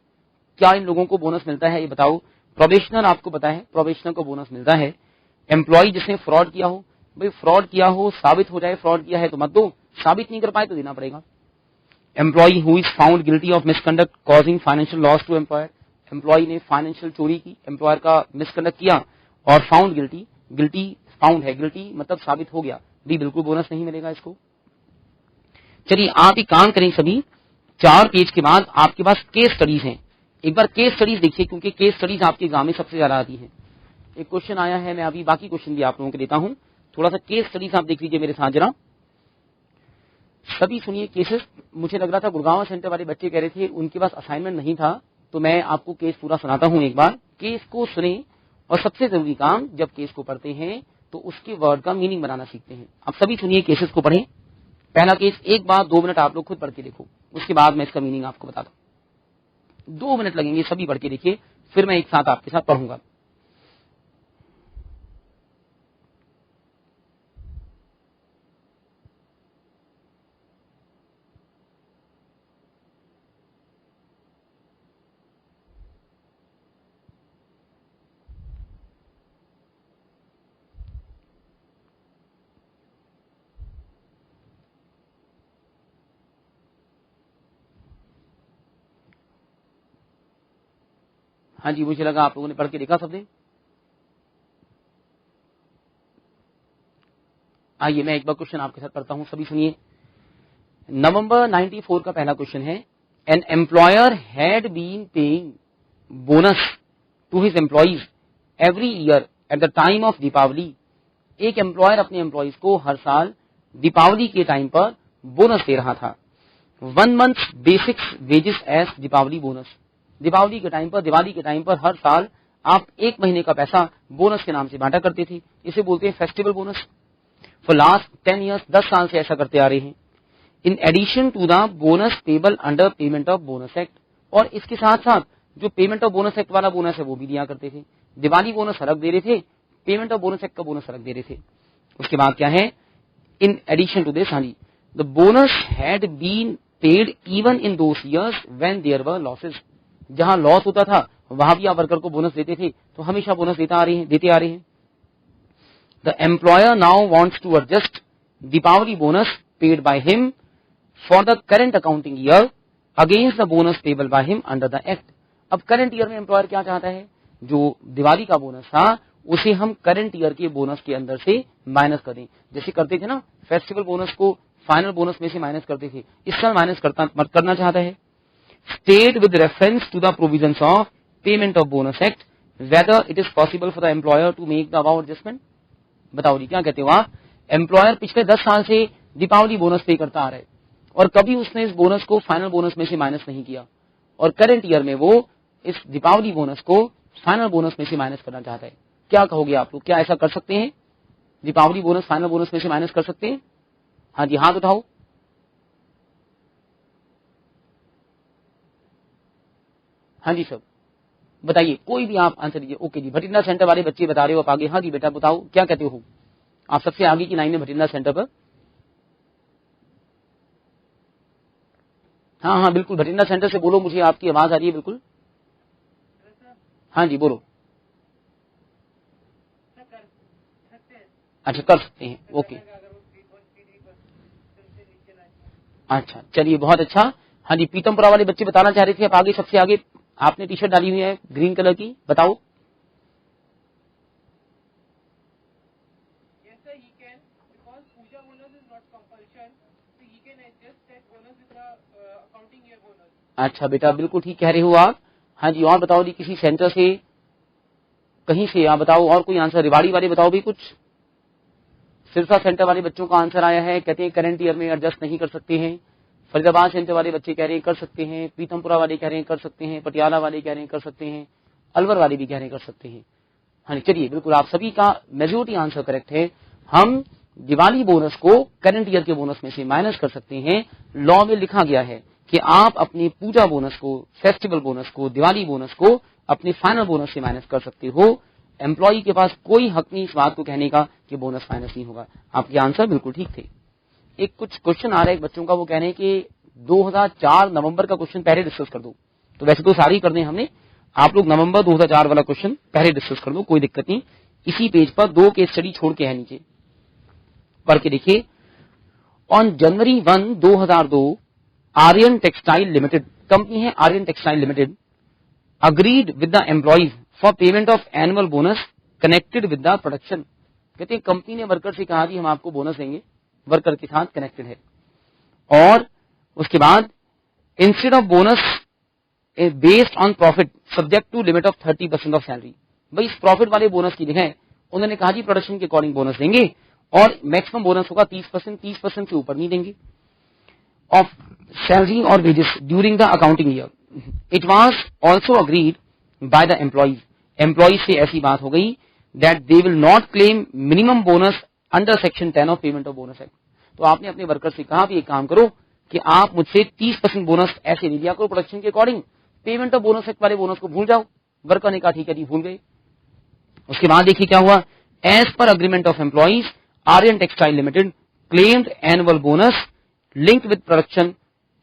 Speaker 1: क्या इन लोगों को बोनस मिलता है ये बताओ। प्रोबेशनर, आपको पता है प्रोबेशनर को बोनस मिलता है। एम्प्लॉय जिसने फ्रॉड किया हो, भाई फ्रॉड किया हो, साबित हो जाए फ्रॉड किया है तो मत दो, साबित नहीं कर पाए तो देना पड़ेगा। Employee who is found guilty of misconduct causing financial loss to employer. Employee ने फाइनेंशियल चोरी की, एम्प्लॉयर का मिसकंडक्ट किया और फाउंड गिल्टी, गिल्टी फाउंड है, गिल्टी मतलब साबित हो गया, भी बिल्कुल बोनस नहीं मिलेगा इसको। चलिए आप एक काम करें, सभी 4 पेज के बाद आपके पास केस स्टडीज हैं। एक बार केस स्टडीज देखिए, क्योंकि केस स्टडीज आपके एग्जाम में सबसे ज्यादा आती है। एक क्वेश्चन आया है, मैं अभी बाकी क्वेश्चन भी आप लोगों को देता हूं, थोड़ा सा केस स्टडीज आप देख लीजिए मेरे साथ जरा। सभी सुनिए केसेस। मुझे लग रहा था गुड़गांव सेंटर वाले बच्चे कह रहे थे उनके पास असाइनमेंट नहीं था, तो मैं आपको केस पूरा सुनाता हूं। एक बार केस को सुने, और सबसे जरूरी काम जब केस को पढ़ते हैं तो उसके वर्ड का मीनिंग बनाना सीखते हैं। अब सभी सुनिए, केसेस को पढ़ें। पहला केस, एक बार 2 मिनट आप लोग खुद पढ़ के देखो, उसके बाद मैं इसका मीनिंग आपको बताता हूं। 2 मिनट लगेंगे, सभी पढ़ के देखिए, फिर मैं एक साथ आपके साथ पढ़ूंगा। हाँ जी, मुझे लगा आप लोगों ने पढ़ के देखा सबने। आइए मैं एक बार क्वेश्चन आपके साथ पढ़ता हूं, सभी सुनिए। नवंबर 94 का पहला क्वेश्चन है, an employer had been paying bonus to his employees every year at the time of Deepawali. एक एम्प्लॉयर अपने एम्प्लॉइज को हर साल दीपावली के टाइम पर बोनस दे रहा था। 1 month basic wages as Deepawali bonus. Deepawali के टाइम पर, दिवाली के टाइम पर हर साल आप 1 महीने का पैसा बोनस के नाम से बांटा करते थे, इसे बोलते हैं festival bonus. For last 10 years, 10 साल से ऐसा करते आ रहे हैं। In addition to the bonus payable under payment of bonus act, और इसके साथ साथ जो पेमेंट ऑफ बोनस एक्ट वाला बोनस है वो भी दिया करते थे। दिवाली बोनस अलग दे रहे थे, पेमेंट ऑफ बोनस एक्ट का बोनस अलग दे रहे थे। उसके बाद क्या है, इन एडिशन टू दिस, हाँ जी, the bonus had been paid even in those years when there were losses. जहां लॉस होता था वहां भी आप वर्कर को बोनस देते थे, तो हमेशा बोनस देते आ रहे हैं। The employer now wants to adjust Deepawali bonus paid by him for the current accounting year against the bonus payable by him under the act. अब करंट ईयर में एम्प्लॉयर क्या चाहता है, जो दिवाली का बोनस था उसे हम करंट ईयर के बोनस के अंदर से माइनस कर दें, जैसे करते थे ना फेस्टिवल बोनस को फाइनल बोनस में से माइनस करते थे, इस साल माइनस करना चाहता है। State with reference to the provisions of payment of bonus act whether it is possible for the employer to make the about adjustment. बताओ जी क्या कहते हो आप। एम्प्लॉयर पिछले 10 साल से दीपावली बोनस पे करता आ रहा है और कभी उसने इस बोनस को फाइनल बोनस में से माइनस नहीं किया, और करंट ईयर में वो इस दीपावली बोनस को फाइनल बोनस में से माइनस करना चाहता है। क्या कहोगे आप लोग, क्या ऐसा कर सकते हैं? दीपावली बोनस फाइनल बोनस में से माइनस कर सकते हैं? हाँ जी, हाथ उठाओ। हाँ जी सर, बताइए, कोई भी आप आंसर दीजिए। ओके जी, भटिंडा सेंटर वाले बच्चे बता रहे हो आप आगे। हाँ जी बेटा बताओ क्या कहते हो, आप सबसे आगे की लाइन में भटिंडा सेंटर पर। हाँ हाँ बिल्कुल, भटिंडा सेंटर से बोलो, मुझे आपकी आवाज आ रही है बिल्कुल। हाँ जी बोलो। अच्छा कर सकते हैं, ओके। अच्छा चलिए बहुत अच्छा। हाँ जी, पीतमपुरा वाले बच्चे बताना चाह रहे थे, आप आगे सबसे आगे। आपने टी शर्ट डाली हुई है ग्रीन कलर की, बताओ। अच्छा बेटा बिल्कुल ठीक कह रहे हो आप। हाँ जी और बताओ जी, किसी सेंटर से कहीं से आप बताओ, और कोई आंसर। रिवाड़ी वाले बताओ भी कुछ। सिरसा सेंटर वाले बच्चों का आंसर आया है, कहते हैं करंट ईयर में एडजस्ट नहीं कर सकते हैं। फरीदाबाद सेंटर वाले बच्चे कह रहे हैं कर सकते हैं, पीतमपुरा वाले कह रहे हैं कर सकते हैं, पटियाला वाले कह रहे हैं कर सकते हैं, अलवर वाले भी कह रहे हैं कर सकते हैं। हाँ चलिए बिल्कुल आप सभी का मेजोरिटी आंसर करेक्ट है। हम दिवाली बोनस को करंट ईयर के बोनस में से माइनस कर सकते हैं। लॉ में लिखा गया है कि आप अपनी पूजा बोनस को, फेस्टिवल बोनस को, दिवाली बोनस को अपने फाइनल बोनस से माइनस कर सकते हो। एम्प्लॉई के पास कोई हक नहीं इस बात को कहने का कि बोनस माइनस नहीं होगा। आपके आंसर बिल्कुल ठीक थे। एक कुछ क्वेश्चन आ रहा है बच्चों का, वो कह रहे हैं कि 2004 नवंबर का क्वेश्चन पहले डिस्कस कर दो। तो वैसे तो सारी कर दें हमने, आप लोग नवंबर 2004 वाला क्वेश्चन पहले डिस्कस कर दो, कोई दिक्कत नहीं। इसी पेज पर 2 केस स्टडी छोड़ के है नीचे, पढ़ के देखिए। On January 1, 2002 Aryan textile limited, company है Aryan textile limited, agreed with the employees for payment of annual bonus connected with the production. कहते हैं कंपनी ने वर्कर से कहा कि हम आपको बोनस देंगे, वर्कर के साथ कनेक्टेड है। और उसके बाद instead of bonus based on profit subject to limit of 30% of salary. भाई इस प्रॉफिट वाले बोनस की जगह उन्होंने कहा जी प्रोडक्शन के अकॉर्डिंग बोनस देंगे और मैक्सिमम बोनस होगा 30%, 30% से ऊपर नहीं देंगे। ऑफ सैलरी और wages during the accounting year. It was also agreed by the employees, employees से ऐसी बात हो गई that they will not claim minimum bonus under section 10 of payment of bonus act. तो आपने अपने वर्कर से कहा भी एक काम करो कि आप मुझसे 30% बोनस ऐसे नहीं दिया करो प्रोडक्शन के according, payment of bonus act वाले बोनस को भूल जाओ। वर्कर ने कहा ठीक है जी, भूल गए। उसके बाद देखिए क्या हुआ, as per agreement of employees Aryan textile limited claimed annual bonus linked with production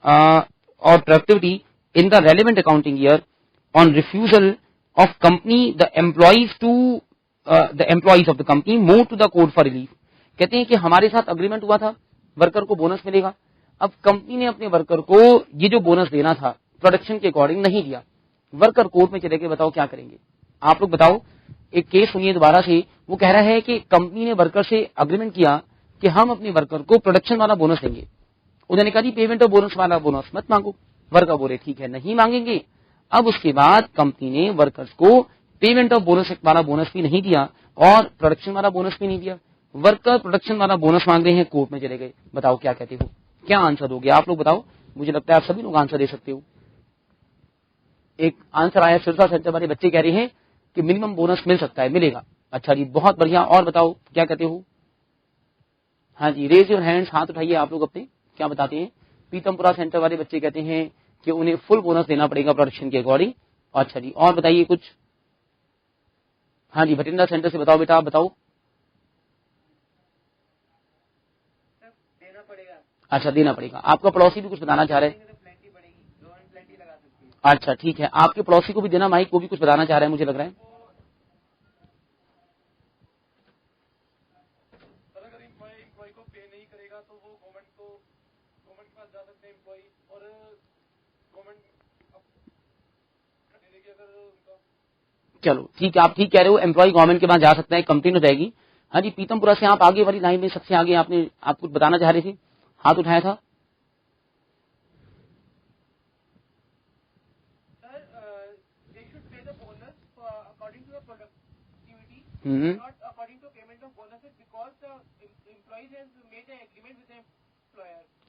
Speaker 1: और productivity in the relevant accounting year on refusal of company the employees to the employees of the company move to the court for relief. कहते हैं कि हमारे साथ agreement हुआ था, worker को bonus मिलेगा। अब कंपनी ने अपने वर्कर को ये जो बोनस देना था प्रोडक्शन के अकॉर्डिंग नहीं दिया, वर्कर कोर्ट में चले गए। बताओ क्या करेंगे आप लोग, बताओ। एक केस सुनिए दोबारा से। वो कह रहा है कि कंपनी ने वर्कर से अग्रीमेंट किया कि हम अपने वर्कर को प्रोडक्शन वाला बोनस देंगे। उन्होंने कहा जी पेमेंट ऑफ बोनस वाला बोनस मत मांगो। वर्कर बोले ठीक है नहीं मांगेंगे। अब उसके बाद कंपनी ने वर्कर्स को पेमेंट ऑफ बोनस वाला बोनस भी नहीं दिया और प्रोडक्शन वाला बोनस भी नहीं दिया। वर्कर प्रोडक्शन वाला बोनस मांग रहे हैं, कोर्ट में चले गए। बताओ क्या कहते हो, क्या आंसर दोगे आप लोग, बताओ। मुझे लगता है आप सभी लोग आंसर दे सकते हो। एक आंसर आया सिरसा सेंटर वाले बच्चे कह रहे हैं कि मिनिमम बोनस मिल सकता है, मिलेगा। अच्छा जी बहुत बढ़िया, और बताओ क्या कहते हो। हाँ जी रेज योर हैंड्स, हाथ उठाइए आप लोग अपने, क्या बताते हैं। पीतमपुरा सेंटर वाले बच्चे कहते हैं कि उन्हें फुल बोनस देना पड़ेगा प्रोडक्शन के अकॉर्डिंग। अच्छा जी और बताइए कुछ। हाँ जी भटिंडा सेंटर से बताओ बेटा, आप बताओ। अच्छा देना पड़ेगा। आपका पड़ोसी भी कुछ बताना चाह रहे हैं। अच्छा ठीक है, आपके पड़ोसी को भी देना, माइक को भी कुछ बताना चाह रहे हैं मुझे लग रहा है। अगर एम्प्लॉय को पे नहीं करेगा तो वो गवर्नमेंट के पास जा सकते हैं एम्प्लॉय, और गवर्नमेंट देगी अगर उनका। चलो ठीक है, आप ठीक कह रहे हो, एम्प्लॉय गवर्नमेंट के पास जा सकता है, कंप्लेन हो जाएगी। हाँ जी पीतमपुरा से आप आगे वाली लाइन में सबसे आगे, आपने आप कुछ बताना चाह रहे थे, हाथ उठाया था।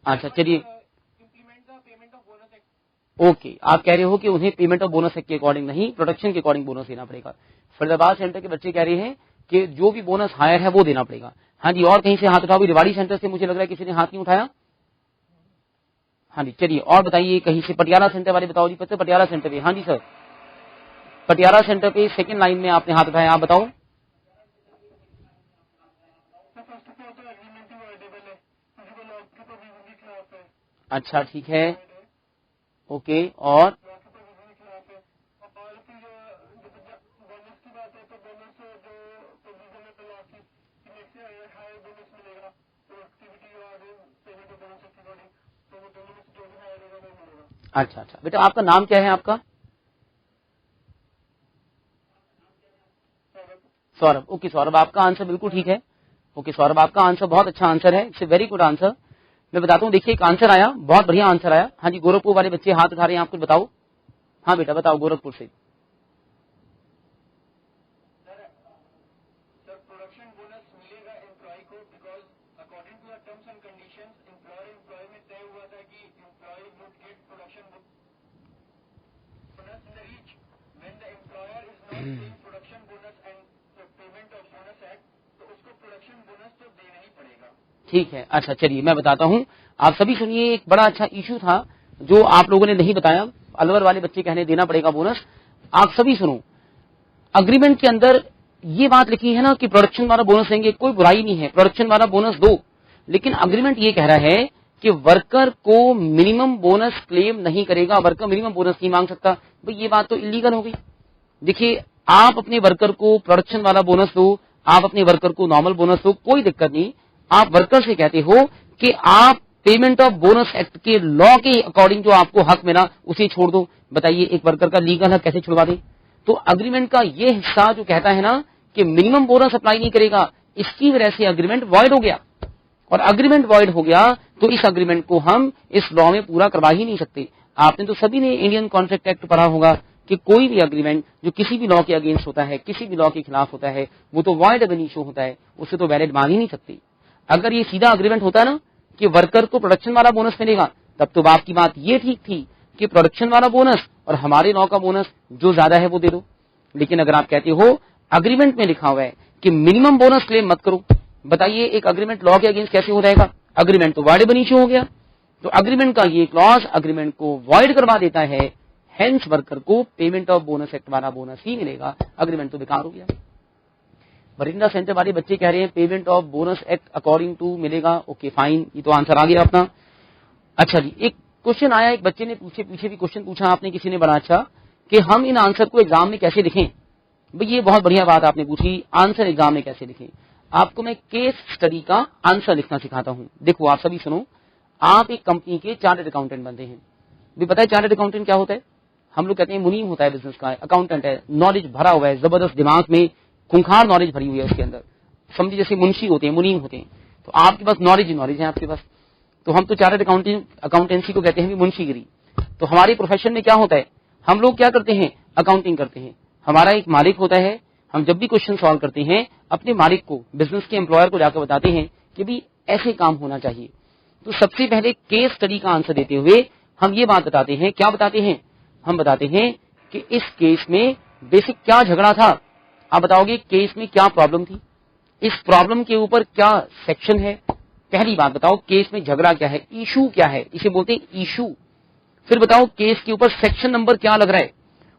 Speaker 1: अच्छा चलिए ओके, आप कह रहे हो कि उन्हें पेमेंट ऑफ बोनस के अकॉर्डिंग नहीं, प्रोडक्शन के अकॉर्डिंग बोनस देना पड़ेगा। फरीदाबाद सेंटर के बच्चे कह रहे हैं कि जो भी बोनस हायर है वो देना पड़ेगा। हाँ जी, और कहीं से हाथ उठाओ। रेवाड़ी सेंटर से मुझे लग रहा है किसी ने हाथ नहीं उठाया। हाँ जी, चलिए और बताइए कहीं से। पटियाला सेंटर वाले बताओ जी। पटियाला सेंटर पे। हाँ जी सर, पटियाला सेंटर पे सेकंड लाइन में आपने हाथ उठाया, आप बताओ। अच्छा ठीक है, ओके। और अच्छा अच्छा बेटा, आपका नाम क्या है आपका? सौरभ। ओके सौरभ, आपका आंसर बिल्कुल ठीक है। ओके सौरभ, आपका आंसर बहुत अच्छा आंसर है। It's a very good answer. मैं बताता हूँ, देखिए एक आंसर आया, बहुत बढ़िया आंसर आया। हाँ जी, गोरखपुर वाले बच्चे हाथ उठा रहे हैं, आप कुछ बताओ। हाँ बेटा बताओ, गोरखपुर से। ठीक है, अच्छा चलिए मैं बताता हूँ। आप सभी सुनिए, एक बड़ा अच्छा इशू था जो आप लोगों ने नहीं बताया। अलवर वाले बच्चे कहने देना पड़ेगा बोनस। आप सभी सुनो, अग्रीमेंट के अंदर ये बात लिखी है ना कि प्रोडक्शन वाला बोनस देंगे, कोई बुराई नहीं है, प्रोडक्शन वाला बोनस दो। लेकिन अग्रीमेंट ये कह रहा है कि वर्कर को मिनिमम बोनस क्लेम नहीं करेगा, वर्कर मिनिमम बोनस नहीं मांग सकता। भाई ये बात तो इलीगल हो गई। देखिए, आप अपने वर्कर को प्रोडक्शन वाला बोनस दो, आप अपने वर्कर को नॉर्मल बोनस दो, कोई दिक्कत नहीं। आप वर्कर से कहते हो कि आप पेमेंट ऑफ बोनस एक्ट के लॉ के अकॉर्डिंग जो आपको हक मिला उसे छोड़ दो। बताइए एक वर्कर का लीगल हक कैसे छुड़वा दे? तो अग्रीमेंट का ये हिस्सा जो कहता है ना कि मिनिमम बोनस अप्लाई नहीं करेगा, इसकी वजह से अग्रीमेंट वॉइड हो गया। और अग्रीमेंट वॉइड हो गया तो इस अग्रीमेंट को हम इस लॉ में पूरा करवा ही नहीं सकते। आपने तो सभी ने इंडियन कॉन्ट्रैक्ट एक्ट पढ़ा होगा कि कोई भी अग्रीमेंट जो किसी भी लॉ के अगेंस्ट होता है, किसी भी लॉ के खिलाफ होता है, वो तो वॉइड एब इनिशियो होता है, उससे तो वैलिड मान ही नहीं सकती। अगर ये सीधा अग्रीमेंट होता है ना कि वर्कर को प्रोडक्शन वाला बोनस मिलेगा, तब तो आपकी बात ये ठीक थी कि प्रोडक्शन वाला बोनस और हमारे लॉ का बोनस जो ज्यादा है वो दे दो। लेकिन अगर आप कहते हो अग्रीमेंट में लिखा हुआ है कि मिनिमम बोनस क्लेम मत करो, बताइए एक अग्रीमेंट लॉ के अगेंस्ट कैसे हो जाएगा? अग्रीमेंट तो वॉइड एब इनिशियो हो गया। तो अग्रीमेंट का ये क्लॉज अग्रीमेंट को वॉइड करवा देता है, हेंस वर्कर को पेमेंट ऑफ बोनस एक्ट वाला बोनस ही मिलेगा, अग्रीमेंट तो बेकार हो गया। बरिंदा सेंटर वाले बच्चे कह रहे हैं payment of bonus act according to मिलेगा। ओके फाइन, ये तो आंसर आ गया अपना। अच्छा जी, एक क्वेश्चन आया, एक बच्चे ने पीछे भी क्वेश्चन पूछा आपने, किसी ने बड़ा अच्छा, कि हम इन आंसर को एग्जाम में कैसे लिखें। भाई ये बहुत बढ़िया बात आपने पूछी, आंसर एग्जाम में कैसे लिखें। आपको मैं केस स्टडी का आंसर लिखना सिखाता हूं। देखो आप सभी सुनो, आप एक कंपनी के चार्टर्ड अकाउंटेंट बनते हैं। भी पता है चार्टर्ड अकाउंटेंट क्या होता है? हम लोग कहते हैं मुनीम होता है बिजनेस का, अकाउंटेंट है, नॉलेज भरा हुआ है, जबरदस्त दिमाग में खूंखार नॉलेज भरी हुई है उसके अंदर। समझिए जैसे मुंशी होते हैं, मुनीम होते हैं, तो आपके पास नॉलेज ही नॉलेज है आपके पास। तो हम तो चार्टर्ड अकाउंटेंसी को कहते हैं मुंशीगिरी। तो हमारे प्रोफेशन में क्या होता है, हम लोग क्या करते हैं, अकाउंटिंग करते हैं। हमारा एक मालिक होता है, हम जब भी क्वेश्चन सॉल्व करते हैं अपने मालिक को, बिजनेस के एम्प्लॉयर को जाकर बताते हैं कि भी ऐसे काम होना चाहिए। तो सबसे पहले केस स्टडी का आंसर देते हुए हम ये बात बताते हैं, क्या बताते हैं, हम बताते हैं कि इस केस में बेसिक क्या झगड़ा था। आप बताओगे केस में क्या प्रॉब्लम थी, इस प्रॉब्लम के ऊपर क्या सेक्शन है। पहली बात बताओ केस में झगड़ा क्या है, इशू क्या है, इसे बोलते हैं इशू। फिर बताओ केस के ऊपर सेक्शन नंबर क्या लग रहा है,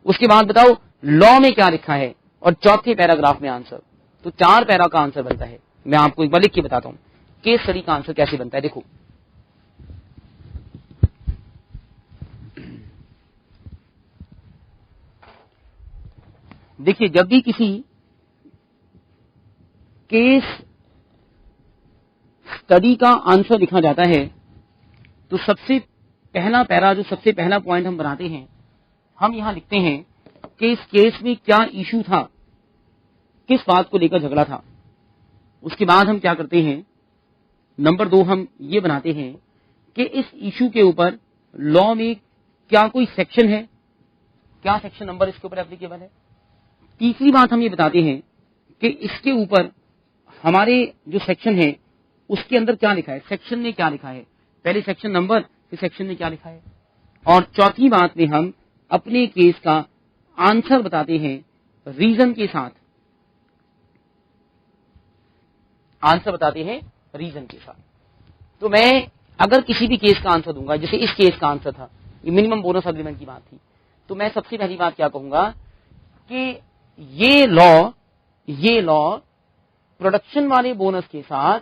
Speaker 1: उसके बाद बताओ लॉ में क्या लिखा है, और चौथे पैराग्राफ में आंसर। तो 4 पैरा का आंसर बनता है। मैं आपको एक बार लिख के बताता हूं केस स्टडी का आंसर कैसे बनता है। देखो देखिए, जब भी किसी केस स्टडी का आंसर लिखा जाता है तो सबसे पहला पैरा, जो सबसे पहला पॉइंट हम बनाते हैं, हम यहां लिखते हैं कि इस केस में क्या इशू था, किस बात को लेकर झगड़ा था। उसके बाद हम क्या करते हैं, नंबर 2 हम ये बनाते हैं कि इस इशू के ऊपर लॉ में क्या कोई सेक्शन है, क्या सेक्शन नंबर इसके ऊपर एप्लीकेबल है। तीसरी बात हम ये बताते हैं कि इसके ऊपर हमारे जो सेक्शन है उसके अंदर क्या लिखा है, सेक्शन में क्या लिखा है, पहले सेक्शन नंबर फिर सेक्शन में क्या लिखा है। और चौथी बात में हम अपने केस का आंसर बताते हैं रीजन के साथ। आंसर बताते हैं रीजन के साथ। तो मैं अगर किसी भी केस का आंसर दूंगा, जैसे इस केस का आंसर था, ये मिनिमम बोनस अग्रीमेंट की बात थी, तो मैं सबसे पहली बात क्या कहूंगा कि ये लॉ प्रोडक्शन वाले बोनस के साथ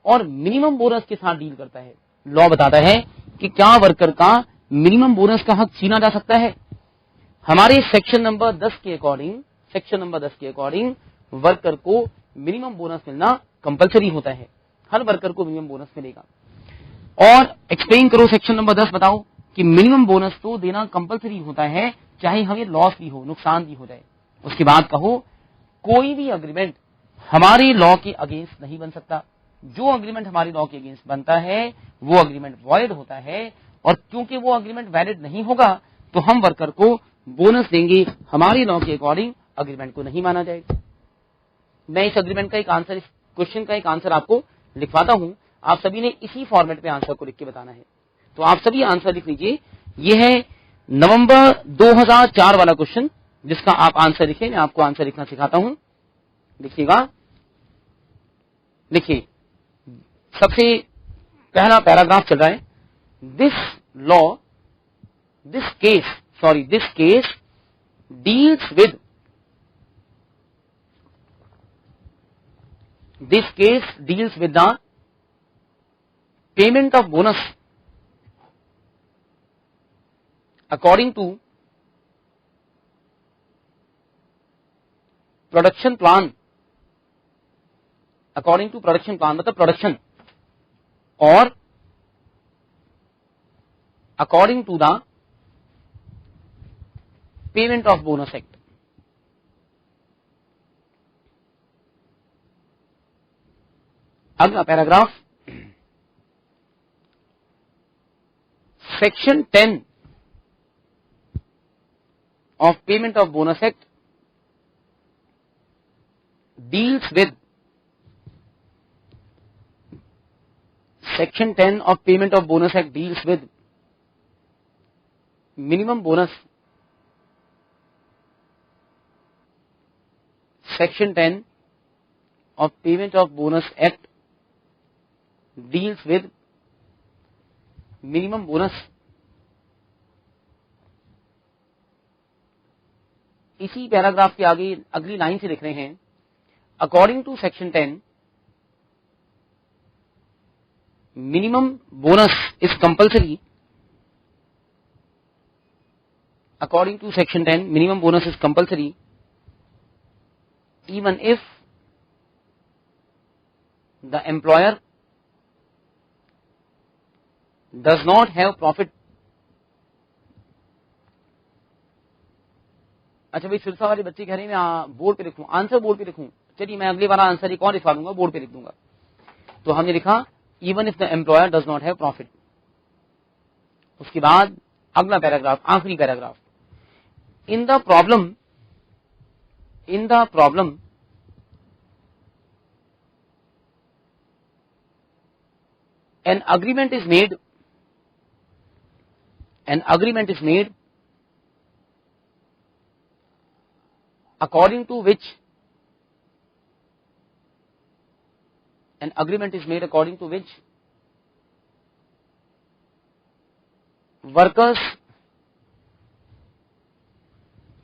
Speaker 1: और मिनिमम बोनस के साथ डील करता है। लॉ बताता है कि क्या वर्कर का मिनिमम बोनस का हक छीना जा सकता है। हमारे सेक्शन नंबर 10 के अकॉर्डिंग वर्कर को मिनिमम बोनस मिलना कंपलसरी होता है। हर वर्कर को मिनिमम बोनस मिलेगा। और एक्सप्लेन करो सेक्शन नंबर 10, बताओ कि मिनिमम बोनस तो देना कंपलसरी होता है, चाहे हमें लॉस भी हो, नुकसान भी हो जाए। उसके बाद कहो कोई भी अग्रीमेंट हमारे लॉ के अगेंस्ट नहीं बन सकता। जो अग्रीमेंट हमारे लॉ के अगेंस्ट बनता है वो अग्रीमेंट वॉइड होता है, और क्योंकि वो अग्रीमेंट वैलिड नहीं होगा तो हम वर्कर को बोनस देंगे, हमारे लॉ के अकॉर्डिंग अग्रीमेंट को नहीं माना जाएगा। मैं इस अग्रीमेंट का एक आंसर, इस क्वेश्चन का एक आंसर आपको लिखवाता हूं। आप सभी ने इसी फॉर्मेट पे आंसर को लिख के बताना है। तो आप सभी आंसर लिख लीजिए। ये है नवंबर 2004 वाला क्वेश्चन, जिसका आप आंसर लिखें। मैं आपको आंसर लिखना सिखाता हूं, लिखिएगा। लिखिए, सबसे पहला पैराग्राफ चल रहा है। This case deals with the payment of bonus according to production plan, मतलब प्रोडक्शन, और according to the payment of bonus act. अगला paragraph, section 10 of payment of bonus act deals with section 10 of payment of bonus act deals with minimum bonus. Section 10 of payment of bonus act deals with minimum bonus. इसी paragraph के आगे अगली line से लिख रहे हैं, according to section 10 minimum bonus is compulsory. According to section 10 minimum bonus is compulsory even if the employer does not have profit. अच्छा भाई, सिरसा वाले बच्चे कह रहे हैं मैं बोर्ड पे लिखूं, आंसर बोर्ड पे लिखूं। चलिए, मैं अगले बार आंसर एक और लिखवा दूंगा, बोर्ड पे लिख दूंगा। तो हमने लिखा even if the employer does not have profit. उसके बाद अगला पैराग्राफ, आखिरी paragraph, in the problem an agreement is made according to which workers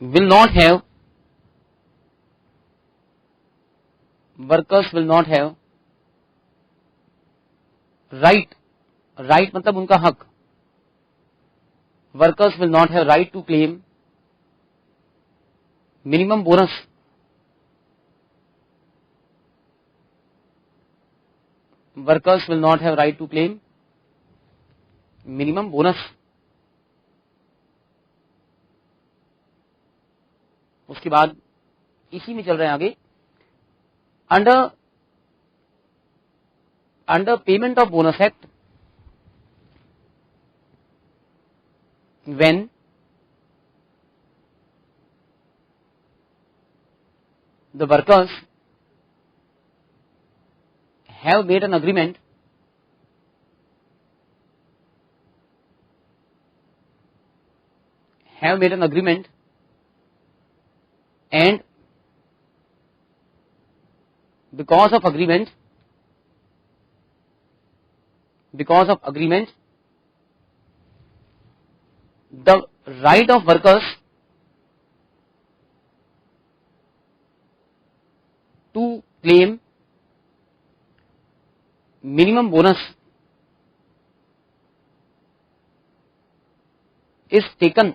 Speaker 1: will not have right मतलब उनका हक, workers will not have right to claim minimum bonus. Workers will not have right to claim minimum bonus. उसके बाद इसी में चल रहे हैं आगे, under payment of bonus act, when the workers have made an agreement and because of agreement because of agreement the right of workers to claim minimum bonus is taken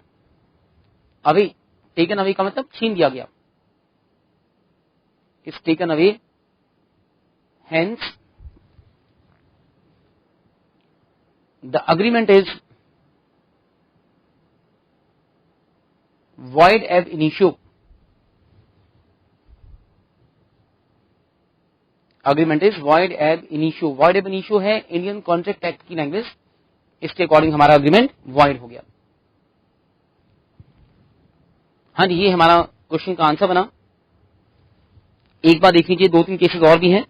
Speaker 1: away. Taken away का मतलब छीन दिया गया. Is taken away. Hence the agreement is void ab initio. Agreement is void ab initio. void ab initio है Indian contract act की language. इसके according हमारा agreement void हो गया. हाँ जी, ये हमारा क्वेश्चन का आंसर बना. एक बार देख लीजिए, 2-3 केसेस और भी हैं.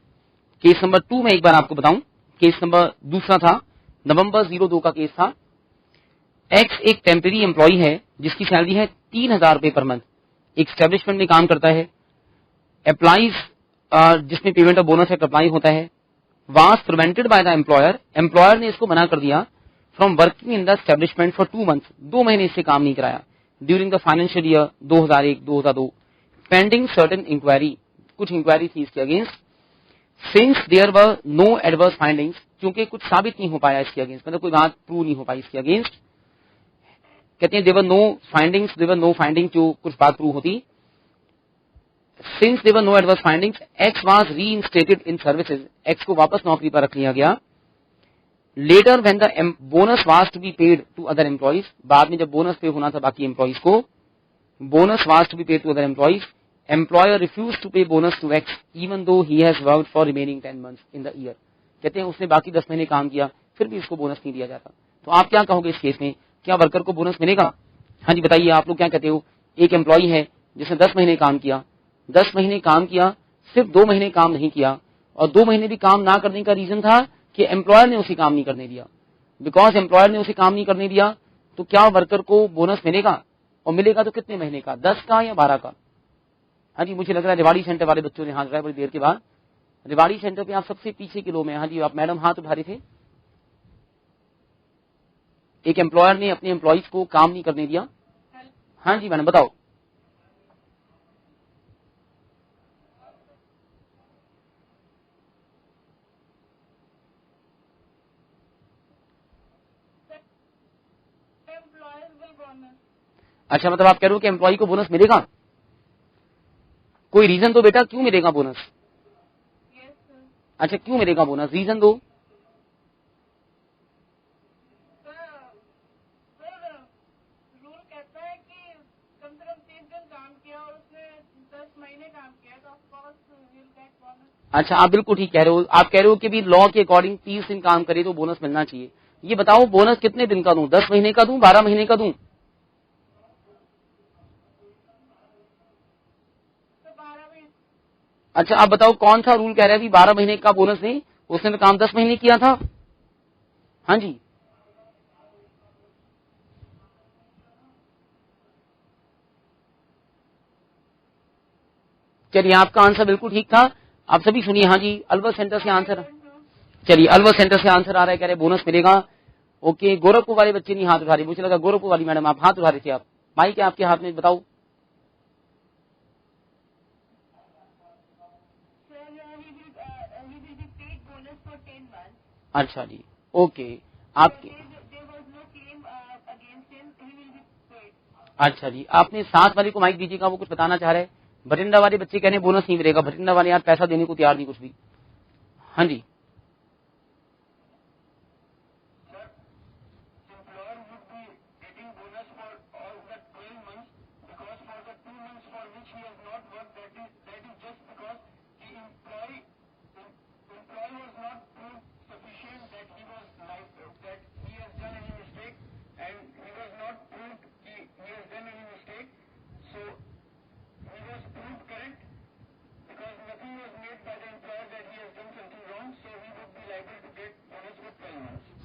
Speaker 1: केस नंबर 2 में एक बार आपको बताऊं. केस नंबर दूसरा था, नवंबर 02 का केस था. एक्स एक टेम्पररी एम्प्लॉय है जिसकी सैलरी है 3,000 रुपए पर मंथ. एक स्टैब्लिशमेंट में काम करता है. एप्लाईज जिसमें payment of bonus act apply होता है. Was prevented by the employer. Employer ने इसको मना कर दिया from working in the establishment for 2 months. 2 महीने इससे काम नहीं कराया during the financial year 2001-2002. Pending certain inquiry. कुछ इंक्वायरी थी इसके against. Since there were no adverse findings. क्योंकि कुछ साबित नहीं हो पाया इसके अगेंस्ट, मतलब कोई बात प्रूव नहीं हो पाई इसके अगेंस्ट. कहते हैं there were no findings. There were no finding, जो कुछ बात प्रूव होती. Since there were no adverse findings, X was reinstated in services. X को वापस नौकरी पर रख लिया गया. Later when the bonus was to be paid to other employees. बाद में जब बोनस पे होना था बाकी एम्प्लॉइज को, bonus was to be paid to other employees. Employer refuse to pay bonus to X even though he has worked for remaining 10 months in the year. कहते हैं उसने बाकी 10 महीने काम किया, फिर भी इसको बोनस नहीं दिया जाता. तो आप क्या कहोगे इस केस में, क्या वर्कर को बोनस मिलेगा? हाँ जी बताइए, आप लोग क्या कहते हो. एक एम्प्लॉय है जिसने 10 महीने काम किया. 10 महीने काम किया, सिर्फ 2 महीने काम नहीं किया, और 2 महीने भी काम ना करने का रीजन था कि एम्प्लॉयर ने उसे काम नहीं करने दिया. बिकॉज एम्प्लॉयर ने उसे काम नहीं करने दिया, तो क्या वर्कर को बोनस मिलेगा? और मिलेगा तो कितने महीने का, 10 का या 12 का? हाँ जी, मुझे लग रहा है रिवाड़ी सेंटर वाले बच्चों ने हाथ उठाया बड़ी देर के बाद. रिवाड़ी सेंटर पे आप सबसे पीछे की रो में. हाँ जी, आप मैडम हाथ उठा रहे थे. एक एम्प्लॉयर ने अपने एम्प्लॉइज को काम नहीं करने दिया. हाँ जी मैडम बताओ. अच्छा, मतलब आप कह रहे हो कि एम्प्लॉय को बोनस मिलेगा. कोई रीजन दो बेटा, क्यों मिलेगा बोनस? अच्छा, क्यों मिलेगा बोनस, रीजन दो.
Speaker 2: रूल कहता है कि कम से कम 30 दिन काम किया और उसने 10 महीने काम किया तो of course will get bonus.
Speaker 1: अच्छा, आप बिल्कुल ठीक कह रहे हो. आप कह रहे हो कि भी लॉ के अकॉर्डिंग 30 दिन काम करे तो बोनस मिलना चाहिए. ये बताओ बोनस कितने दिन का दूं, 10 महीने का दूं, 12 महीने का दूं?
Speaker 2: तो 12 महीने.
Speaker 1: अच्छा, आप बताओ कौन सा रूल कह रहा है भी 12 महीने का बोनस नहीं, उसने तो काम 10 महीने किया था. हाँ जी, चलिए आपका आंसर बिल्कुल ठीक था. आप सभी सुनिए. हाँ जी, अलवर सेंटर से आंसर. चलिए, अलवर सेंटर से आंसर आ रहा है, कह रहे बोनस मिलेगा. ओके, गोरखपुर वाले बच्चे नहीं हाथ उठा रहे. मुझे लगा गोरखपुर वाली मैडम आप हाथ उठा रहे थे. आप माइक है आपके हाथ में, बताओ. अच्छा जी, ओके. आपके अच्छा जी, आपने साथ वाले को माइक दीजिएगा, वो कुछ बताना चाह रहे हैं. भटिंडा वाले बच्चे कह रहे हैं बोनस नहीं मिलेगा. भटिंडा वाले यार पैसा देने को तैयार नहीं कुछ भी. हाँ जी,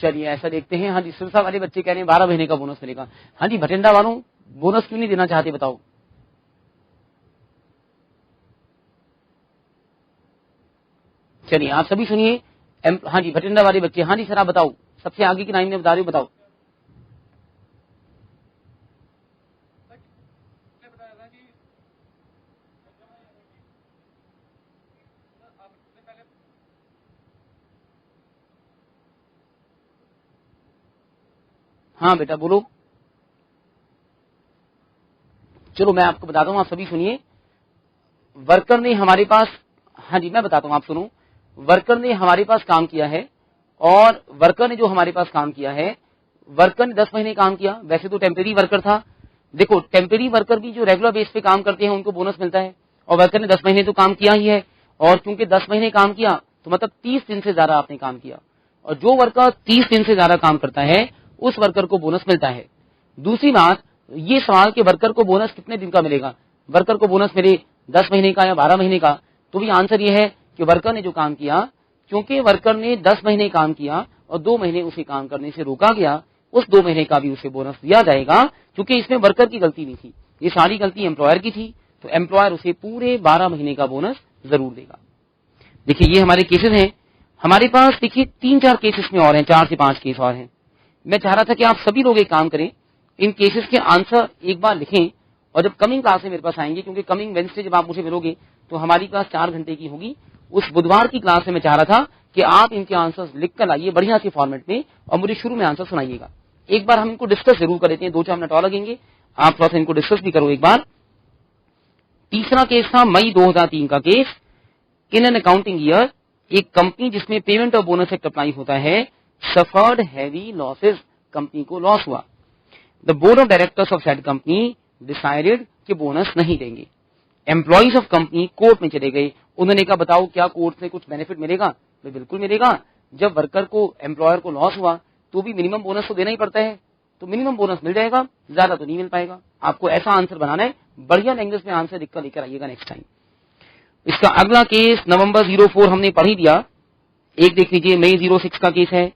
Speaker 1: चलिए ऐसा देखते हैं. हाँ जी, सिरसा वाले बच्चे कह रहे हैं 12 महीने का बोनस मिलेगा. हाँ जी, भटिंडा वालों बोनस क्यों नहीं देना चाहते बताओ. चलिए आप सभी सुनिए. हाँ जी, भटिंडा वाले बच्चे, हाँ जी सर आप बताओ, सबसे आगे की लाइन में बता रहे हो, बताओ। हाँ बेटा बोलो। चलो मैं आपको बताता हूँ, आप सभी सुनिए। वर्कर ने हमारे पास, हाँ जी मैं बताता हूँ, आप सुनो। वर्कर ने हमारे पास काम किया है, और वर्कर ने जो हमारे पास काम किया है, वर्कर ने 10 महीने काम किया। वैसे तो टेम्परेरी वर्कर था। देखो टेम्परेरी वर्कर भी जो रेगुलर बेस पे काम करते हैं उनको बोनस मिलता है, और वर्कर ने 10 महीने तो काम किया ही है, और क्योंकि 10 महीने काम किया तो मतलब 30 दिन से ज्यादा आपने काम किया, और जो वर्कर 30 दिन से ज्यादा काम करता है उस वर्कर को बोनस मिलता है। दूसरी बात, ये सवाल कि वर्कर को बोनस कितने दिन का मिलेगा, वर्कर को बोनस मिले 10 महीने का या 12 महीने का, तो भी आंसर ये है कि वर्कर ने जो काम किया, क्योंकि वर्कर ने 10 महीने काम किया और 2 महीने उसे काम करने से रोका गया, उस 2 महीने का भी उसे बोनस दिया जाएगा, क्योंकि इसमें वर्कर की गलती नहीं थी, ये सारी गलती एम्प्लॉयर की थी, तो एम्प्लॉयर उसे पूरे 12 महीने का बोनस जरूर देगा। देखिए ये हमारे केसेस हैं, हमारे पास देखिए 3-4 केसेस में और हैं, 4 से 5 केस और हैं। मैं चाह रहा था कि आप सभी लोग एक काम करें, इन केसेस के आंसर एक बार लिखें, और जब कमिंग क्लास में मेरे पास आएंगे, क्योंकि कमिंग वेडनेसडे जब आप मुझे मिलोगे तो हमारी क्लास 4 घंटे की होगी, उस बुधवार की क्लास में मैं चाह रहा था कि आप इनके आंसर्स लिख कर लाइए बढ़िया से फॉर्मेट में, और मुझे शुरू में आंसर सुनाइएगा। एक बार हम इनको डिस्कस जरूर कर लेते हैं, 2-4 मिनट और लगेंगे, आप थोड़ा सा इनको डिस्कस भी करो एक बार। तीसरा केस था मई 2003 का case. In an accounting year, एक कंपनी जिसमें पेमेंट और बोनस एक्ट अप्लाई होता है सफर्ड हैवी लॉसेस, कंपनी को लॉस हुआ। The board of directors of that company decided कि बोनस नहीं देंगे। एम्प्लॉइज ऑफ कंपनी कोर्ट में चले गए, उन्होंने कहा बताओ क्या कोर्ट से कुछ बेनिफिट मिलेगा? तो बिल्कुल मिलेगा, जब वर्कर को एम्प्लॉयर को लॉस हुआ तो भी मिनिमम बोनस तो देना ही पड़ता है, तो मिनिमम बोनस मिल जाएगा, ज्यादा तो नहीं मिल पाएगा। आपको ऐसा आंसर बनाना है, बढ़िया लैंग्वेज में आंसर लिखकर लेकर आइएगा नेक्स्ट टाइम। इसका अगला केस नवंबर 04 हमने पढ़ ही दिया, एक देख लीजिए मई 06 का केस है।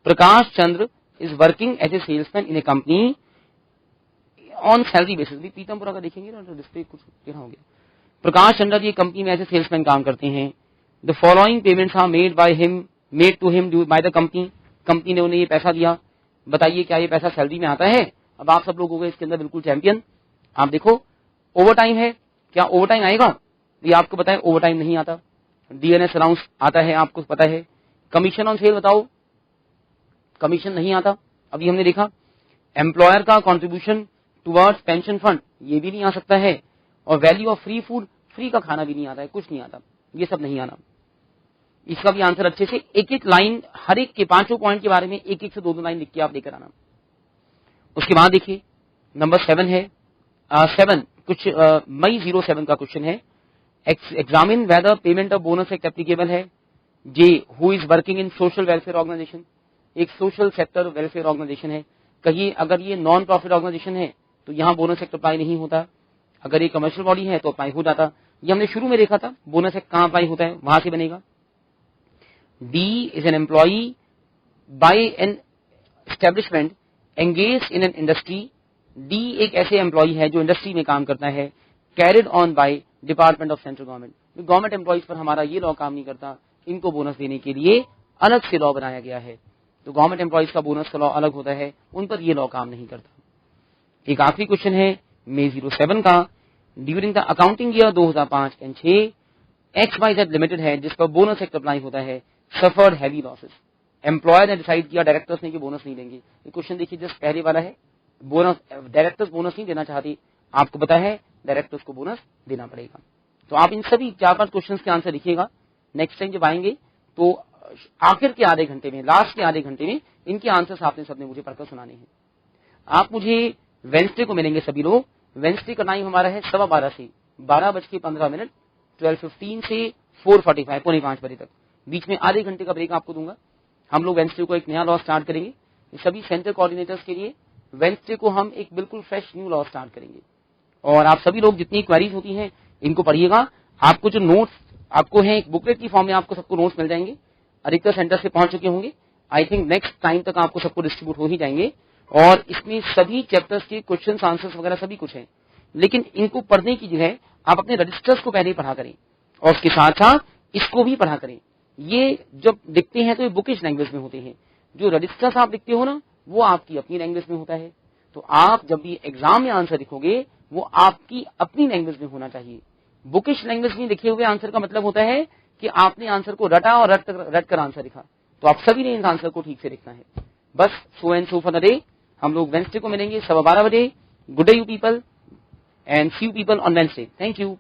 Speaker 1: Prakash Chandra is working as a salesman in a company on salary basis. भी पीतमपुरा का देखेंगे ना, तो डिस्प्ले कुछ गिरा हो गया। प्रकाश चंद्र जी कंपनी में एज ए सेल्समैन काम करते हैं। The following payments are made to him by the company, company ने उन्हें ये पैसा दिया। बताइए क्या ये पैसा सैलरी में आता है? अब आप सब लोग हो गए इसके अंदर बिल्कुल चैंपियन। आप देखो ओवर टाइम है, क्या ओवर टाइम आएगा? ये आपको पता है ओवर टाइम नहीं आता। डीएनएस अलाउंस आता है, आपको पता है। कमीशन ऑन सेल बताओ, कमीशन नहीं आता, अभी हमने देखा। एम्प्लॉयर का कॉन्ट्रीब्यूशन टुवर्ड्स पेंशन फंड, ये भी नहीं आ सकता है। और value of free food, free का खाना भी नहीं आता है, कुछ नहीं आता, ये सब नहीं आना। इसका भी आंसर अच्छे से एक एक लाइन, हर एक के 5 पॉइंट के बारे में एक एक से 2-2 लाइन लिख के आप लेकर आना। उसके बाद देखिए नंबर 7 है, 7 कुछ मई 07 का क्वेश्चन है। Examine whether payment of bonus act applicable है। J who is working in social welfare organisation, एक सोशल सेक्टर वेलफेयर ऑर्गेनाइजेशन है। कहिए अगर ये नॉन प्रॉफिट ऑर्गेनाइजेशन है तो यहाँ बोनस एक्ट अप्लाई नहीं होता, अगर ये कमर्शियल बॉडी है तो अप्लाई हो जाता। ये हमने शुरू में देखा था, बोनस एक्ट कहाँ अप्लाई होता है, वहां से बनेगा। D is an employee by an establishment engage in an industry. D एक ऐसे एम्प्लॉई है जो इंडस्ट्री में काम करता है, carried on by department of central government. Government employees पर हमारा ये लॉ काम नहीं करता, इनको बोनस देने के लिए अलग से लॉ बनाया गया है। तो गवर्नमेंट एम्प्लॉइज का बोनस का लॉ अलग होता है, उन पर ये लॉ काम नहीं करता। एक आखिरी क्वेश्चन है मई 07 का। During the accounting year 2005 and 6 XYZ limited है जिस पर बोनस एक्ट अप्लाई होता है, सफर्ड हैवी लॉसेस। एम्प्लॉयर ने डिसाइड किया, डायरेक्टर्स ने कि बोनस नहीं देंगे। ये क्वेश्चन देखिए जस्ट पहले वाला है, बोनस डायरेक्टर्स बोनस नहीं देना चाहते, आपको पता है डायरेक्टर्स को बोनस देना पड़ेगा। तो आप इन सभी 4-5 क्वेश्चंस के आंसर लिखिएगा। नेक्स्ट टाइम जब आएंगे तो आखिर के आधे घंटे में, लास्ट के आधे घंटे में इनके आंसर्स आपने सबने मुझे पढ़कर सुनाने हैं। आप मुझे वेंसडे को मिलेंगे सभी लोग। वेंसडे का टाइम हमारा है 12:15 से 12:15, 12:15 से 4:45, पौने 5 बजे तक। बीच में आधे घंटे का ब्रेक आपको दूंगा। हम लोग वेंसडे को एक नया लॉ स्टार्ट करेंगे सभी सेंटर कोऑर्डिनेटर्स के लिए। वेंसडे को हम एक बिल्कुल फ्रेश न्यू लॉ स्टार्ट करेंगे, और आप सभी लोग जितनी क्वेरीज होती हैं इनको पढ़िएगा। आपको जो नोट्स आपको है एक बुकलेट की फॉर्म में आपको सबको नोट्स मिल जाएंगे, अधिकतर सेंटर से पहुंच चुके होंगे। आई थिंक नेक्स्ट टाइम तक आपको सबको डिस्ट्रीब्यूट हो ही जाएंगे, और इसमें सभी चैप्टर्स के क्वेश्चन आंसर्स वगैरह सभी कुछ है। लेकिन इनको पढ़ने की जगह आप अपने रजिस्टर्स को पहले ही पढ़ा करें, और उसके साथ साथ इसको भी पढ़ा करें। ये जब दिखते हैं तो ये बुकिश लैंग्वेज में होते हैं। जो रजिस्टर्स आप लिखते हो ना, वो आपकी अपनी लैंग्वेज में होता है। तो आप जब भी एग्जाम में आंसर लिखोगे वो आपकी अपनी लैंग्वेज में होना चाहिए। बुकिश लैंग्वेज में लिखे हुए आंसर का मतलब होता है कि आपने आंसर को रटा और रट कर आंसर लिखा। तो आप सभी ने इस आंसर को ठीक से लिखना है। बस so and so for the day. हम लोग वेंसडे को मिलेंगे 12:15 बजे। Good day you people and see you people on Wednesday. Thank you.